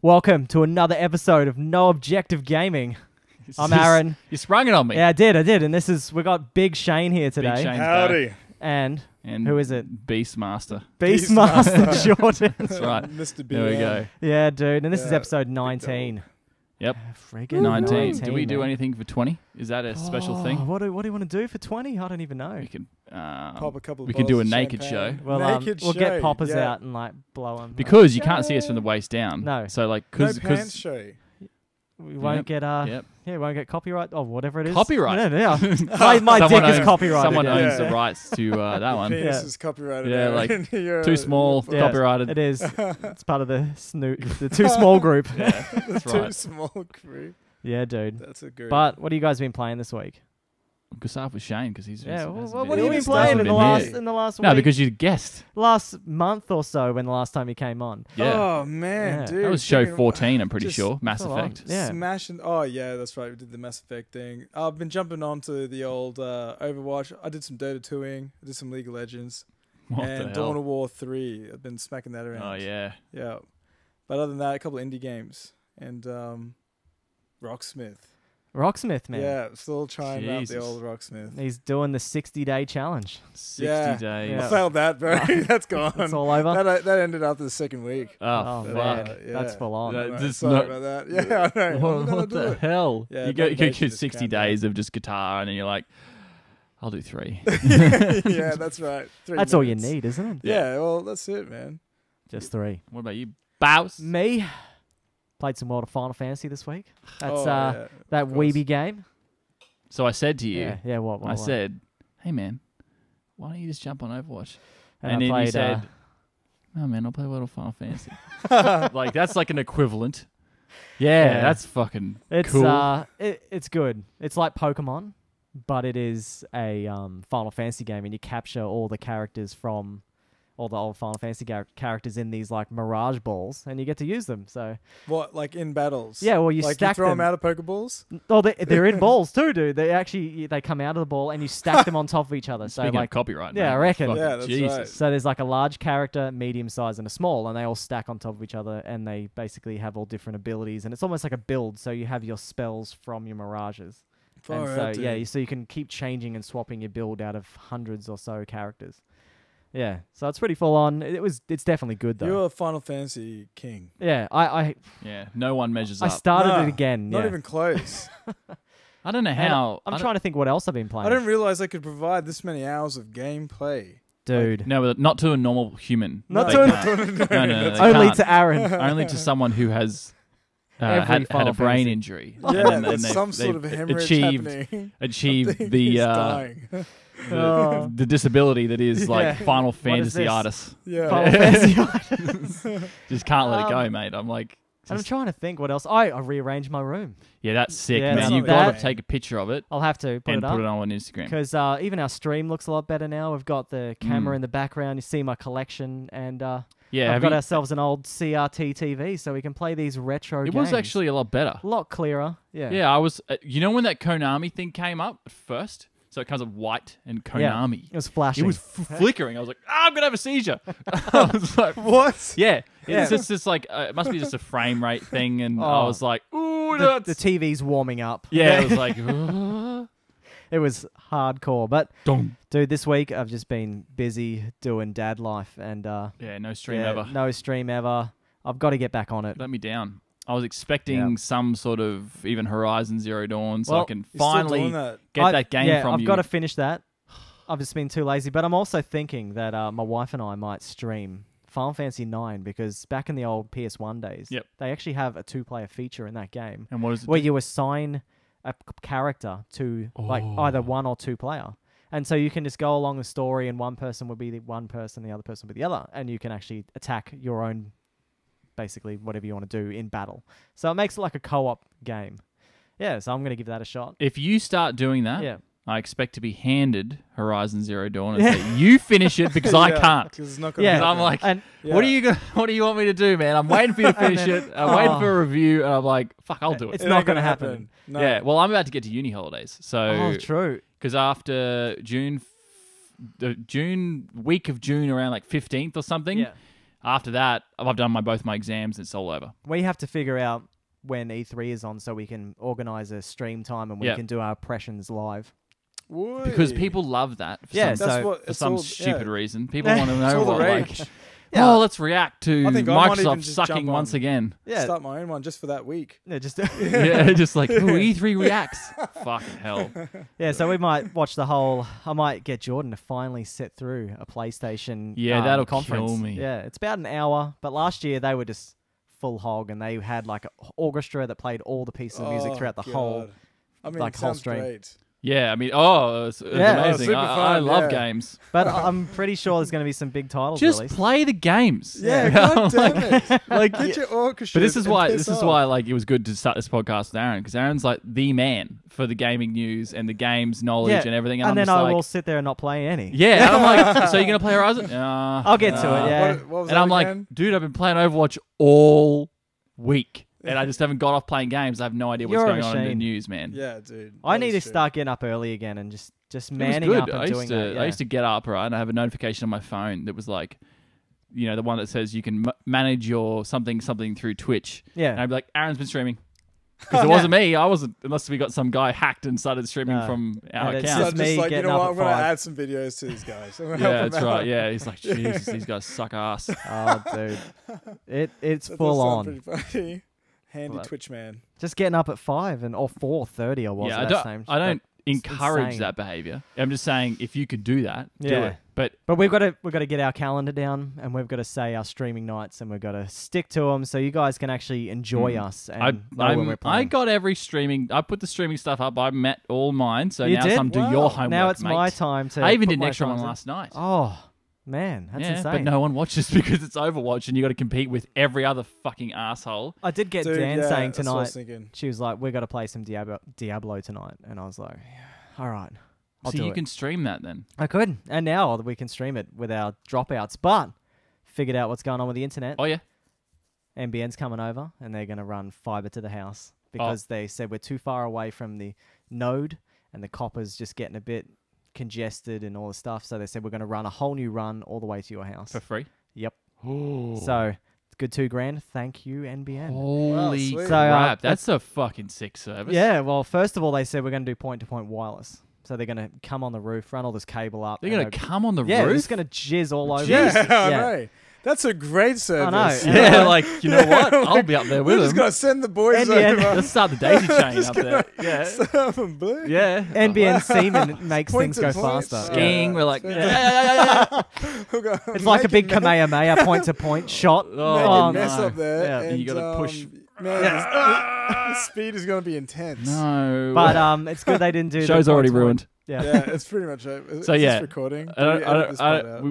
Welcome to another episode of No Objective Gaming. I'm Aaron. You sprung it on me. Yeah, I did. And we got Big Shane here today. Big Shane's Howdy. back. And who is it? Beastmaster. Beastmaster Jordan. That's right. Mr. B. There we go. Yeah, dude. And this is episode 19. Yep. Friggin' 19. Do we do man. anything for 20? Is that a special thing? What do you want to do for 20? I don't even know. We can Pop a couple of we can do a bottles of naked champagne. show. Well, Naked we'll show, get poppers yeah. out and like blow them. Because you can't see us from the waist down. No. So like, No cause pants show. We won't get we won't get copyright or whatever it is. Copyright? Yeah. my dick is copyrighted. Someone yeah. owns Yeah. the rights to that one. Penis is copyrighted. Yeah, Aaron. like, You're- Too small, you're- Yeah, copyrighted. It is. It's part of the too small group. Yeah, that's Too right. small crew. Yeah, dude. That's a good. But what have you guys been playing this week? We'll start with Shane because he's Yeah, hasn't what been have you here. been playing in the Hasn't last No, week? because you guessed. Last month or so when the last time you came on. Yeah. Oh man, Yeah. dude. That was show freaking- 14, I'm pretty just sure. Mass full on. Effect. Yeah. Smashing. Oh yeah, that's right. We did the Mass Effect thing. I've been jumping onto the old Overwatch. I did some Dota 2ing. I did some League of Legends. What and the Dawn hell? of War 3. I've been smacking that around. Oh, yeah. Yeah. But other than that, a couple of indie games and Rocksmith. Rocksmith, man. Yeah, still trying out the Jesus. old Rocksmith. He's doing the 60-day challenge. 60 Yeah. days. Yeah. I failed that, bro. That's gone. It's all over. That ended after the second week. Oh, fuck. man. Yeah. That's full on. No, I know, This sorry not- about that. Yeah, I know. What, I'm gonna what do the it. hell? Yeah, you go motivation just 60 came down. days of just guitar, and then you're like, I'll do 3. Yeah, that's right. 3 That's all you minutes. need, isn't it? Yeah, well, that's it, man. Just 3. What about you, Bows? Me, played some World of Final Fantasy this week. That's Oh, yeah, that of course. weeby game. So I said to you, Yeah, what? I said, hey, man, why don't you just jump on Overwatch? And I then played, you said, no, man, I'll play World of Final Fantasy. Like, that's like an equivalent. Yeah, Yeah. that's fucking it's cool. it's good. It's like Pokemon, but it is a Final Fantasy game, and you capture all the characters from all the old Final Fantasy characters in these like Mirage balls, and you get to use them. So What, like in battles? yeah, well you like stack you throw them. them out of Pokeballs? Oh, they're in balls too, dude. They come out of the ball, and you stack them on top of each other. So Speaking like of copyright, yeah, man, I reckon. fucking Yeah, that's Jesus. right. so there's like a large character, medium size, and a small, and they all stack on top of each other, and they basically have all different abilities, and it's almost like a build. So you have your spells from your Mirages. Far And so out, dude. yeah, so you can keep changing and swapping your build out of hundreds or so characters. Yeah, so it's pretty full on. It's definitely good though. You're a Final Fantasy king. Yeah, I Yeah, no one measures I up. started Nah, it again. Not yeah. even close. I don't know And how. I'm trying to think what else I've been playing. I didn't realize I could provide this many hours of gameplay. Dude. No, but not to a normal human. Not They to a- can't. No, they Only can't. to Aaron. Only to someone who has Every had Final a brain Fantasy. injury. Yeah, And then there's they've- some sort of they've hemorrhage achieved happening. achieved He's the dying. Oh. the disability that is like Yeah. Final What is Fantasy this? artists. Yeah. Final Fantasy items. Just can't let it go, Um, mate. I'm like, I'm just- trying to think what else. I rearranged my room. yeah, that's sick, Yeah, man. that's You've not got to bad. take a picture of it I'll have to put and it up. put it on Instagram. Because even our stream looks a lot better now. We've got the camera in the background. You see my collection, and Yeah, I've have got you- ourselves an old CRT TV, so we can play these retro it games. was actually a lot better. a lot clearer. Yeah. Yeah, I was. You know when that Konami thing came up at first? So it comes up white and Konami. It was flashing. It was flickering. I was like, I'm going to have a seizure. I was like, What? yeah. Yeah. It's just like, it must be just a frame rate thing. And I Oh. was like, ooh, the that's... TV's warming up. yeah, it was like, It was hardcore. But dong. dude, this week I've just been busy doing dad life, and Yeah, no stream yeah, ever. no stream ever. I've got to get back on it. Let me down. I was expecting Yeah. some sort of even Horizon Zero Dawn so Well, I can You're still finally doing that. get that game from I've you. got to finish that. I've just been too lazy. But I'm also thinking that my wife and I might stream Final Fantasy 9 because back in the old PS1 days, Yep. they actually have a 2-player feature in that game And what is it? where you assign a character to like either 1 or 2 player. And so you can just go along the story and one person would be the one person, the other person would be the other. And you can actually attack your own, basically whatever you want to do in battle. So it makes it like a co-op game. Yeah, so I'm going to give that a shot. If you start doing that, Yeah. I expect to be handed Horizon Zero Dawn and say, you finish it because I Yeah, can't. 'cause it's not gonna Yeah. Because I'm happen. like, And Yeah. what do you want me to do, man? I'm waiting for you to finish then- it. I'm waiting Oh. for a review, and I'm like, fuck, I'll do it. It's It not ain't gonna happen. No. Yeah, well, I'm about to get to uni holidays, so oh, true. because after the June week of June, around like 15th or something, Yeah. After that, I've done both my exams. It's all over. We have to figure out when E3 is on so we can organise a stream time and we can do our impressions live. Woy. Because people love that for some stupid reason. People want to know what, like, let's react to Microsoft sucking once again. Yeah, start my own one just for that week. Yeah, just just like, ooh, E3 reacts. Fucking hell. Yeah, so we might watch the whole. I might get Jordan to finally sit through a PlayStation. That'll conference. kill me. Yeah, it's about an hour. But last year they were just full hog, and they had like an orchestra that played all the pieces of music throughout the whole. I mean, whole stream. Great. Yeah, I mean, it's amazing. I love games. But I'm pretty sure there's going to be some big titles Just released. play the games. Yeah, God damn it. Like, get your orchestra. But this is why like it was good to start this podcast with Aaron, because Aaron's like the man for the gaming news and the games knowledge and everything. And I'm then just I will sit there and not play any. Yeah, and I'm like, so you're going to play Horizon? I'll get to it, yeah. What was and that I'm again? like, dude, I've been playing Overwatch all week. And I just haven't got off playing games. I have no idea what's going on in the news, man. Yeah, dude. I need to start getting up early again and just manning up and doing that. Yeah. I used to get up, right, and I have a notification on my phone that was like, you know, the one that says you can manage your something through Twitch. Yeah. And I'd be like, Aaron's been streaming. Because it wasn't me. I wasn't, unless we got some guy hacked and started streaming from our it's account. just me like, you getting know up what? I'm at going to 5. add some videos to these guys. Yeah, that's right. Yeah, he's like, Jesus, these guys suck ass. Oh, dude. It's That full does on. sound pretty funny. Handy Twitch man. Just getting up at 5 or 4:30 or was Yeah, that I don't encourage insane. that behavior. I'm just saying, if you could do that, do Yeah. it. But we've got to get our calendar down, and we've got to say our streaming nights, and we've got to stick to them so you guys can actually enjoy us and know when we're I playing. got every streaming. I put the streaming stuff up. I met all mine. So You now did? it's time to do your homework. Now it's mate. my time to. I even put did an my extra one times in. last night. Oh man, that's insane. But no one watches because it's Overwatch, and you got to compete with every other fucking asshole. I did get Dude, Dan saying that's what I was tonight. thinking. She was like, "We got to play some Diablo tonight," and I was like, "All right, I'll So do you it." can stream that then. I could, and now we can stream it with our dropouts. But figured out what's going on with the internet. Oh yeah. NBN's coming over, and they're going to run fiber to the house because they said we're too far away from the node, and the copper's just getting a bit congested and all the stuff. So they said we're going to run a whole new run all the way to your house For free. Yep. Oh. So it's good $2,000. Thank you, NBN. Holy sweet. So, crap! That's a fucking sick service. Yeah. Well, first of all, they said we're going to do point-to-point wireless. So they're going to come on the roof, run all this cable up. They're gonna come on the Yeah, roof. it's going to jizz all over. Yeah, I Yeah. know. That's a great service. know. Yeah, like, you know what? I'll be up there with We're just them. going to send the boys NBN. over. Let's start the daisy chain up there. Yeah. Surf and blue. Yeah. NBN semen makes Point things to go point. faster. Skiing, we're like, It's like a big Kamehameha point-to-point shot. Make Oh, a mess no. up there. Yeah. And You gotta push. Man, the speed is going to be intense. No. But it's good they didn't do. Show's the already point-to-point. ruined. Yeah. Yeah, it's pretty much it. So, Is yeah. this recording?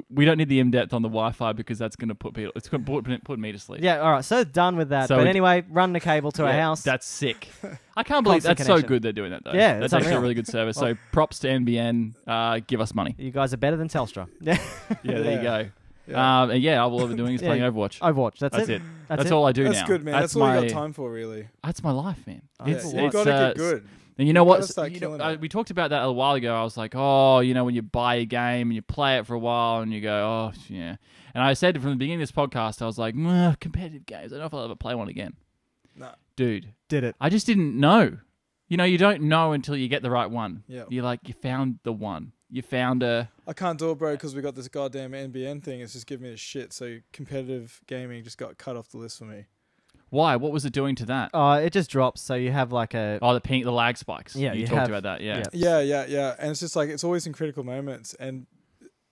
We don't need the in-depth on the Wi-Fi because that's going to put people. It's going to put me to sleep. Yeah, all right. So done with that. So but we- anyway, run the cable to our house. That's sick. I can't believe Constant that's so connection. good they're doing that though. Yeah, that's it's actually a unreal. really good service. So props to NBN. Give us money. You guys are better than Telstra. Yeah. Yeah, there you go. Yeah. And yeah, all we're doing is playing Yeah. Overwatch. Overwatch. That's That's it. it. That's That's it. all I do That's now. good, man. That's all my, you got time for, really. That's my life, man. Oh, yeah. You've got to get good. And you know You gotta what? start killing it. We talked about that a while ago. I was like, oh, you know, when you buy a game and you play it for a while and you go, oh, yeah. And I said from the beginning of this podcast, I was like, competitive games. I don't know if I'll ever play one again. Nah. Dude, Did it. I just didn't know. You know, you don't know until you get the right one. Yeah. You're like, you found the one. You found a... I can't do it, bro, because we got this goddamn NBN thing. It's just giving me a shit. So competitive gaming just got cut off the list for me. Why? What was it doing to that? It just drops. So you have like a. Oh, the lag spikes. Yeah, you you talked have- about that. Yeah. Yeah. And it's just like, it's always in critical moments. And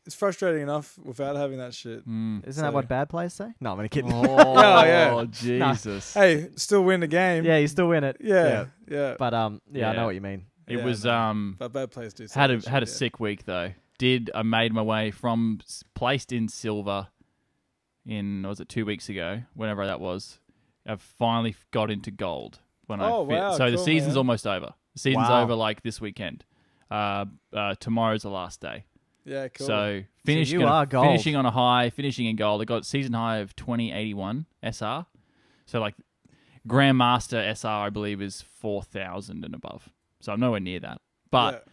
it's frustrating enough without having that shit. Isn't So- that what bad players say? No, I'm only kidding. Oh, Yeah. Jesus. Hey, still win the game. Yeah, you still win it. Yeah. But I Yeah. know what you mean. It Yeah, was But bad players do. had a say had a that shit, sick week though. I made my way from placed in silver was it 2 weeks ago, whenever that was. I've finally got into gold when I Oh, fit. wow, So the cool, season's man. almost over. The season's Wow. over like this weekend. Tomorrow's the last day. Yeah, cool. So you are gold. finishing on a high, finishing in gold. I got season high of 2081 SR. So like Grandmaster SR, I believe, is 4,000 and above. So I'm nowhere near that. But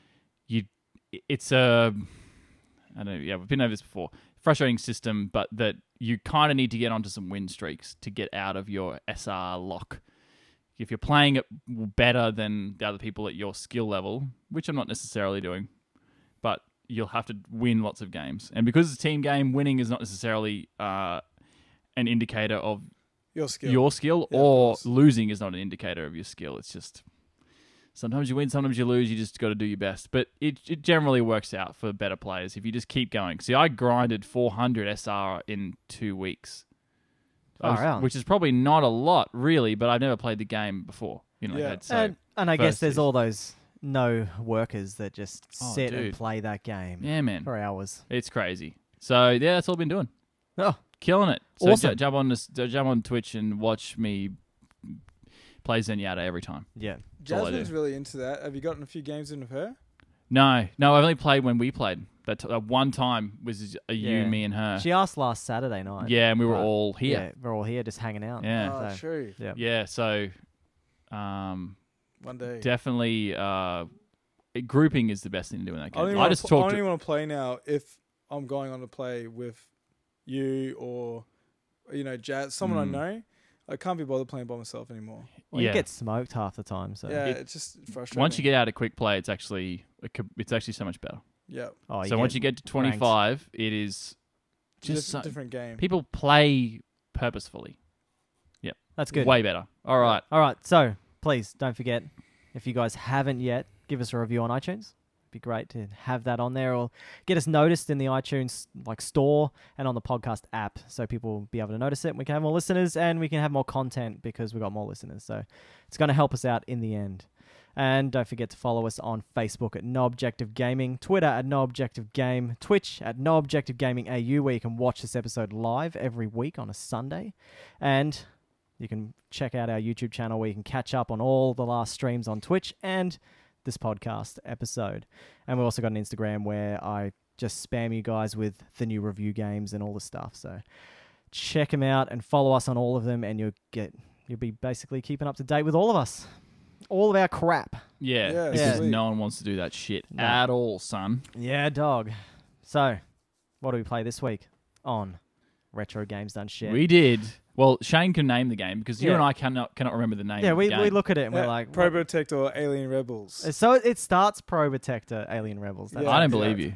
it's a, I don't know. Yeah, we've been over this before. Frustrating system, but that you kind of need to get onto some win streaks to get out of your SR lock. If you're playing it better than the other people at your skill level, which I'm not necessarily doing, but you'll have to win lots of games. And because it's a team game, winning is not necessarily an indicator of Your skill. or of course. losing is not an indicator of your skill. It's just sometimes you win, sometimes you lose. You just got to do your best. But it generally works out for better players if you just keep going. See, I grinded 400 SR in 2 weeks. Which is probably not a lot, really, but I've never played the game before. Yeah. And I guess there's season. all those no workers that just sit and dude. play that game Yeah, man. for hours. It's crazy. So, yeah, that's all I've been doing. Oh, Killing it. So Awesome. jump on Twitch and watch me play Zenyatta every time. yeah. all I Jasmine's do. really into that. Have you gotten a few games in with her? No, I've only played when we played. That one time was you, Yeah. me, and her. She asked last Saturday night. Yeah, and we were but- all here. Yeah, we're all here just hanging out. Yeah. Oh, So, true. yeah. Yeah, so One day. definitely grouping is the best thing to do in that I game. only I wanna just pl- I talked only to... want to play now if I'm going on to play with you or Jazz, someone I know. I can't be bothered playing by myself anymore. Well, Yeah. you get smoked half the time. So Yeah, it's just frustrating. Once you get out of quick play, it's actually so much better. yeah, Oh, So once you get to 25, it is just different game. people play purposefully. That's good. Way better. All right. All right. So please don't forget, if you guys haven't yet, give us a review on iTunes. It'd be great to have that on there, or get us noticed in the iTunes store and on the podcast app, so people will be able to notice it. And we can have more listeners and we can have more content because we've got more listeners. So it's going to help us out in the end. And don't forget to follow us on Facebook at No Objective Gaming, Twitter at No Objective Game, Twitch at No Objective Gaming AU, where you can watch this episode live every week on a Sunday. And you can check out our YouTube channel where you can catch up on all the last streams on Twitch and this podcast episode. And we've also got an Instagram where I just spam you guys with the new review games and all the stuff. So check them out and follow us on all of them, and you'll be basically keeping up to date with all of us. All of our crap. Yeah, Yeah, because sweet. no one wants to do that shit No. at all, son. Yeah, dog. So, what do we play this week on Retro Games Done Shit? We did. Well, Shane can name the game because you Yeah. and I cannot remember the name. Yeah, of we the game. look at it and we're Yeah, like, Pro what? Protector or Alien Rebels. So it starts Pro Protector, Alien Rebels. That's Yeah. I don't it. believe you.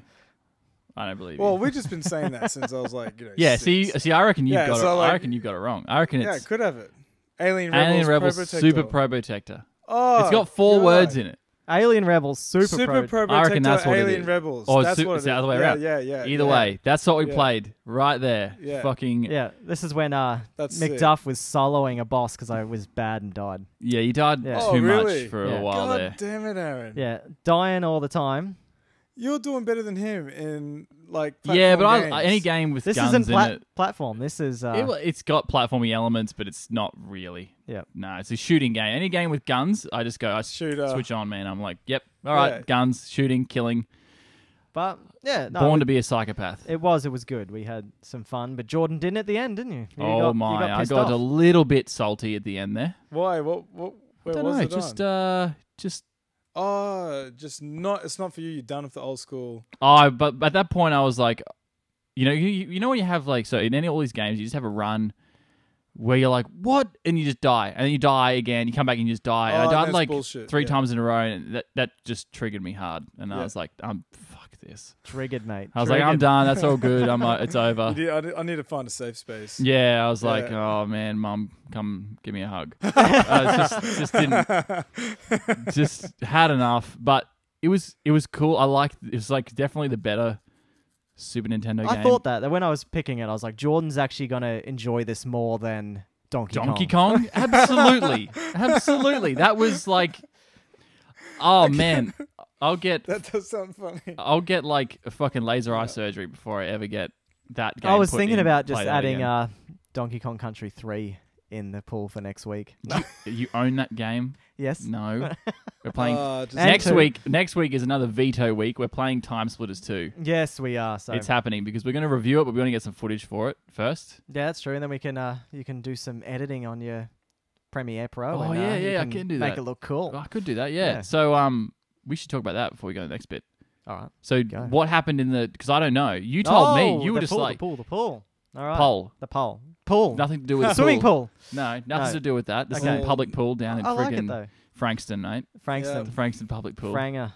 I don't believe Well, you. we've just been saying that since I was like, Yeah, 6. see, I reckon you've Yeah, got so it. like- I reckon you've got it wrong. I reckon Yeah, it's could have it. Alien Rebels, Alien Rebels Pro Protector. Super Pro Protector. Oh, It's got 4 God. words in it. Alien Rebels, Super Pro. Pro Protector, I reckon that's what it Alien is. Rebels. Or That's it's what it the other is. way around. Yeah. Either way, that's what we Yeah. played right there. Yeah. Fucking Yeah, this is when That's sick. McDuff was soloing a boss because I was bad and died. yeah, you died Yeah. Oh, too really? much for Yeah. a while God there. damn it, Aaron. Yeah, dying all the time. You're doing better than him in like Yeah, but platform any games. game with This guns isn't in it, platform. This is it's got platforming elements, but it's not really. Yeah. No, it's a shooting game. Any game with guns, I just go, I Shooter. switch on, man. I'm like, yep, all right, Yeah. guns, shooting, killing. but yeah, no, Born to be a psychopath. it was good. We had some fun, but Jordan didn't at the end, didn't you? Oh my! I pissed got off. a little bit salty at the end there. Why? What? Where Don't was know, it on? just. Oh, just not. It's not for you. You're done with the old school. Oh, but at that point I was like, you know when you have like, so in all these games you just have a run where you're like, what, and you just die, and then you die again, you come back and you just die, and I died that's like bullshit. 3 Yeah. times in a row, and that just triggered me hard, and I Yeah. was like, fuck this. Triggered, mate. I was like, I'm done. That's all good. It's over. I need to find a safe space. Yeah, I was like, Yeah. oh man, Mum, come give me a hug. Just didn't, just had enough. But it was cool. It was like definitely the better Super Nintendo game. I thought that when I was picking it, I was like, Jordan's actually gonna enjoy this more than Donkey Kong, absolutely, absolutely. That was like, oh man, That does sound funny. I'll get like a fucking laser eye surgery before I ever get that game. I was put thinking in, about play just that adding again. Donkey Kong Country 3 in the pool for next week. You own that game? Yes. No, we're playing. Just And Next two. week. Next week is another veto week. We're playing Time Splitters 2. Yes, we are. So It's happening because we're going to review it, but we're going to get some footage for it first. yeah, that's true. And then we can you can do some editing on your Premiere Pro. Oh, and, yeah, you yeah, I can do make that. it look cool. Oh, I could do that, yeah. Yeah. So we should talk about that before we go to the next bit. All right. So Go. what happened in the? Because I don't know. You told me. You were the just pool, like, the pool. All right. Pole. The pole. Pool. Nothing to do with the Swimming pool. No, nothing to do with that. This is Okay. a public pool down in I like it friggin' though. Frankston, mate. Frankston. The Frankston public pool. Franger.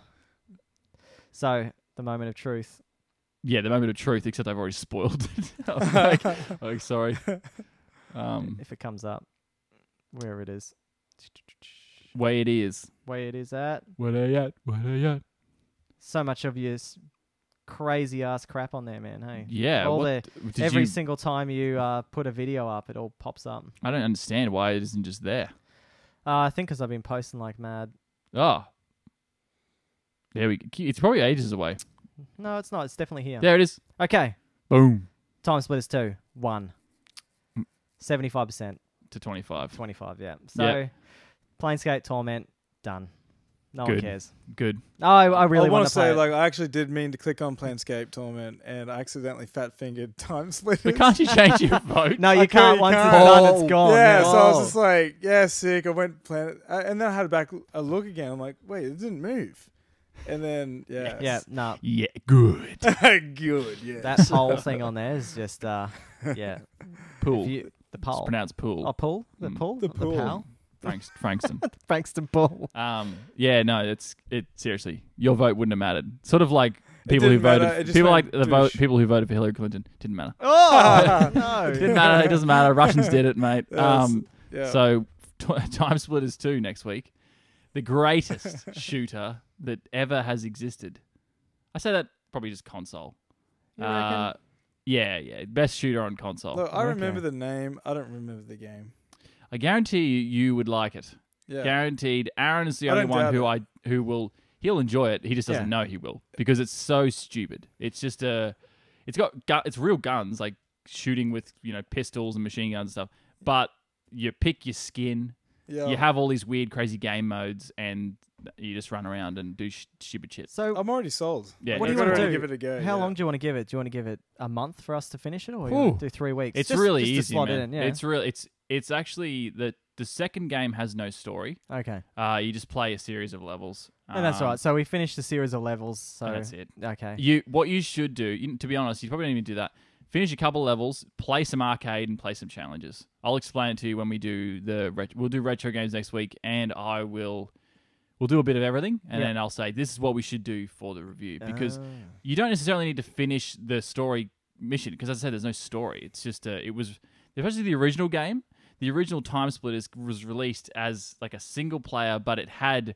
So, the moment of truth. Yeah, the moment of truth, except I've already spoiled it. I'm like, sorry. If it comes up, where it is. Way it is. Way it is at. Where they at? Where they at? So much of your crazy ass crap on there, man. Hey. Yeah. All What, did every you, single time you put a video up, it all pops up. I don't understand why it isn't just there. I think because I've been posting like mad. Oh. There we go. It's probably ages away. No, it's not. It's definitely here. There it is. Okay. Boom. Time Splitters 2. 1. Mm. 75%. To 25. 25, yeah. So, Yep. Planescape Torment, done. No one Good. cares. Good. Oh, I really I want want to play say, it. like, I actually did mean to click on Planescape Torment, and I accidentally fat-fingered Time Splitters. But can't you change your vote? No, you I can't. you Once can't. it's done, Oh. it's gone. Yeah, so I was Oh. just like, yeah, sick. I went planet, and then I had a look again. I'm like, wait, it didn't move. And then, yeah. Yeah, no. Yeah, good. Good, yeah. That whole thing on there is just, yeah. Pool. The It's pole. pronounced pool. Oh, pool? The Mm. pool? The pool. pal? Frankston. Frankston pool. Yeah, no, it's seriously. Your vote wouldn't have mattered. Sort of like people who didn't matter, voted it just people went like the vote douche. people who voted for Hillary Clinton didn't matter. Oh, no. Didn't matter. It doesn't matter. Russians did it, mate. Yes, yeah. So Time Splitters 2 next week. The greatest shooter that ever has existed. I say that probably just console. You reckon? Yeah. Best shooter on console. Look, I Okay. remember the name. I don't remember the game. I guarantee you would like it. Yeah. Guaranteed. Aaron is the I only don't one doubt he'll enjoy it. He just doesn't Yeah. know he will because it's so stupid. It's just it's real guns like shooting with pistols and machine guns and stuff. But you pick your skin. Yeah. You have all these weird, crazy game modes, and you just run around and do stupid shit. So, I'm already sold. Yeah, what do it's you want to great. do? Give it a go. How yeah. long do you want to give it? Do you want to give it a month for us to finish it, or you Ooh. want to do 3 weeks? It's Just- really just to easy, slot man. it in, yeah. It's actually the second game has no story. Okay. You just play a series of levels. And that's right. So we finished the series of levels. So And that's it. Okay. What you should do, to be honest, you probably don't even do that. Finish a couple levels, play some arcade, and play some challenges. I'll explain it to you when we do we'll do retro games next week, and we'll do a bit of everything, and Yeah. then I'll say this is what we should do for the review because Ah. you don't necessarily need to finish the story mission because, as I said, there's no story. It's just especially the original game. The original Time Splitters was released as like a single player, but it had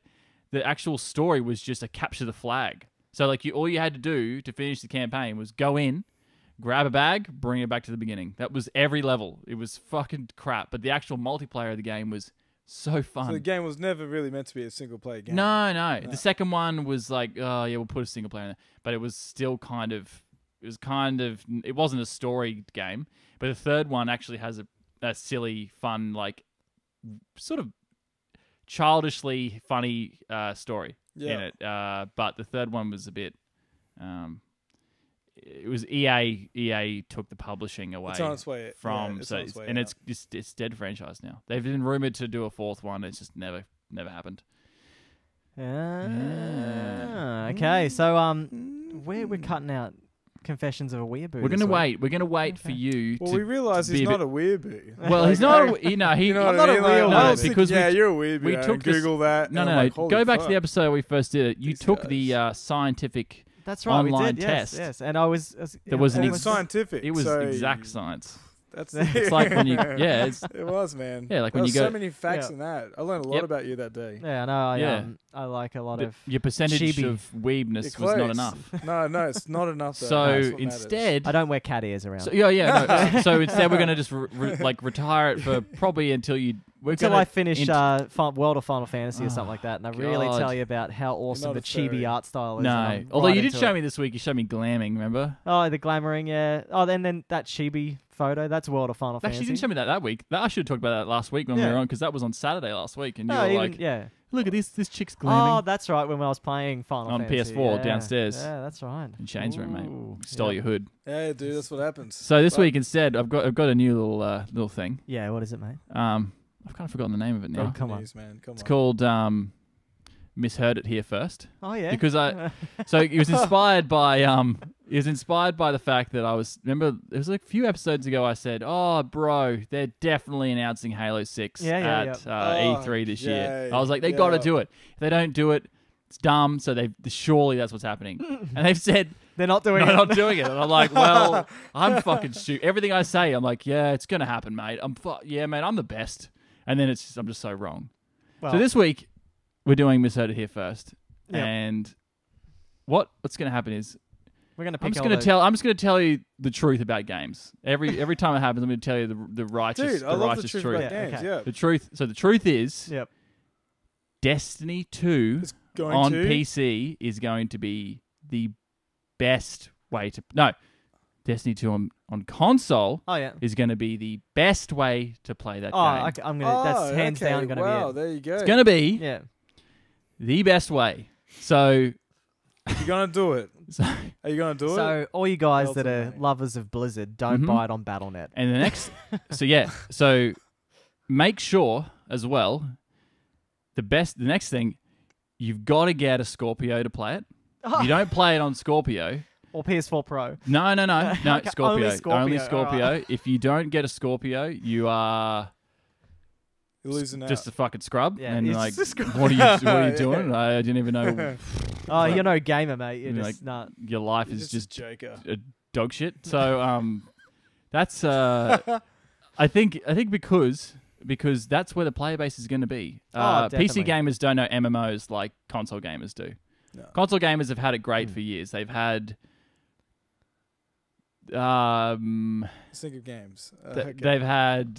the actual story was just a capture the flag. So like all you had to do to finish the campaign was go in, grab a bag, bring it back to the beginning. That was every level. It was fucking crap, but the actual multiplayer of the game was so fun. So the game was never really meant to be a single player game. No. The second one was like, oh yeah, we'll put a single player in there, but it was still it wasn't a story game. But the third one actually has a silly, fun, like sort of childishly funny story in it. But the third one was a bit. It was EA took the publishing away It's on its way. from yeah, it's so on its it's, way and out. it's dead franchise now. They've been rumored to do a fourth one. It's just never happened. Ah, okay. So we're cutting out Confessions of a Weeaboo. We're gonna this week. wait. We're gonna wait for Okay. you. Well, to, we realise to he's be not a weirdo. Well, he's not. He You know I'm what not I a mean? Like, real I one. was thinking, Because yeah, you're a weirdo. we took this- Google that. No, and no, I'm no. like, holy Go back to fuck. the episode we first did it. You These took guys. the scientific. That's right. online we did. test. Yes. And I was. There was And an it's scientific. It was so exact science. That's It's like when you it's It was, man. Yeah, like there when was you go- so many facts Yeah. in that. I learned a lot Yep. about you that day. Yeah, I know. Yeah. I like a lot but of. your percentage chibi. of weebness You're was not close. enough. No, it's not enough. Though. So That's what instead, I don't wear cat ears around. so so instead we're gonna just retire it for probably until Until I finish World of Final Fantasy or Oh, something like that, and I really God. tell you about how awesome not the a fairy. chibi art style is. No, and I'm although right you did into show it. me this week. You showed me glamming. Remember? Oh, the glamoring, yeah. Oh, then that chibi photo. That's World of Final Actually, Fantasy. you didn't show me that week. I should have talked about that last week when we Yeah. were on because that was on Saturday last week, and you No, were even, like, yeah. "Look at this chick's Oh, glamming." that's right. When I was playing Final On Fantasy PS4 yeah. downstairs. Yeah, that's right. in Shane's room, mate. Ooh, Stole yeah. your hood. Yeah, dude, that's what happens. So this But- week instead, I've got a new little thing. Yeah, what is it, mate? I've kind of forgotten the name of it now. come on. News, man. Come It's on. called misheard it here first. Oh yeah. Because so it was inspired by the fact that I was, remember, it was like a few episodes ago I said, oh, bro, they're definitely announcing Halo 6 at E3 this year. I was like, they got to do it. If they don't do it, it's dumb, so surely that's what's happening. And they've said, they're not doing it. They're not doing it. And I'm like, well, I'm fucking stupid. Everything I say, I'm like, yeah, it's going to happen, mate. Yeah, mate, I'm the best. And then I'm just so wrong. Well, So this week, we're doing Misheard It Here first. Yep. And what's going to happen is, we're going to pick I'm just going to tell you the truth about games. Every time it happens, I'm going to tell you the righteous, Dude, I love the truth truth. about games. okay. Yeah. The truth. So the truth is, Yep. Destiny 2 It's going on to PC is going to be the best way to... No. Destiny 2 on console Oh yeah. is going to be the best way to play that game. Okay, I'm gonna. That's hands down going to wow, be it. there you go. It's going to be Yeah. the best way. So... You're gonna do it. Are you gonna do it? So all you guys Well that are done, mate. lovers of Blizzard, don't Mhm. buy it on BattleNet. And the next... So make sure as well, the next thing, you've got to get a Scorpio to play it. You don't play it on Scorpio. Or PS4 Pro. No, Okay, Scorpio. only Scorpio, alright. If you don't get a Scorpio, you are You're losing out. just a fucking scrub. Yeah, and it's like, just a scrub. what are you doing? I didn't even know. Oh, you're no gamer, mate. You're Like, just not. Your life You're is just just a joker. dog shit. So that's I think because that's where the player base is going to be. PC definitely. gamers don't know MMOs like console gamers do. No. Console gamers have had it great for years. They've had Think of games. they've had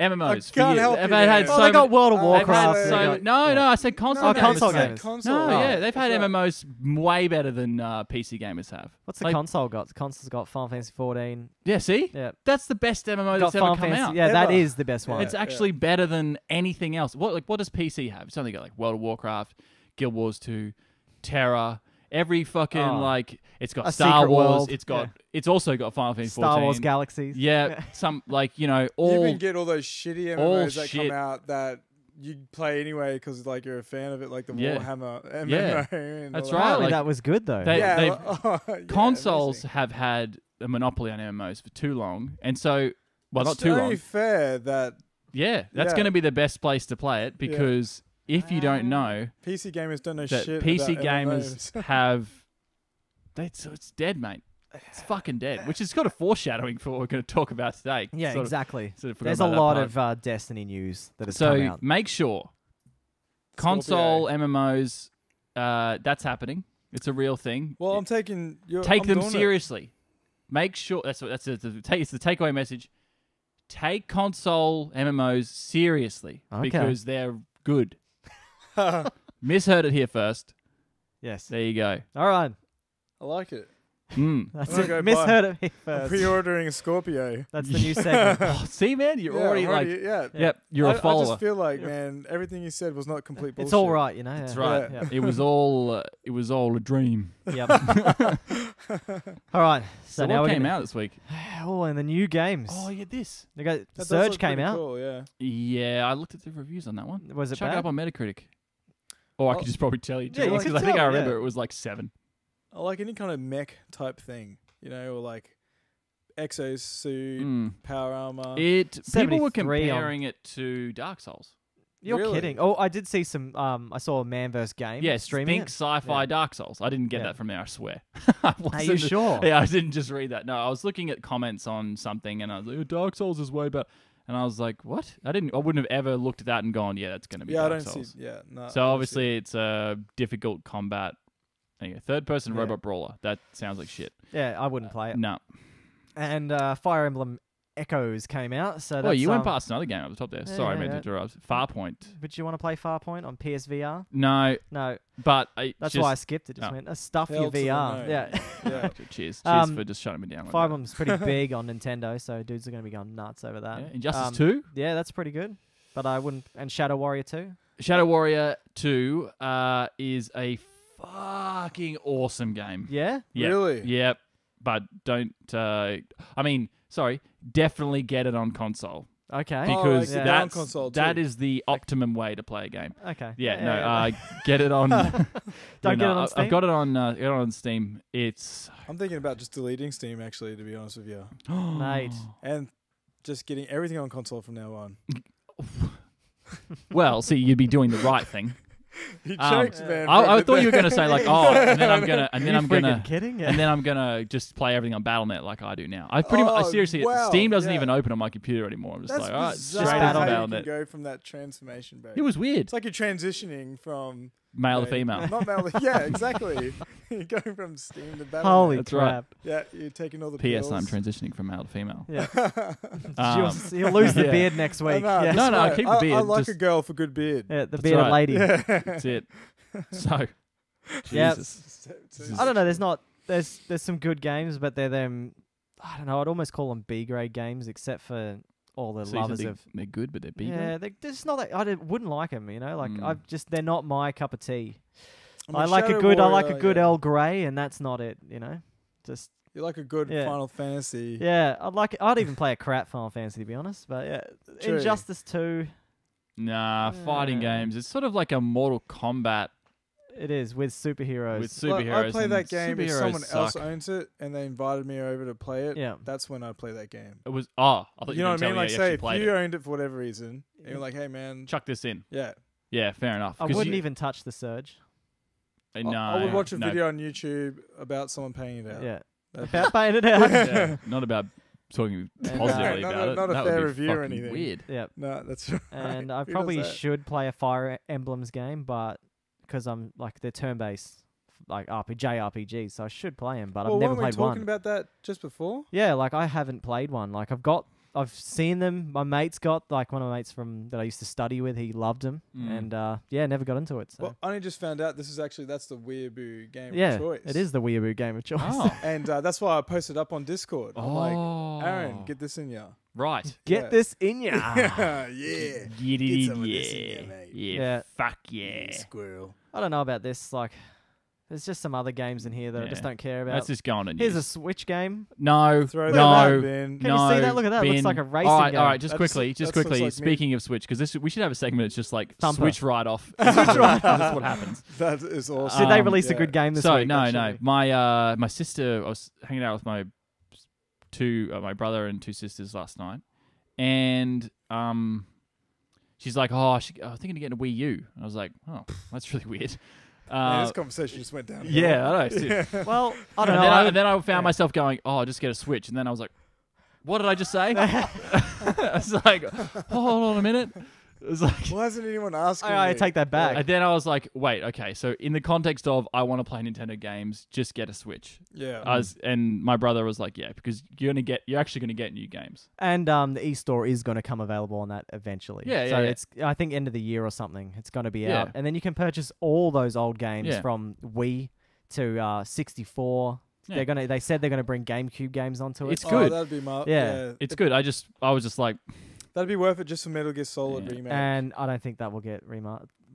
MMOs for can't years. help They've you, had man. Oh, they got World of They've Warcraft. had had they so got- no, yeah. no, I said console Oh, gamers. console have- gamers. Console. No, yeah, they've had That's right. MMOs way better than PC gamers have. What's the Like- console got? The console's got Final Fantasy 14. Yeah, see, Yeah. that's the best MMO Got that's ever Final come Fantasy. out. Yeah, that Ever. is the best one. Yeah. It's actually better than anything else. What does PC have? It's only got like World of Warcraft, Guild Wars 2, Terra. Every fucking it's got A Star Secret Wars. World. It's got. Yeah. It's also got Final Fantasy 14. Star Wars Galaxies. Yeah, some You all even get all those shitty all MMOs that shit. come out that you play anyway because like you're a fan of it, like the Yeah. Warhammer MMO. Yeah. And That's all right, that. Apparently like- that was good though. They- Yeah, they've- yeah, consoles amazing. have had a monopoly on MMOs for too long, and so not It's too only long. fair that Yeah, that's Yeah. going to be the best place to play it because if you don't know PC gamers don't know that shit PC about gamers MMOs. have, it's dead, mate. It's fucking dead. Which is kind of foreshadowing for what we're going to talk about today. yeah, Sort of- exactly. sort of forgot There's a about that lot part. of Destiny news that has come So out. make sure console MMOs, that's happening. It's a real thing. Well, I'm taking Take I'm them doing it. seriously. Make sure it's the takeaway message. Take console MMOs seriously Okay. because they're good. Misheard it here first. Yes. There you go. All right. I like it. That's I'm gonna it. go Misheard it here I'm first. pre-ordering a Scorpio. That's the new segment. Oh, see, man, you're already like, yeah. yep, you're a I follower. just feel like, man, everything you said was not complete bullshit. It's all right, you know. That's yeah. right. Yeah. It was all a dream. Yep. All right. So now what we're came gonna- out this week? Oh, and the new games. Oh, yeah, this. They got, That does Surge look came pretty out. Cool, yeah. Yeah, I looked at the reviews on that one. Was it Chuck it bad? up on Metacritic. Or I could Oh. just probably tell you. Yeah, you because could I think I tell, remember yeah. it was like 7. I like any kind of mech type thing, you know, or like exosuit, Mm. power armor. People were 73 on- comparing it to Dark Souls. You're Really? kidding. Oh, I did see some. I saw a Man vs. Game Yeah, streaming think it. sci-fi Yeah. Dark Souls. I didn't get Yeah. that from there, I swear. I Are you wasn't- sure? Yeah, I didn't just read that. No, I was looking at comments on something and I was like, Dark Souls is way better. And I was like, what? I wouldn't have ever looked at that and gone, yeah, that's going to be Yeah, I Dark don't Souls. see. Yeah, no. So I don't obviously it's a difficult combat. Anyway, third-person Yeah. robot brawler. That sounds like shit. Yeah, I wouldn't play it. No. And Fire Emblem Echoes came out. So Oh, that's, you went past another game at the top there. yeah, Sorry, I yeah, meant to yeah. interrupt. Farpoint. Would you want to play Farpoint on PSVR? No, No, but that's just, why I skipped it. Just Oh. went stuff Hell your to the VR. no. Yeah. Yeah. Cheers Um, for just shutting me down. Like Fire that. Emblem's pretty big on Nintendo, so dudes are going to be going nuts over that. Yeah. Injustice 2. Yeah, that's pretty good. But I wouldn't. And Shadow Warrior 2. Shadow Warrior 2 is a fucking awesome game. Yeah. Yep. Really? Yep. But don't. I mean, sorry. Definitely get it on console. Okay. because like yeah. on console that too. is the optimum way to play a game. Okay. Yeah, get it on. Don't get it on Steam? I've got it on Steam. It's I'm thinking about just deleting Steam, actually, to be honest with you, Mate. and just getting everything on console from now on. Well, see, you'd be doing the right thing. He jokes, man. I thought you were going to say like, and then I'm gonna, Are you freaking kidding? Yeah. and then I'm gonna just play everything on BattleNet like I do now. I pretty much, seriously, wow, Steam doesn't yeah. even open on my computer anymore. I'm just That's like, all right, bizarre straight Battle- into how you can BattleNet. go from that transformation, babe. It was weird. It's like you're transitioning from Male to yeah, female. Not male. Yeah, exactly. You're going from Steam to Battle. Holy That's right. crap. Yeah, you're taking all the P.S. pills. I'm transitioning from male to female. Yeah. Um, You'll lose the yeah. beard next week. No, Yeah. No, that's no, right. keep the beard, I like just- a girl for good beard. Yeah, the That's bearded right. lady. That's it. So, Yeah. Jesus. I don't know. There's some good games, but they're them. I don't know. I'd almost call them B grade games, except for all the So you lovers think of. they're good, but they're B grade? Yeah, they're just not. That, wouldn't like them. You know, like they're not my cup of tea. I'm I a like a Shadow good Warrior, yeah. Earl Grey, and that's not it. You know, just You like a good Yeah. Final Fantasy. yeah. I'd even play a crap Final Fantasy to be honest. But yeah, True. Injustice 2, Nah, fighting Yeah. games. It's sort of like a Mortal Kombat it is with superheroes. with Well, superheroes. I play and that game if superheroes someone else suck. owns it and they invited me over to play it. Yeah. That's when I play that game. It was I thought You you know were what I mean? me Like, you say actually if played you it. owned it for whatever reason, and you're like, hey man, Chuck this in. yeah. Yeah, fair enough. I 'Cause wouldn't you- even touch the Surge. No, I would watch a no. video on YouTube about someone paying it out. Yeah, That- about paying it out. Yeah, not about talking And, positively not about a- it. not a That fair would be review or fucking anything. Weird. Yeah, No, that's right. and I Who does probably that? should play a Fire Emblems game, but because I'm like they're turn-based, like JRPGs, so I should play them, but Well, I've never weren't we played talking one. about that just before? Yeah, like I haven't played one. Like I've seen them. My mate's got like one of my mates from that I used to study with. He loved them, and yeah, never got into it. So Well, I only just found out that's the Weeaboo game yeah, of choice. it is the Weeaboo game of choice. Oh, And that's why I posted up on Discord. I'm like, Aaron, get this in ya. right. Get Yeah. this in ya. yeah. Get Get some of this in ya, mate. Yeah. Fuck yeah. Squirrel. I don't know about this. Like, there's just some other games in here that I just Yeah. don't care about. Let's just go on and Here's a use. Switch game. No, Throw no, that in the bin. Can you see that? Look at that. It looks bin. like a racing all right, game. All right, just That quickly. just looks like me. Speaking of Switch, because we should have a segment that's just like Thumper. Switch right off. That's what happens. That is awesome. Did they release a yeah. good game this So week? no, actually? my sister. I was hanging out with my my brother and two sisters last night, and she's like, "Oh, I'm thinking of getting a Wii U." I was like, "Oh, that's really weird." Man, this conversation just went down. Yeah, I know. It's Well, I don't and know. then, I found myself going, "Oh, I'll just get a Switch," and then I was like, "What did I just say?" I was like, "Hold on a minute." It was like, Why isn't anyone asking I me? take that back. and then I was like, "Wait, okay." So in the context of I want to play Nintendo games, just get a Switch. Yeah. And my brother was like, "Yeah, because you're actually gonna get new games." And the eStore is going to come available on that eventually. Yeah, So yeah. it's I think end of the year or something. It's going to be Yeah. out, and then you can purchase all those old games Yeah. from Wii to 64. Yeah. They said they're going to bring GameCube games onto it. It's good. That'd be Yeah. It's good. I was just like, That'd be worth it just for Metal Gear Solid Yeah. remake. And I don't think that will get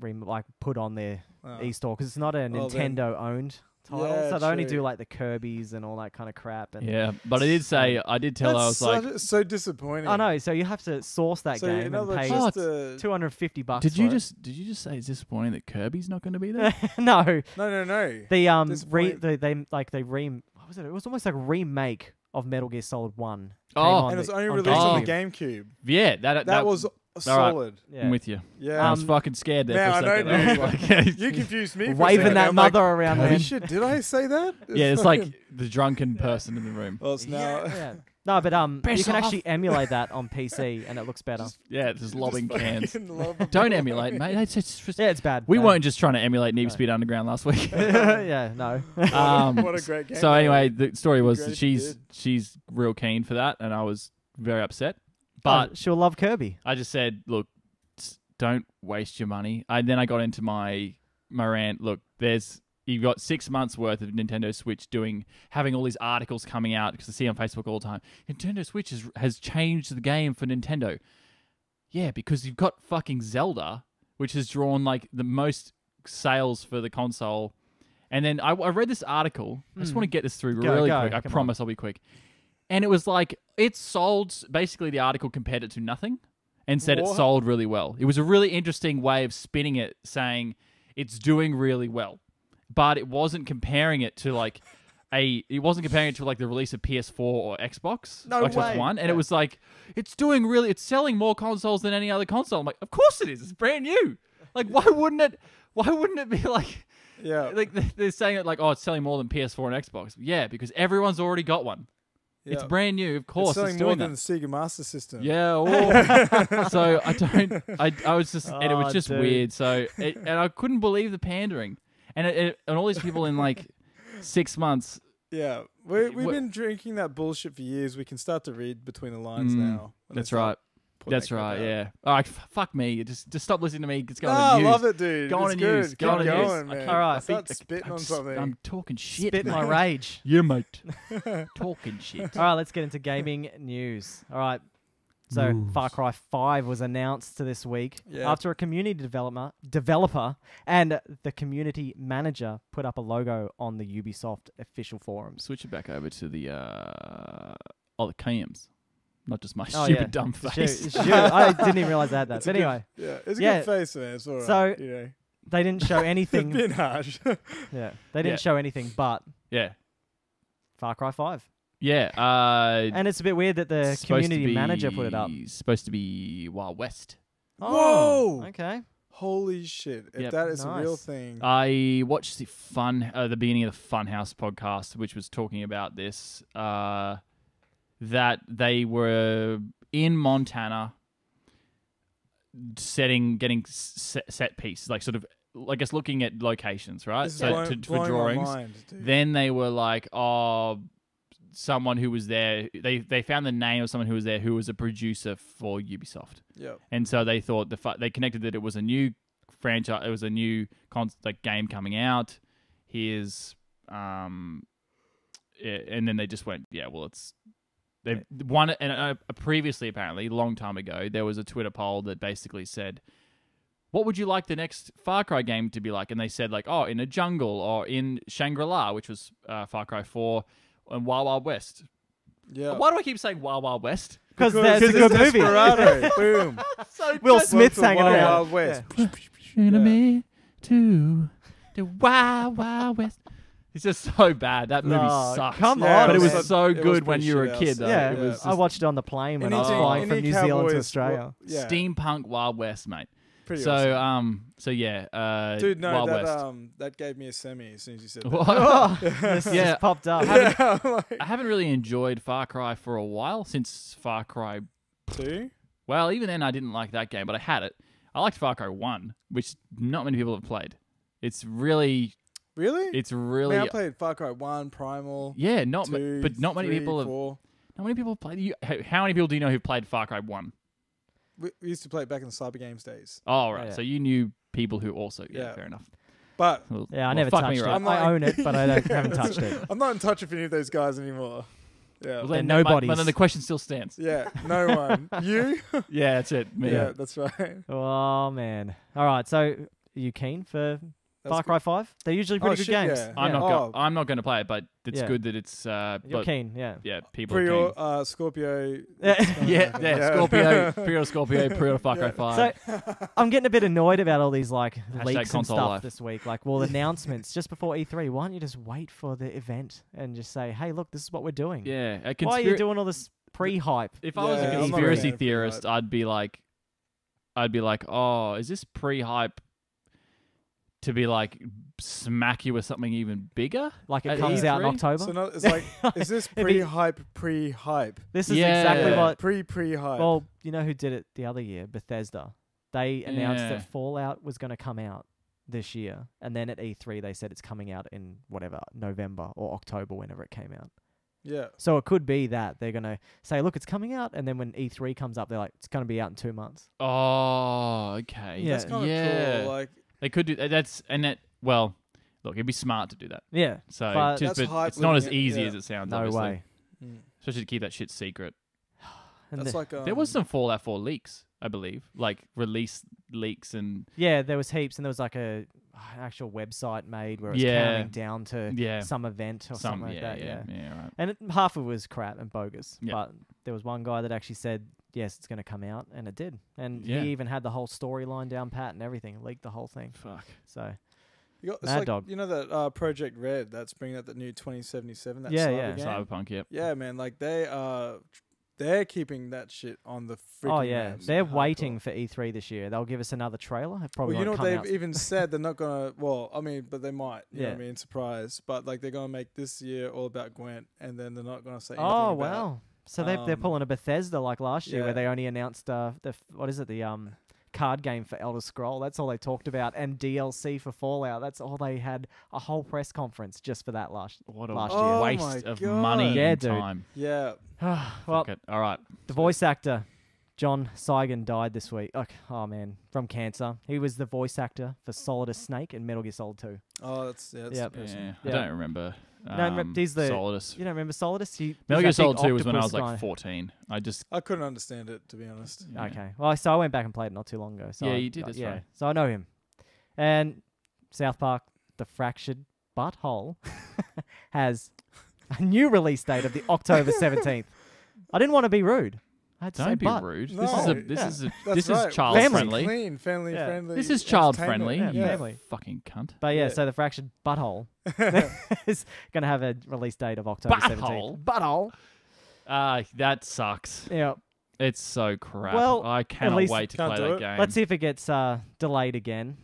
like put on their Oh. eStore because it's not a Well, then- Nintendo owned title. Yeah, So they only true. do like the Kirby's and all that kind of crap. And yeah. But I did tell her, I was That's like, so disappointing. I know. So you have to source that So game in other and words, pay just $250. did you for it. just say it's disappointing that Kirby's not going to be there? No. no. The Disappointing. what was it? It was almost like a remake of Metal Gear Solid 1. Oh. Came on And it was the- only on released on GameCube. the GameCube. Yeah, That was solid. Yeah. I'm with you. Yeah. I was fucking scared there Man, for a I second. know, I was dude. like, You confused me. For a Waving second. that I'm like, mother around holy there. shit, did I say that? yeah, it's like the drunken person in the room. Well, it's now. Yeah. No, but you Piss can off. actually emulate that on PC and it looks better. Yeah, just lobbing cans. fucking love- Don't emulate, mate. Yeah, it's bad. We Bad. weren't just trying to emulate Need for Speed Underground last week. Yeah, no. What a great game. So anyway, the story was Great that if you she's real keen for that, and I was very upset. But But she'll love Kirby. I just said, look, don't waste your money. And then I got into my rant. Look, you've got 6 months worth of Nintendo Switch having all these articles coming out because I see on Facebook all the time. Nintendo Switch has changed the game for Nintendo. Yeah, because you've got fucking Zelda, which has drawn like the most sales for the console. And then I read this article. I just want to get this through Go, really go. quick. I Come promise I'll be quick. And it was like, it sold, basically the article compared it to nothing and said it What? sold really well. It was a really interesting way of spinning it, saying it's doing really well. But it wasn't comparing it to like the release of PS4 or Xbox. No Xbox way. One. And it was like, it's selling more consoles than any other console. I'm like, of course it is. It's brand new. Like, why wouldn't it be like, Yeah. like they're saying it like, oh, it's selling more than PS4 and Xbox. Yeah, because everyone's already got one. Yeah. It's brand new, of course. It's selling it's more doing than that. the Sega Master System. Yeah. So I was just, and it was just dude. weird. So, and I couldn't believe the pandering, and all these people in like 6 months. Yeah. We've Wh- been drinking that bullshit for years. We can start to read between the lines now. when they That's start right. putting That's that crap right. out. Yeah. All right. Fuck me. Just stop listening to me. Just go No, on I the news. love it, dude. Go on It's the good. news. Keep Go on the news. going, man. All right. Start spitting on something. I'm talking shit. Spit my man. rage. Yeah, mate. Talking shit. All right, let's get into gaming news. All right. So News. Far Cry 5 was announced this week Yeah. after a community developer and the community manager put up a logo on the Ubisoft official forums. Switch it back over to the the cams, not just my Oh, stupid yeah. dumb Shoot, face. shoot. I didn't even realize I had that. It's a But anyway, Yeah, it's a Yeah. good face, man. It's all right. So- you know. they didn't show It's anything. been harsh. Yeah, they didn't Yeah. show anything but Yeah, Far Cry 5. yeah. And it's a bit weird that the It's supposed to community manager put it up. Supposed to be Wild West. Oh, Whoa! okay. Holy shit! If Yep. that is a real Nice. thing. I watched the beginning of the Funhouse podcast, which was talking about this. That they were in Montana, getting set piece, like sort of, I guess, looking at locations, right? This is So blowing for my drawings. mind, dude. Then they were like, oh, someone who was there. They found the name of someone who was there who was a producer for Ubisoft. Yep. And so they thought they connected that it was a new franchise, it was a new game coming out. Here's and then they just went, yeah, well, they've won it. And previously, apparently, a long time ago, there was a Twitter poll that basically said, what would you like the next Far Cry game to be like? And they said like, oh, in a jungle or in Shangri-La, which was Far Cry 4, and Wild Wild West. Yeah. Why do I keep saying Wild Wild West? Because that's a it's good movie. Desperado. Boom. So Will good. Smith's Welcome to hanging Wild around. Wild West. Me to the Wild Wild West. It's just so bad. That movie Oh, sucks. come Yeah, on, But it was man. so It was good when pretty you were a shit kid, house. though. Yeah, It was I just watched it on the plane when I was Anything- flying from New Zealand to Australia. Yeah. steampunk Wild West, mate. Pretty So, awesome. so yeah, Dude, no, Wild that West. that gave me a semi as soon as you said that. What? Oh, this Yeah. just popped up. Yeah, I'm like, I haven't really enjoyed Far Cry for a while, since Far Cry. 2? Well, even then, I didn't like that game, but I had it. I liked Far Cry 1, which not many people have played. It's really, Really? really. Man, I played Far Cry 1, Primal, Yeah, 2, but not many 3, people have. 4. Not many people have played. How many people do you know who played Far Cry 1? We used to play it back in the Cyber Games days. Oh, right. Yeah. So you knew people who also. Yeah, Yeah. fair enough. But Well, Yeah, I well, never fuck touched me it. right. I'm not- I own it, but I haven't touched it. I'm not in touch with any of those guys anymore. Yeah. Well, They're then, nobodies. But then the question still stands. Yeah, no one. You? Yeah, that's it. Me. Yeah, that's right. Oh, man. All right, so are you keen for That's Far Cry 5? They're usually pretty good shit, games. yeah. I'm Yeah. not. I'm not going to play it, but it's Yeah. good that it's. You're but keen, yeah. yeah, people are keen. Pre Scorpio. Yeah, Scorpio, pre-order Scorpio, pre-order Far Cry 5. So I'm getting a bit annoyed about all these like leaks and console stuff life. this week. Like, well, announcements just before E3. Why don't you just wait for the event and just say, "Hey, look, this is what we're doing." Yeah, a Why are you doing all this pre-hype? If I was Yeah, a I'm not conspiracy really a theorist, pre-hype. I'd be like, oh, is this pre-hype to be like smack you with something even bigger? Like it At comes out in E3? October. So no, it's like, is this It'd be- pre-hype? This is Yeah. exactly Yeah. what. Pre-hype. Well, you know who did it the other year? Bethesda. They announced Yeah. that Fallout was going to come out this year, and then at E3 they said it's coming out in whatever November or October, whenever it came out. yeah. So it could be that they're going to say, "Look, it's coming out," and then when E3 comes up, they're like, "It's going to be out in 2 months." Oh, okay. Yeah. That's kind of Yeah. cool. Like, They could do that. Well, look, it'd be smart to do that. Yeah. So, But- just, That's but hype it's not as living it, easy yeah. as it sounds. No obviously. way. Especially to keep that shit secret. And that's the- like There was some Fallout 4 leaks, I believe, like release leaks and yeah, there was heaps, and there was like a actual website made where it's Yeah. counting down to Yeah. some event or something like that. Yeah. Right. And half of it was crap and bogus. Yeah. But there was one guy that actually said, yes, it's going to come out, and it did. And Yeah. he even had the whole storyline down pat and everything, leaked the whole thing. Fuck. So, It's Mad like, Dog. you know that Project Red that's bringing out the new 2077. That Yeah, cyber yeah. game? Cyberpunk, yep. Yeah, man. Like they're keeping that shit on the freaking. oh, yeah. maps. They're Hardcore. waiting for E3 this year. They'll give us another trailer. It probably Well, you know won't what come they've out. even said? They're not gonna. Well, I mean, but they might. You know what I Yeah. mean? Surprise. But like they're gonna make this year all about Gwent, and then they're not gonna say. Anything Oh, about, wow. So they're pulling a Bethesda like last year where yeah. they only announced the card game for Elder Scroll. That's all they talked about, and DLC for Fallout. That's all they had. A whole press conference just for that last What a last Oh year. my waste of God. money Yeah, and dude. time. Yeah. Well, Fuck it. All right. the voice actor John Seigan died this week. Oh man, from cancer. He was the voice actor for Solidus Snake in Metal Gear Solid 2. Oh, that's Yep. depressing. Yeah. Yeah. I don't remember. He's the- Solidus. You don't remember Solidus? Metal Gear he's that Solid big 2 was when I was octopus like guy. 14. I just... I couldn't understand it, to be honest. Yeah. Okay. Well, so I went back and played it not too long ago. So Yeah, I- you did, that's yeah. right. So I know him. And South Park, The Fractured Butthole, has a new release date of the October 17th. I didn't want to be rude. I had to say Don't be butt. rude. No. This is That's this right. is child Family. friendly. Clean, family Yeah. friendly. This is child entertainment. friendly. Yeah, You family. fucking cunt. But yeah, Yeah. so The Fractured Butthole is going to have a release date of October Butthole? 17th. Butthole. That sucks. Yeah. It's so crap. Well, I cannot least- wait to Can't play do that it. game. Let's see if it gets delayed again.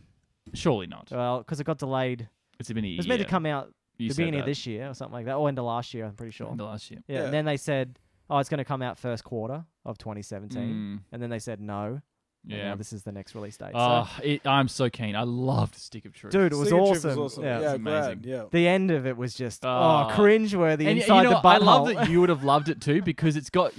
Surely not. Well, because it got delayed. It's been a It year. was meant to come out You the said beginning of that. this year or something like that, or end of last year, I'm pretty sure. End of last year. Yeah. Yeah. And then they said, oh, it's going to come out first quarter of 2017. Mm, And then they said no. And yeah. now this is the next release date. Oh, I'm so keen. I loved Stick of Truth. Dude, it was Stick of Truth awesome. was awesome. Yeah. Yeah, It's amazing. Brad, yeah. The end of it was just Oh. cringeworthy And inside you know, the what? I love butthole. that you would have loved it too because it's got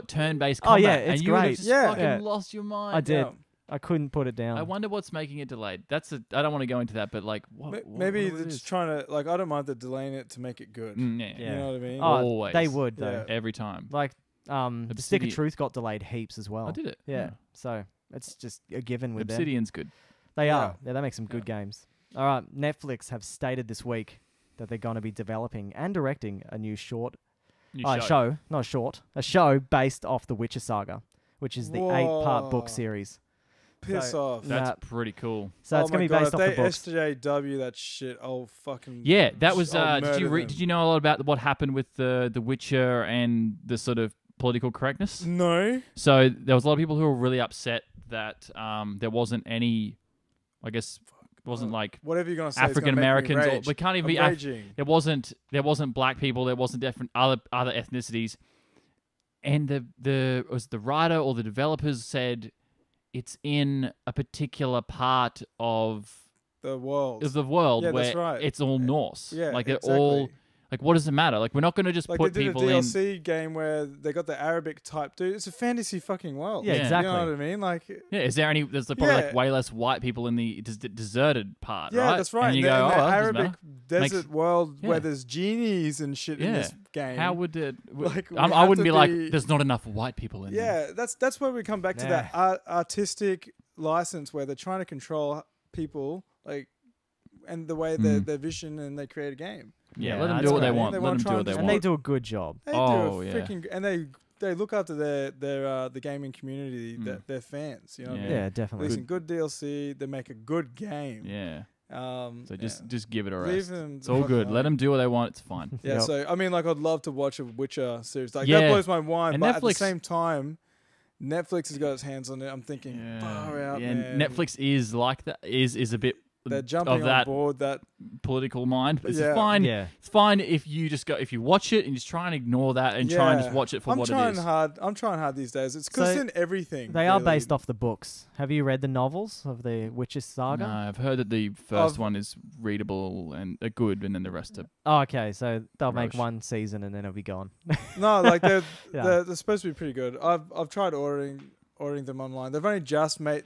turn-based Oh, combat. yeah, and it's you would have great. just Yeah. fucking Yeah. lost your mind. I did. Yeah. I couldn't put it down. I wonder what's making it delayed. I don't want to go into that, but like, what? Maybe what they're it just is. trying to, like, I don't mind the delaying it to make it good. Yeah. Yeah. You know what I mean? Oh, Always. they would, though. Yeah. Every time. Like, the Stick of Obsidian- Truth got delayed heaps as well. I did it. Yeah. So it's just a given with them. Obsidian's good. They Yeah. are. Yeah, they make some good games. All right, Netflix have stated this week that they're going to be developing and directing a new show based off the Witcher saga, which is the 8-part book Whoa. series. Piss So- off. That's Nah. pretty cool. So Oh it's going my to be God, based off if the they books. SJW that shit, I'll fucking... Yeah, that was. I'll Did you murder them. did you know a lot about what happened with the Witcher and the sort of political correctness? No. So there was a lot of people who were really upset that there wasn't any, I guess, it wasn't like Whatever you're going to say is gonna African make me Americans. Or, rage. we can't even I'm be. raging. There wasn't black people. There wasn't different other ethnicities, and the writer or the developers said it's in a particular part of The world. the world Yeah, where that's right. it's all Norse. Yeah, like they're exactly. all like. What does it matter? Like we're not going to just Like put they did a people in. DLC game where they got the Arabic type dude. It's a fantasy fucking world. Yeah, Yeah. exactly. You know what I mean? Like, Yeah, is there any? There's probably like Yeah. way less white people in the deserted part, yeah, right? that's right. And you in go, the oh, that doesn't Arabic matter. desert Makes- world yeah. where there's genies and shit in Yeah. this game. How would it? Like, we I have wouldn't to be like, be- there's not enough white people in there. Yeah, that's where we come back to that artistic license where they're trying to control people, like, and the way their vision, and they create a game. Yeah, Yeah, let them that's do what they great. want. They Let wanna them try do what and they just- And want. they do a good job. They Oh, do a yeah. freaking and they look after the gaming community, their fans. You know what I mean? Yeah, definitely. Releasing good DLC, they make a good game. Yeah. So yeah. just give it a Leave rest. them It's the all fuck good. alone. Let them do what they want. It's fine. Yeah, Yep. so I mean, like, I'd love to watch a Witcher series. Like Yeah. that blows my mind. And But at the Netflix- same time, Netflix has got its hands on it. I'm thinking, far out, yeah. man. Netflix is like that. Is a bit They're jumping of on that board. That political mind. But it's Yeah. fine. Yeah. It's fine if you watch it and just try and ignore that and try and just Yeah. watch it for I'm what trying it is. hard. I'm trying hard these days. It's because So in everything. They are really. based off the books. Have you read the novels of the Witcher saga? No, I've heard that the 1st one is readable and good, and then the rest are. Oh, okay. So they'll make Roche. one season and then it'll be gone. No, like they're, Yeah. they're supposed to be pretty good. I've tried ordering them online. They've only just made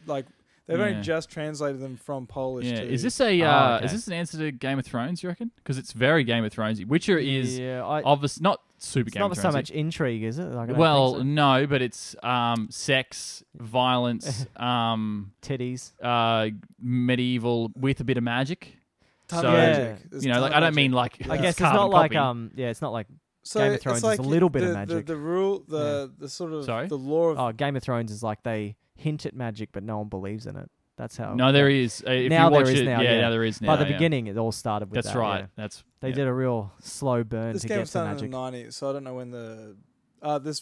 they've Yeah. only just translated them from Polish. Yeah, to, is this a Oh, okay. is this an answer to Game of Thrones? You reckon? Because it's very Game of Thronesy. Witcher is yeah, obvious, not super It's Game of not so Thrones. much intrigue, is it? Like, I don't Well, think no, but it's sex, violence, so. Titties. medieval with a bit of magic. Ton So, of Yeah. magic. There's You know, ton like of I don't magic. mean like Yeah. I guess it's carbon not like copy. it's not like So Game of Thrones it's is like a little bit of the, magic. The rule, the sort of Sorry? the law of Oh, Game of Thrones is like they hint at magic, but no one believes in it. That's how. No, there is. If Now you watch there is it, now, yeah, yeah. now there is now. By the yeah. beginning, it all started with That's that. right. Yeah. That's They yeah. did a real slow burn this to game get was to done in magic. the 90s, so I don't know when the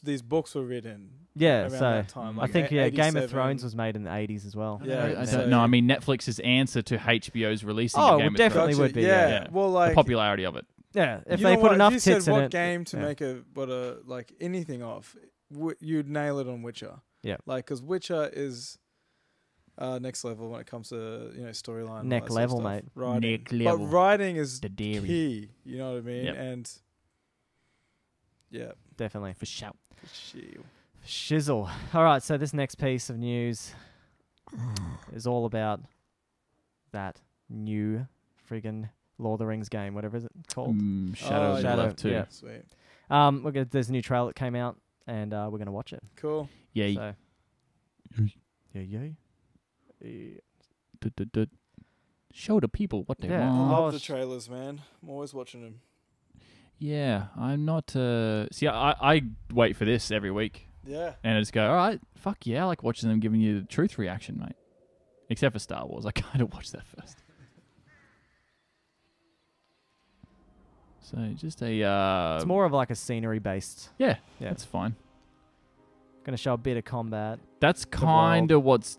these books were written. Yeah, around so that time, I like think Game of 87. Thrones was made in the 80s as well. Yeah, I so- don't know. I mean, Netflix's answer to HBO's releasing Oh, of it Game of definitely Thrones. would be, Yeah. yeah. Well, The like popularity of it. Yeah, if you they know put what, enough if you tits said in what it. game to yeah. make like anything of, you'd nail it on Witcher. Yeah. Like because Witcher is next level when it comes to storyline. and Neck all that sort of level, stuff. mate. Writing. Neck level. But writing is The dairy. key. You know what I mean? Yep. And yeah, Definitely. For sure. Shizzle. All right, so this next piece of news is all about that new friggin' Lord of the Rings game, whatever is it called. Shadow of the Shadow, Left too. yeah. Sweet. There's a new trailer that came out, and we're gonna watch it. Cool. Yeah. So, yeah. Show the people what they Yeah. I want. Oh, love the trailers, man. I'm always watching them. Yeah, I'm not. See, I wait for this every week, Yeah. and I just go, all right, fuck yeah, I like watching them giving you the truth reaction, mate. Except for Star Wars, I kind of watch that first. So just a. It's more of like a scenery based. Yeah, Yeah. that's fine. Gonna show a bit of combat. That's kind of what's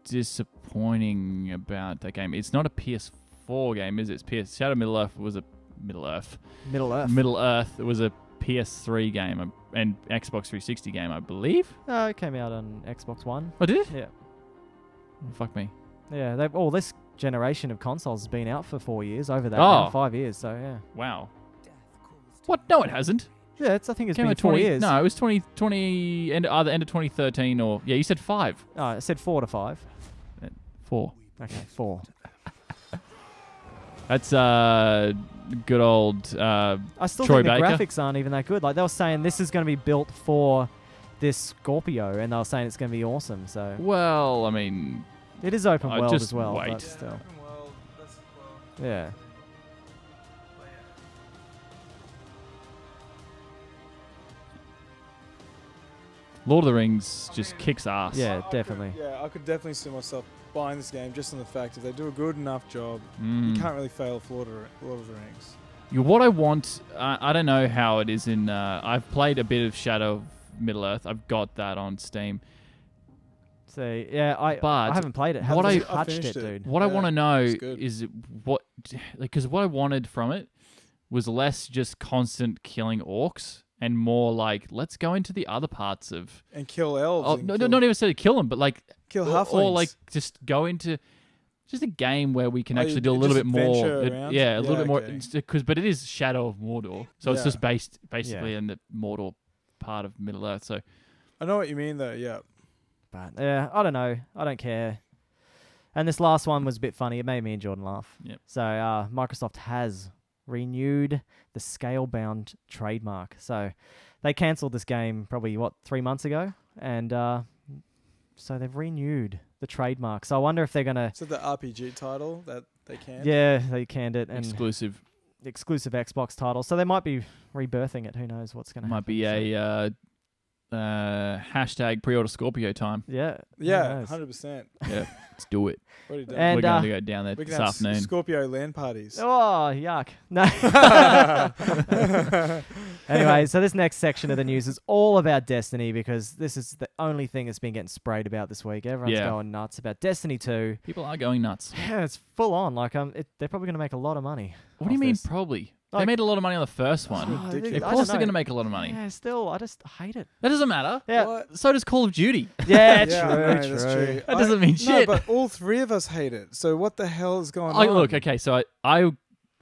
disappointing about that game. It's not a PS4 game, is it? It's Shadow of Middle Earth was a Middle Earth. Middle Earth. Middle Earth was a PS3 game and Xbox 360 game, I believe. It came out on Xbox One. Oh, did it? Yeah. Oh, fuck me. Yeah, this generation of consoles has been out for 4 years, over that Oh. now, 5 years, so yeah. Wow. What? No, it hasn't. Yeah, I think it's Came been out 4 years. No, it was 2020, either end of 2013 or... Yeah, you said 5. Oh, I said 4 to 5. 4. Okay, 4. That's good old... I still Troy think the Baker? graphics aren't even that good. Like, they were saying this is going to be built for this Scorpio, and they were saying it's going to be awesome, so... well, I mean... It is open world just as well, wait. but still. Yeah. Lord of the Rings just kicks ass. Yeah, definitely. I could definitely see myself buying this game just on the fact if they do a good enough job, Mm. you can't really fail with Lord of the Rings. What I want, I don't know how it is in. I've played a bit of Shadow of Middle Earth. I've got that on Steam. So, yeah, I But haven't played it. what Haven't I touched finished it, it. dude. What I Yeah, want to know it's good. is what, because what I wanted from it was less just constant killing orcs and more like let's go into the other parts of. And kill elves. Oh, and no, kill, not even necessarily kill them, but like kill or halflings. like just go into. Just a game where we can Oh, actually you do a little just bit more. adventure around? Yeah, a little Yeah, bit more. okay. But it is Shadow of Mordor, so it's Yeah. just basically in the Mordor part of Middle Earth. So I know what you mean, though. Yeah. But, yeah, I don't know. I don't care. And this last one was a bit funny. It made me and Jordan laugh. Yep. So, Microsoft has renewed the scale-bound trademark. So, they cancelled this game probably, 3 months ago? And so they've renewed the trademark. So I wonder if they're going to... Is it the RPG title that they can? Yeah, they canned it. And exclusive exclusive Xbox title. So they might be rebirthing it. Who knows what's going to happen. might be a hashtag pre-order Scorpio time. Yeah. who Yeah, knows? 100%. Yeah, let's do it. Already done. And, We're going to go down there we can this have afternoon. Scorpio LAN parties. Oh, yuck. No. Anyway, so this next section of the news is all about Destiny because this is the only thing that's been getting sprayed about this week. Everyone's Yeah. going nuts about Destiny 2. People are going nuts. Yeah, it's full on. Like, they're probably going to make a lot of money. What do you off mean this. probably? They Like- made a lot of money on the first one. Oh, ridiculous. dude, Of I course don't they're know. going to make a lot of money. Yeah, still, I just hate it. That doesn't matter. Yeah. What? So does Call of Duty. Yeah, Yeah, I know, that's true. That doesn't mean No, shit. but all three of us hate it. So what the hell is going I, on? look, okay, so I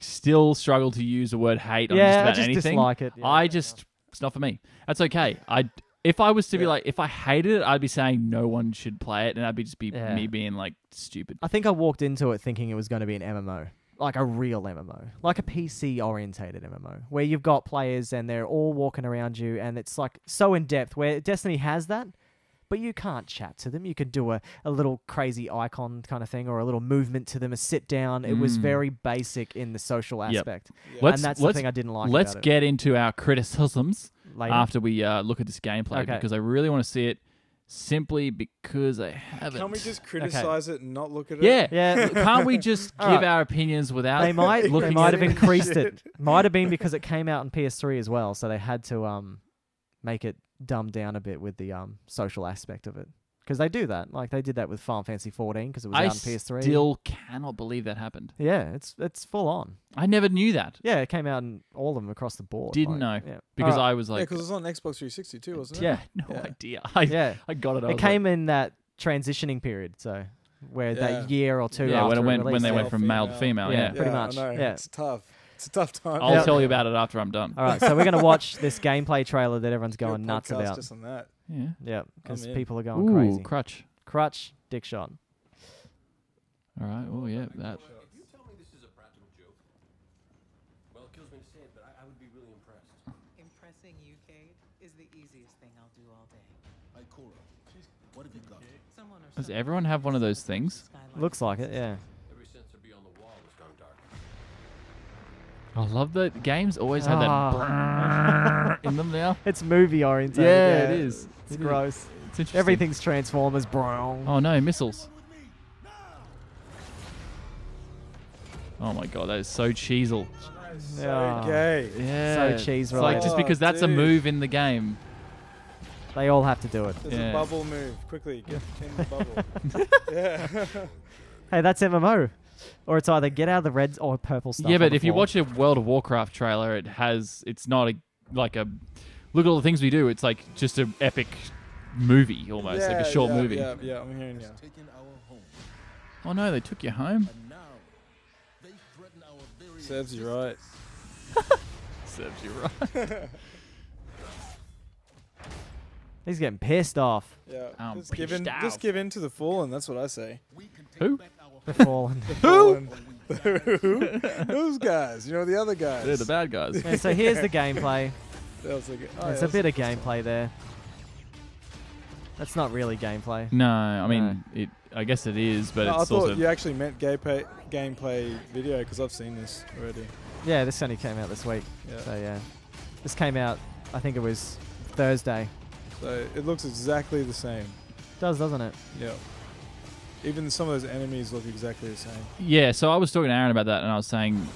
still struggle to use the word hate on Yeah, just I about just anything. dislike it. Yeah. It's not for me. That's okay. If I was to be Yeah. like, if I hated it, I'd be saying no one should play it, and I'd be just be Yeah. me being like stupid. I think I walked into it thinking it was going to be an MMO. like a real MMO, like a PC orientated MMO, where you've got players and they're all walking around you, and it's like so in depth. Where Destiny has that, but you can't chat to them. You could do a little crazy icon kind of thing, or a little movement to them, a sit down. It was very basic in the social aspect, and that's the thing I didn't like. Let's about get into our criticisms Later. after we look at this gameplay, Okay. because I really want to see it. Simply because I haven't. Can we just criticize it and not look at it? Yeah, Yeah. Can't we just All give right. our opinions without They might looking have at it? increased it. Might have been because it came out on PS3 as well, so they had to make it dumbed down a bit with the social aspect of it. Because they do that, like they did that with Final Fantasy 14 because it was I out on PS3. still cannot believe that happened. Yeah, it's full on. I never knew that. Yeah, it came out in all of them across the board. Didn't like, know. Yeah. Because Alright. I was Yeah, like, because it was on Xbox 360 too, wasn't it? yeah, no Yeah. idea. Yeah. I got it. I It was came in that transitioning period, so where that year or two like, yeah, after when released, they yeah. went from male to female. Yeah. Yeah, Pretty I much. know. Yeah. It's tough. It's a tough time. I'll Yeah. tell you about it after I'm done. All right, so we're gonna watch this gameplay trailer that everyone's Do a going nuts podcast about. Just on that. Yeah. Yeah, because I'm in. people are going Ooh, crazy. crutch. Dick shot. All right. Oh yeah, that. If you tell me this is a practical joke, well, it kills me to say it, but I would be really impressed. Impressing you, Cade, is the easiest thing I'll do all day. Ikora, what have you got? Someone or Does something everyone have one of those things? skyline. Looks like it, yeah. Every sensor beyond the wall has gone dark. I love that games always have Ah. that in them now. It's movie oriented. Yeah, it is. It's It is. gross. It's interesting. Everything's Transformers brown. Oh no, missiles. Oh my god, that is so cheesel. Yeah. So gay. Yeah. cheese It's like related. just because that's a Dude. move in the game. They all have to do it. There's Yeah. a bubble move. Quickly, get in the bubble. Yeah. Hey, that's MMO. Or it's either get out of the red or purple stuff. Yeah, on but the if you floor. watch a World of Warcraft trailer, it's not like a look at all the things we do. It's like just an epic movie almost, like a short movie. Yeah, yeah, I'm hearing you. Taken our home, Oh no, they took you home. and now they threaten our very Serves you right. Serves you right. He's getting pissed off. Yeah. I'm Just give in. pissed Just off. give in to the fallen. That's what I say. We can take Who? back our The fallen. Fallen. Who? Those guys. You know the other guys. They're the bad guys. Yeah, so here's the gameplay. That was like, oh, There's yeah, a bit of gameplay there. That's not really gameplay. No, I mean it. I guess it is, but No, I it's thought also you actually meant gameplay video because I've seen this already. Yeah, this only came out this week. Yeah. So yeah, this came out. I think it was Thursday. So it looks exactly the same. Does, doesn't it? Yeah. Even some of those enemies look exactly the same. Yeah, so I was talking to Aaron about that, and I was saying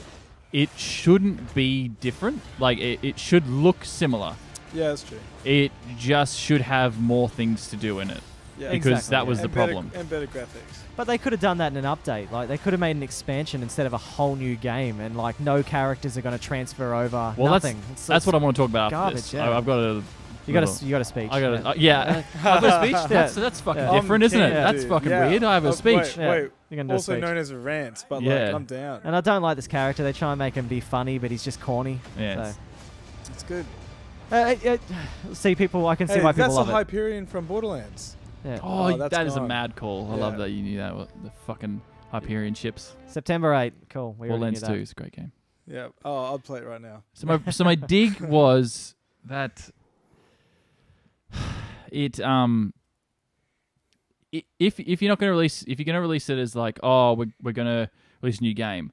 it shouldn't be different. Like, it should look similar. Yeah, that's true. It just should have more things to do in it. Yeah. Because Exactly, that was yeah. the problem. And better graphics. But they could have done that in an update. Like they could have made an expansion instead of a whole new game, and like no characters are going to transfer over. Well, nothing. that's what I want to talk about after garbage, this. yeah. I've got a... You got a speech. I got a... yeah. yeah. I've got a speech? That's fucking Yeah. different, isn't it? Yeah. That's fucking weird. I have a speech. Wait, Yeah. wait. You're gonna do a Also speech. known as a rant, but Yeah. like I'm down. And I don't like this character. They try and make him be funny, but he's just corny. Yes. It's good. So, see people. I can see Hey, why people that's love a it. Hyperion from Borderlands. Yeah. Oh, that's that is a gone. mad call. I love Yeah. that you knew that. The fucking Hyperion ships. September 8. Cool. We already Borderlands knew 2 that. is a great game. Yeah. Oh, I'll play it right now. So my dig was that it if you're not going to release, if you're going to release it as like, oh, we're going to release a new game.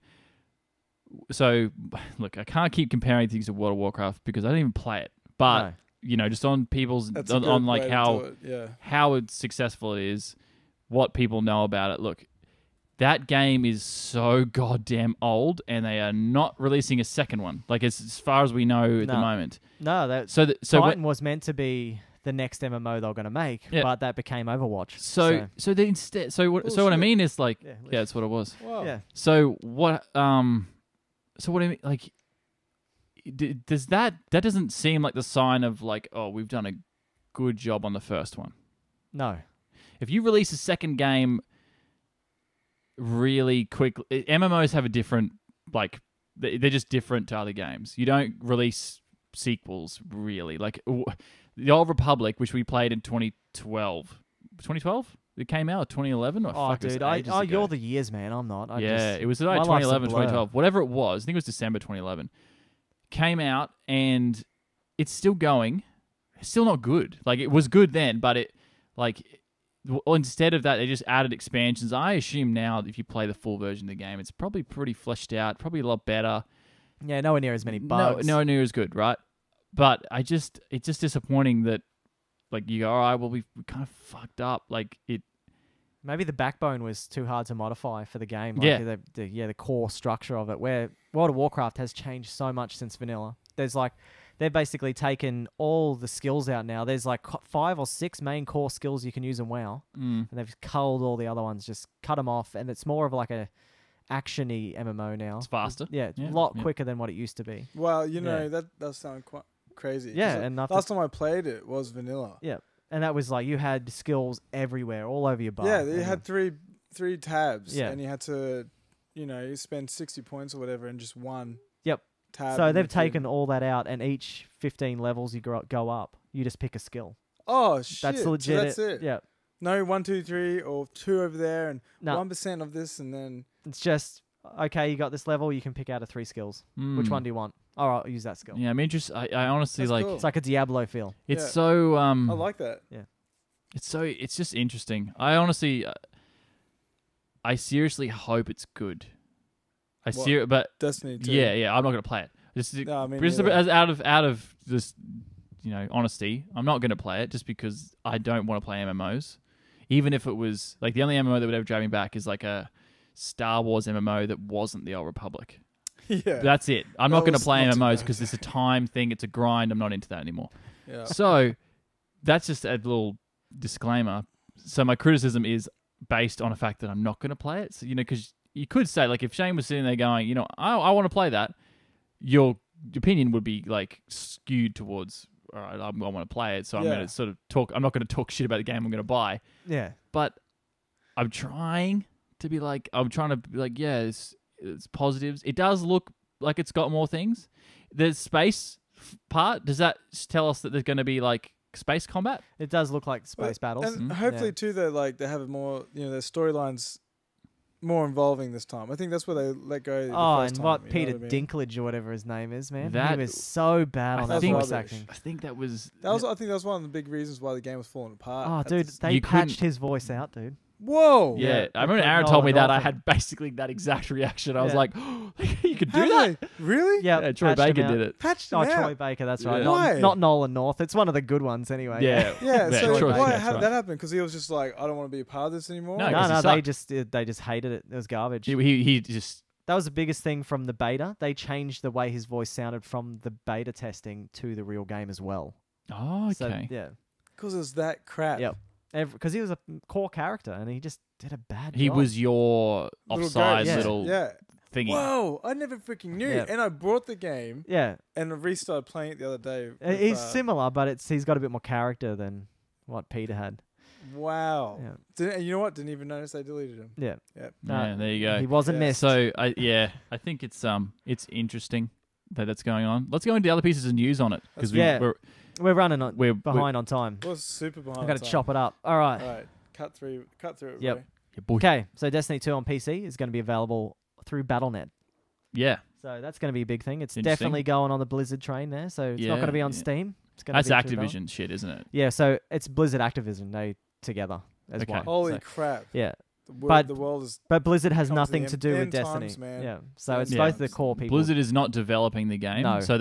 So look, I can't keep comparing things to World of Warcraft because I don't even play it. But No. you know, just on people's That's a on, good on way like to how do it. Yeah. how it's successful it is, what people know about it. Look, that game is so goddamn old, and they are not releasing a second one. Like as far as we know at the No. moment. No, that So Titan was meant to be the next MMO they were going to make, Yeah. but that became Overwatch. so they instead. So what I Bullshit. mean is like, Yeah, yeah, that's what it was. Wow. yeah. So what? So what I mean, like, does that doesn't seem like the sign of like, oh, we've done a good job on the first one. No. If you release a second game really quickly, MMOs have a different, like, they're just different to other games. You don't release sequels really. Like the Old Republic, which we played in 2012. 2012? It came out 2011 or Oh, fuck, it was dude, ages ago. you're the years, man. I'm not. It was my like life's a 2011, blur. 2012, whatever it was. I think it was December 2011. Came out and it's still going. It's still not good. Like it was good then, but instead of that, they just added expansions. I assume now, if you play the full version of the game, it's probably pretty fleshed out, probably a lot better. Yeah, nowhere near as many bugs. No, near as good, right? But it's just disappointing that, like, you go, all right, well, we kind of fucked up. Like it. Maybe the backbone was too hard to modify for the game. Like Yeah. the core structure of it. Where World of Warcraft has changed so much since vanilla. They've basically taken all the skills out now. There's like 5 or 6 main core skills you can use in WoW, and they've culled all the other ones, just cut them off, and it's more of like a action-y MMO now. It's faster. Yeah, Yeah, a lot yeah. quicker than what it used to be. Well, Yeah. that does sound quite crazy. 'cause, Yeah, like, and nothing. last time I played it was vanilla. Yeah, and that was like you had skills everywhere, all over your bar. Yeah, you and had three tabs. Yeah. And you had to, you spend 60 points or whatever in just one. Yep. Tab. So in they've the taken all that out, and each 15 levels you go up, you just pick a skill. Oh shit! That's So legit. that's it. Yeah. No 1, 2, 3, or 2 over there, and No, 1% of this, and then it's just okay. You got this level, you can pick out of 3 skills. Which one do you want? All right, I'll use that skill. Yeah, I'm interested. I honestly That's like. cool. It's like a Diablo feel. It's Yeah. so. I like that. It's just interesting. I honestly, I seriously hope it's good. What? But Destiny 2. yeah, I'm not gonna play it. Just, No, I mean, just neither. as out of just honesty, I'm not gonna play it just because I don't want to play MMOs. Even if it was like the only MMO that would ever drive me back is like a Star Wars MMO that wasn't the Old Republic. Yeah. That's it. I'm That not going to was play not too MMOs bad. because it's a time thing. It's a grind. I'm not into that anymore. Yeah. So that's just a little disclaimer. So my criticism is based on the fact that I'm not going to play it. So, because you could say, like, if Shane was sitting there going, I want to play that, your opinion would be like skewed towards, all right, I want to play it. So I'm Yeah. going to sort of talk. I'm not going to talk shit about the game I'm going to buy. Yeah. But I'm trying to be like, yeah, it's positives. It does look like it's got more things. The space part, does that tell us that there's going to be like space combat? It does look like space battles. And hopefully too, they have a more, their storylines more involving this time. I think that's where they let go. The Oh, first and time, what you know Peter I mean? Dinklage or whatever his name is, man. He That- was so bad on I that think- voice rubbish. acting. I think that was... I think that was one of the big reasons why the game was falling apart. Oh, at dude, this- they You couldn't- patched his voice out, dude. Whoa! Yeah, Yeah, I remember like Aaron Nolan told me that. I North. had basically that exact reaction. I was Yeah. like, you could do How that? they- Really? Yeah, Troy patched him Baker out. did it. Patched Oh, them Troy out. Baker, that's right. Yeah. Why? Not Nolan North. It's one of the good ones anyway. Yeah. Yeah, Yeah, so Troy Baker, why that's how did right. that happen? Because he was just like, I don't want to be a part of this anymore. No, No, 'cause no, he they just hated it. It was garbage. He just... That was the biggest thing from the beta. They changed the way his voice sounded from the beta testing to the real game as well. Oh, okay. So, yeah. Because it was that crap. Yep. Because he was a core character and he just did a bad He job. was your Little offside ghost. little Yeah. thingy. Whoa! I never freaking knew. Yeah. And I bought the game Yeah. and I restarted playing it the other day. with, He's similar, but he's got a bit more character than what Peter had. Wow. Yeah. And you know what? Didn't even notice they deleted him. Yeah. Yep. Yeah, there you go. He wasn't Yeah. missed. So I think it's interesting that that's going on. Let's go into the other pieces of news on it because Yeah. we're We're running on we're behind on time. It was super behind. I've got to time. chop it up. All right. All right. Cut through it. Yep. Roy. yeah, boy. Okay, so Destiny 2 on PC is going to be available through Battle.net. Yeah, So that's going to be a big thing. It's Interesting. definitely going on the Blizzard train there. So it's not Yeah, going to be on yeah. Steam. It's going that's to be through Battle. Activision shit, isn't it? Yeah, so it's Blizzard Activision. They together as Okay. one. Holy So, crap! yeah. The world is. But Blizzard has Come to the nothing end- to do with end Destiny. times, man. Yeah. So it's End both the times. core people. Blizzard is not developing the game, No. so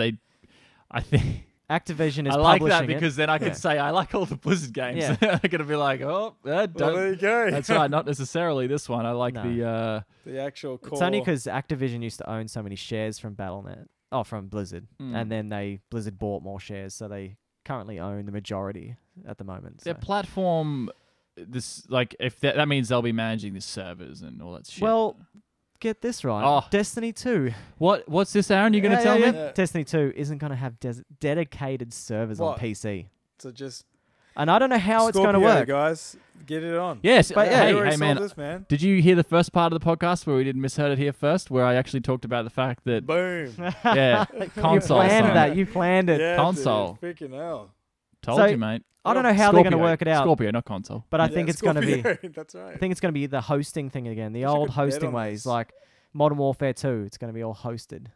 I think Activision is I like publishing that because then I can Yeah. say I like all the Blizzard games. Yeah. I'm gonna be like, oh, Well, there you go. that's right, not necessarily this one. I like No. the The actual core. It's only because Activision used to own so many shares from Battle.net. Oh, from Blizzard. And then Blizzard bought more shares, so they currently own the majority at the moment. their So. platform. This if that means they'll be managing the servers and all that shit. Well, get this right. Oh. Destiny 2. what's this, Aaron? You're gonna tell me? Yeah. Destiny 2 isn't going to have dedicated servers What? on PC. So just. And I don't know how it's going to Scorpio, work. guys. Get it on. Yes, But hey, we already hey, sold man. This, man. Did you hear the first part of the podcast where we didn't misheard it here first, where I actually talked about the fact that Boom. yeah, You console planned side. that. You planned it. Yeah, Console. Dude, freaking hell. Told So, you, mate. I don't know how they're going to work it out, Scorpio, not console. but I think it's going to be. That's right. I think it's going to be the hosting thing again, the Wish I old could bet hosting on ways, this. like Modern Warfare 2. It's going to be all hosted.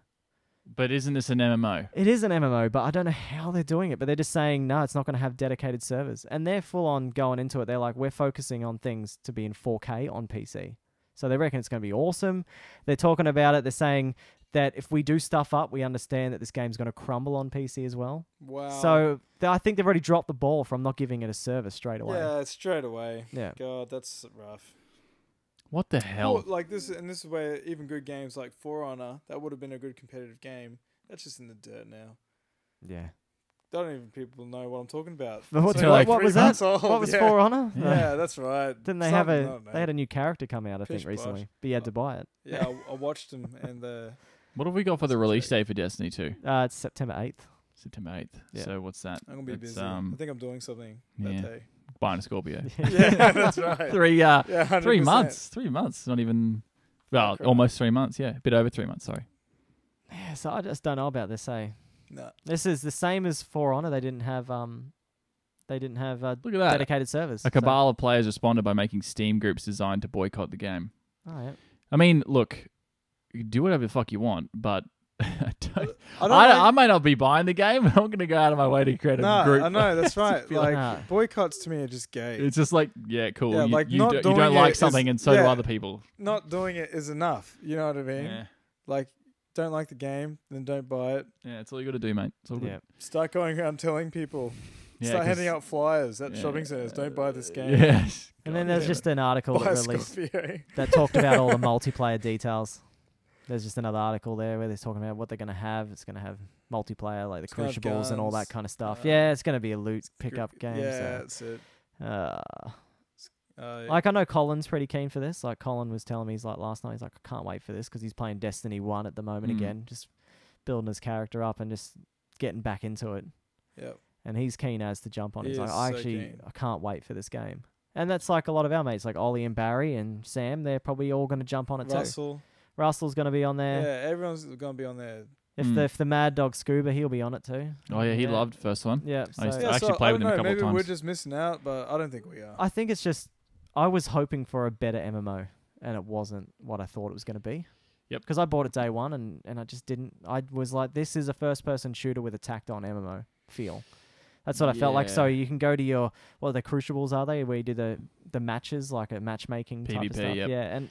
But isn't this an MMO? It is an MMO, but I don't know how they're doing it. But they're just saying, no, it's not going to have dedicated servers. And they're full on going into it. They're like, we're focusing on things to be in 4K on PC. So they reckon it's going to be awesome. They're talking about it. They're saying that if we do stuff up, we understand that this game's going to crumble on PC as well. Wow. So I think they've already dropped the ball from not giving it a service straight away. yeah, straight away. Yeah. God, that's rough. What the hell? Well, like this is where even good games like For Honor, that would have been a good competitive game. That's just in the dirt now. Yeah. Don't even people know what I'm talking about. But what, It's what- like what 3 was that? months old, What was yeah. For Honor? Yeah, that's right. Didn't they have Something, I a? don't know. They had a new character come out, I think, Pish recently. posh. But you had to buy it. Yeah, I watched them and What have we got for the release date for Destiny 2? It's September 8th. September 8th. Yeah. So what's that? I'm gonna be That's, busy. I think I'm doing something that yeah. day. Buying a Scorpio. Yeah, that's right. 3 Yeah, 100%. 3 months. 3 months. Not even. Well, crap. almost 3 months. Yeah, a bit over 3 months. Sorry. Yeah, so I just don't know about this. No. This is the same as For Honor. They didn't have Look at that. dedicated servers. A cabal of players responded by making Steam groups designed to boycott the game. So, oh, yeah. I mean, look, you do whatever the fuck you want, but I I might not be buying the game. I'm going to go out of my way to create a No, group. I know that's right. be like, Like boycotts to me are just gay. It's just like, yeah, cool. Yeah, you, like you, not you doing don't like it something, is- and so do yeah. other people. Not doing it is enough. You know what I mean? Yeah, Like, don't like the game, then don't buy it. yeah, that's all you got to do, mate. It's all good. Yeah. Start going around telling people. Yeah, Start 'cause- handing out flyers at yeah, shopping centers. Don't buy this game. Yes. And then God there's damn just an article Buy that a released Scorpio. that talked about all the multiplayer details. There's just another article there where they're talking about what they're going to have. It's going to have multiplayer, like the It's gonna have crucibles and all that guns. kind of stuff. Uh, yeah, it's going to be a loot pickup game. Yeah, that's it. Like I know Colin's pretty keen for this. Like Colin was telling me, he's like last night, he's like, I can't wait for this because he's playing Destiny 1 at the moment Mm. again, just building his character up and just getting back into it. Yep. And he's keen as to jump on. He He's like, is I so keen. can't wait for this game. And that's like a lot of our mates, like Ollie and Barry and Sam. They're probably all going to jump on it too. Russell. Russell's going to be on there. Yeah, everyone's gonna be on there. If the Mad Dog Scuba, he'll be on it too. Oh yeah, he loved the first one. Yeah. I used So to- Yeah, actually so played I with don't him a know, couple of maybe we're times. just missing out, but I don't think we are. I think it's just I was hoping for a better MMO, and it wasn't what I thought it was going to be. Yep. Because I bought it day one, and I just didn't. I was like, this is a first-person shooter with a tacked-on MMO feel. That's what I felt like. So Yeah. you can go to your the crucibles are they where you do the matches like a matchmaking type of PvP, stuff. yep. Yeah, and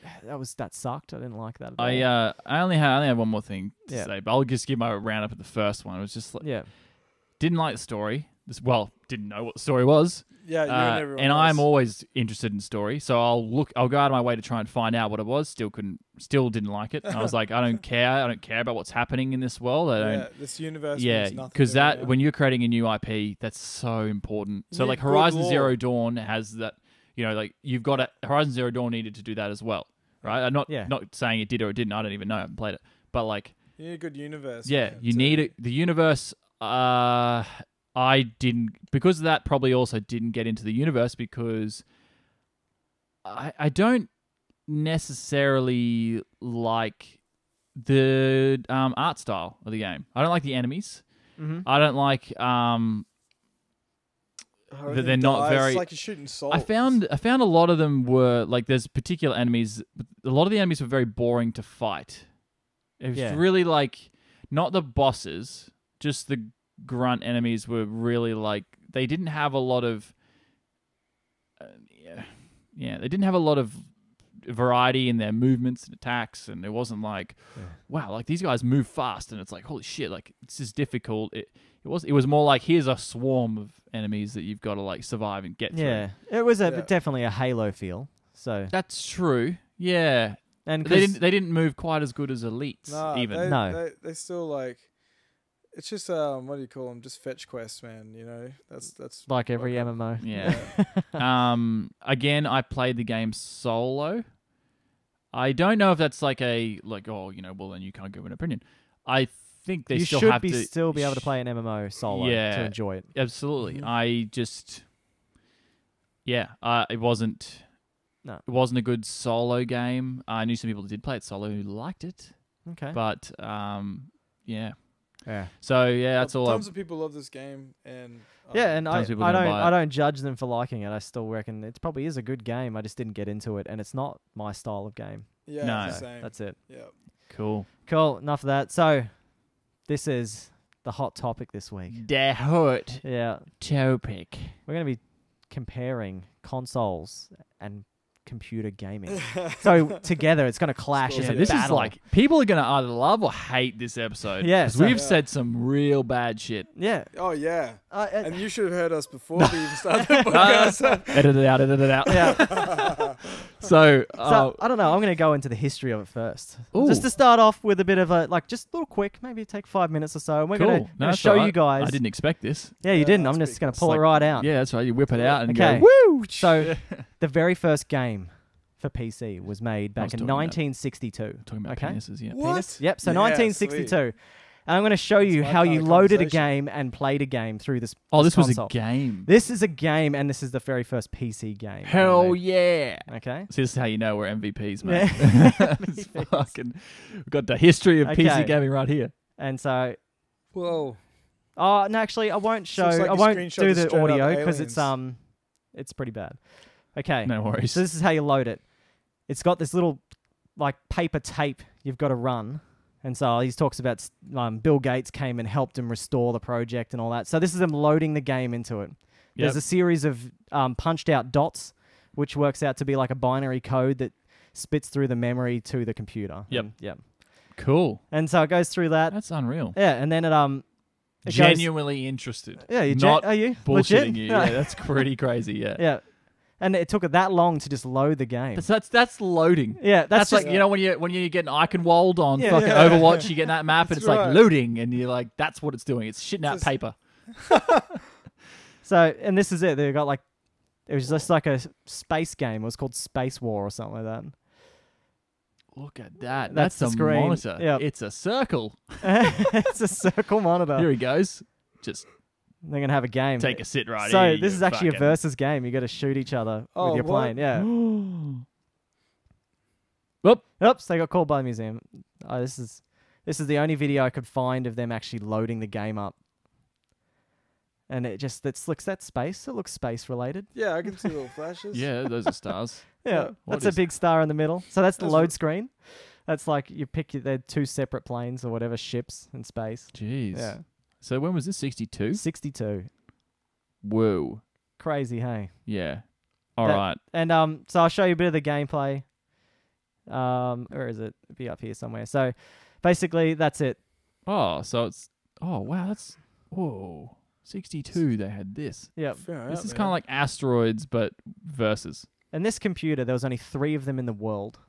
that sucked. I didn't like that at all. I only have one more thing to Yeah. say, but I'll just give my roundup at the first one. It was just like, Yeah. didn't like the story. Didn't know what the story was. Yeah, you and everyone and I'm else. always interested in story, so I'll go out of my way to try and find out what it was. Still didn't like it. And I was like, I don't care. I don't care about what's happening in this world. I don't. Yeah, this universe. Yeah, means nothing because to me now. when you're creating a new IP, that's so important. You So need like good Horizon lore. Zero Dawn has that. Like you've got Horizon Zero Dawn needed to do that as well, right? I'm not saying it did or it didn't. I don't even know. I haven't played it, but like, you need a good universe. yeah, man, you to- need it. The universe. I didn't, because of that. Probably also didn't get into the universe because I don't necessarily like the art style of the game. I don't like the enemies. Mm-hmm. I don't like Everything they're not dies, very- It's like you're shooting souls. I found a lot of them were like there's particular enemies. A lot of the enemies were very boring to fight. It was Yeah. really like not the bosses, just the grunt enemies were really like they didn't have a lot of. They didn't have a lot of variety in their movements and attacks, and it wasn't like, wow, like these guys move fast, and it's like holy shit, like this is difficult. It was more like here's a swarm of enemies that you've got to like survive and get through. Yeah, it was Yeah. definitely a Halo feel. So That's true. Yeah, and they 'cause- didn't move quite as good as elites. Nah, even they still like. It's just what do you call them? Just fetch quests, man. You know, that's like every what- MMO. yeah. Again, I played the game solo. I don't know if that's like well then you can't give an opinion. I think they you still should have be to still be able to play an MMO solo Yeah. to enjoy it. Absolutely. Mhm. I just it wasn't. No. It wasn't a good solo game. I knew some people that did play it solo who liked it, Okay. but yeah. Yeah. So yeah, that's all. Tons of people love this game, and Yeah, and Tons of people are gonna buy it. I don't judge them for liking it. I still reckon it probably is a good game. I just didn't get into it, and it's not my style of game. yeah, No. it's the So same. that's it. Yeah. Cool. Cool. Enough of that. So this is the hot topic this week. The hot Yeah, topic. we're going to be comparing consoles and computer gaming. So together, it's going to clash Yeah, in a This is battle. like people are gonna either love or hate this episode. Yeah, 'Cause so- we've Yeah. said some real bad shit. Yeah. Oh yeah. And And you should have heard us before we even started the podcast. Edit it out. Edit it out. yeah. So, So I don't know. I'm going to go into the history of it first, Ooh. just to start off with a bit of a just a little quick, maybe take 5 minutes or so. And we're cool. going No, to that's show all you right. guys. I didn't expect this. Yeah, you Yeah, didn't. that's I'm just pretty going cool. to pull It's it like- right out. Yeah, that's right. You whip it out and Okay. go, woo! So the very first game for PC was made I back was in talking about- 1962. Talking about Okay. penises, yeah. What? Penis? Yep. So Yeah, 1962. And I'm going to show you my how kind you of loaded a conversation. game and played a game through this. Oh, this was console. a game. This is a game, and this is the very first PC game. Hell made. yeah! Okay. So this is how you know we're MVPs, mate. Yeah. It's fucking, we've got the history of Okay. PC gaming right here. And so, Whoa. oh no, actually, I won't show. Looks like I you won't screenshot do the the straight up audio because aliens. it's pretty bad. Okay. No worries. So this is how you load it. It's got this little like paper tape you've got to run. And so he talks about Bill Gates came and helped him restore the project and all that. So this is him loading the game into it. There's a series of punched out dots, which works out to be like a binary code that spits through the memory to the computer. Yep. And, yep. Cool. And so it goes through that. That's unreal. Yeah, and then it goes- Genuinely interested. yeah, you not are you bullshitting legit? you. Yeah, that's pretty crazy. Yeah. Yeah. And it took it that long to just load the game. That's loading. Yeah, That's just, like when you get an Eichenwald on Yeah. fucking Yeah. Overwatch, you get that map and That's it's like right. looting, and you're like, that's what it's doing. It's shitting out Just- paper. So, and this is it. They got like, it was just like a space game. It was called Space War or something like that. Look at that. That's That's the a screen. monitor. Yep. It's a circle. It's a circle monitor. Here he goes. Just They're gonna have a game. take a sit right So here. this you is actually a fucking- versus game. You got to shoot each other Oh, with your what? plane. Yeah. Whoop. Oops, they got called by the museum. Oh, this is the only video I could find of them actually loading the game up. And it just looks that space. It looks space related. Yeah, I can see little flashes. Yeah, those are stars. Yeah, Yeah. What that's a is- big star in the middle. So that's the That's load screen. That's like you pick they're two separate planes or whatever, ships in space. Jeez. Yeah, So when was this? 62? 62. Whoa. Crazy, hey. Yeah. All That- right. And so I'll show you a bit of the gameplay. Where is it? It'll be up here somewhere. So basically, that's it. Oh, so it's. Oh wow, that's. Whoa. 62. They had this. Yep. Fair This out, is man. kind of like asteroids, but versus. And this computer, there was only 3 of them in the world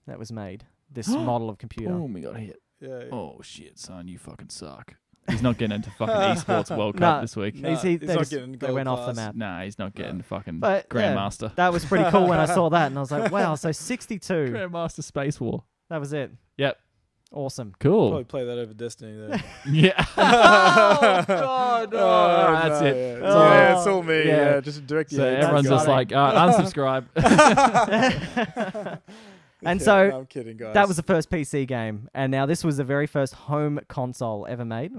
that was made. This model of computer. Boom, we got hit. Yeah. Oh shit, son, you fucking suck. He's not getting into fucking esports World Nah. Cup this week. Nah, They he's not just- getting they gold went off the class. map. Nah, he's not getting fucking But, yeah. Grandmaster. That was pretty cool when I saw that, and I was like, wow, so 62. Grandmaster Space War. That was it. Yep. Awesome. Cool. Probably play that over Destiny though. Yeah. oh god. Oh, that's no, it. Yeah. Oh, Yeah, it's all me. yeah. Yeah, just direct. So yeah, everyone's got just it. like, unsubscribe. And Yeah, so no, I'm kidding, guys. that was the first PC game, and now this was the very first home console ever made.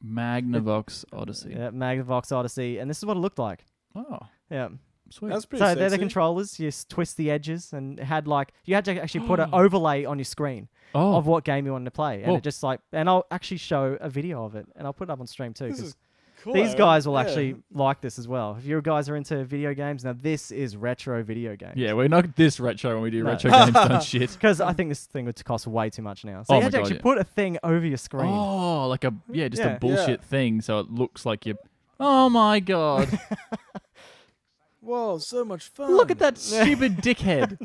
Magnavox Odyssey. Yeah, Magnavox Odyssey, and this is what it looked like. Oh, Yeah. sweet. That's pretty. So they're the sexy. controllers. You twist the edges, and it had like you had to actually put an overlay on your screen oh, of what game you wanted to play, and Whoa. it just like, and I'll actually show a video of it, and I'll put it up on stream too. This 'Cause is cool. these man. guys will Yeah. actually like this as well. If you guys are into video games, now this is retro video games. yeah, we're not this retro when we do No. retro games done shit. Because I think this thing would cost way too much now. So Oh you my had to God, actually yeah. put a thing over your screen. Oh, like a just Yeah. a bullshit Yeah. thing, so it looks like you. Oh my god! Whoa, so much fun. Look at that stupid dickhead.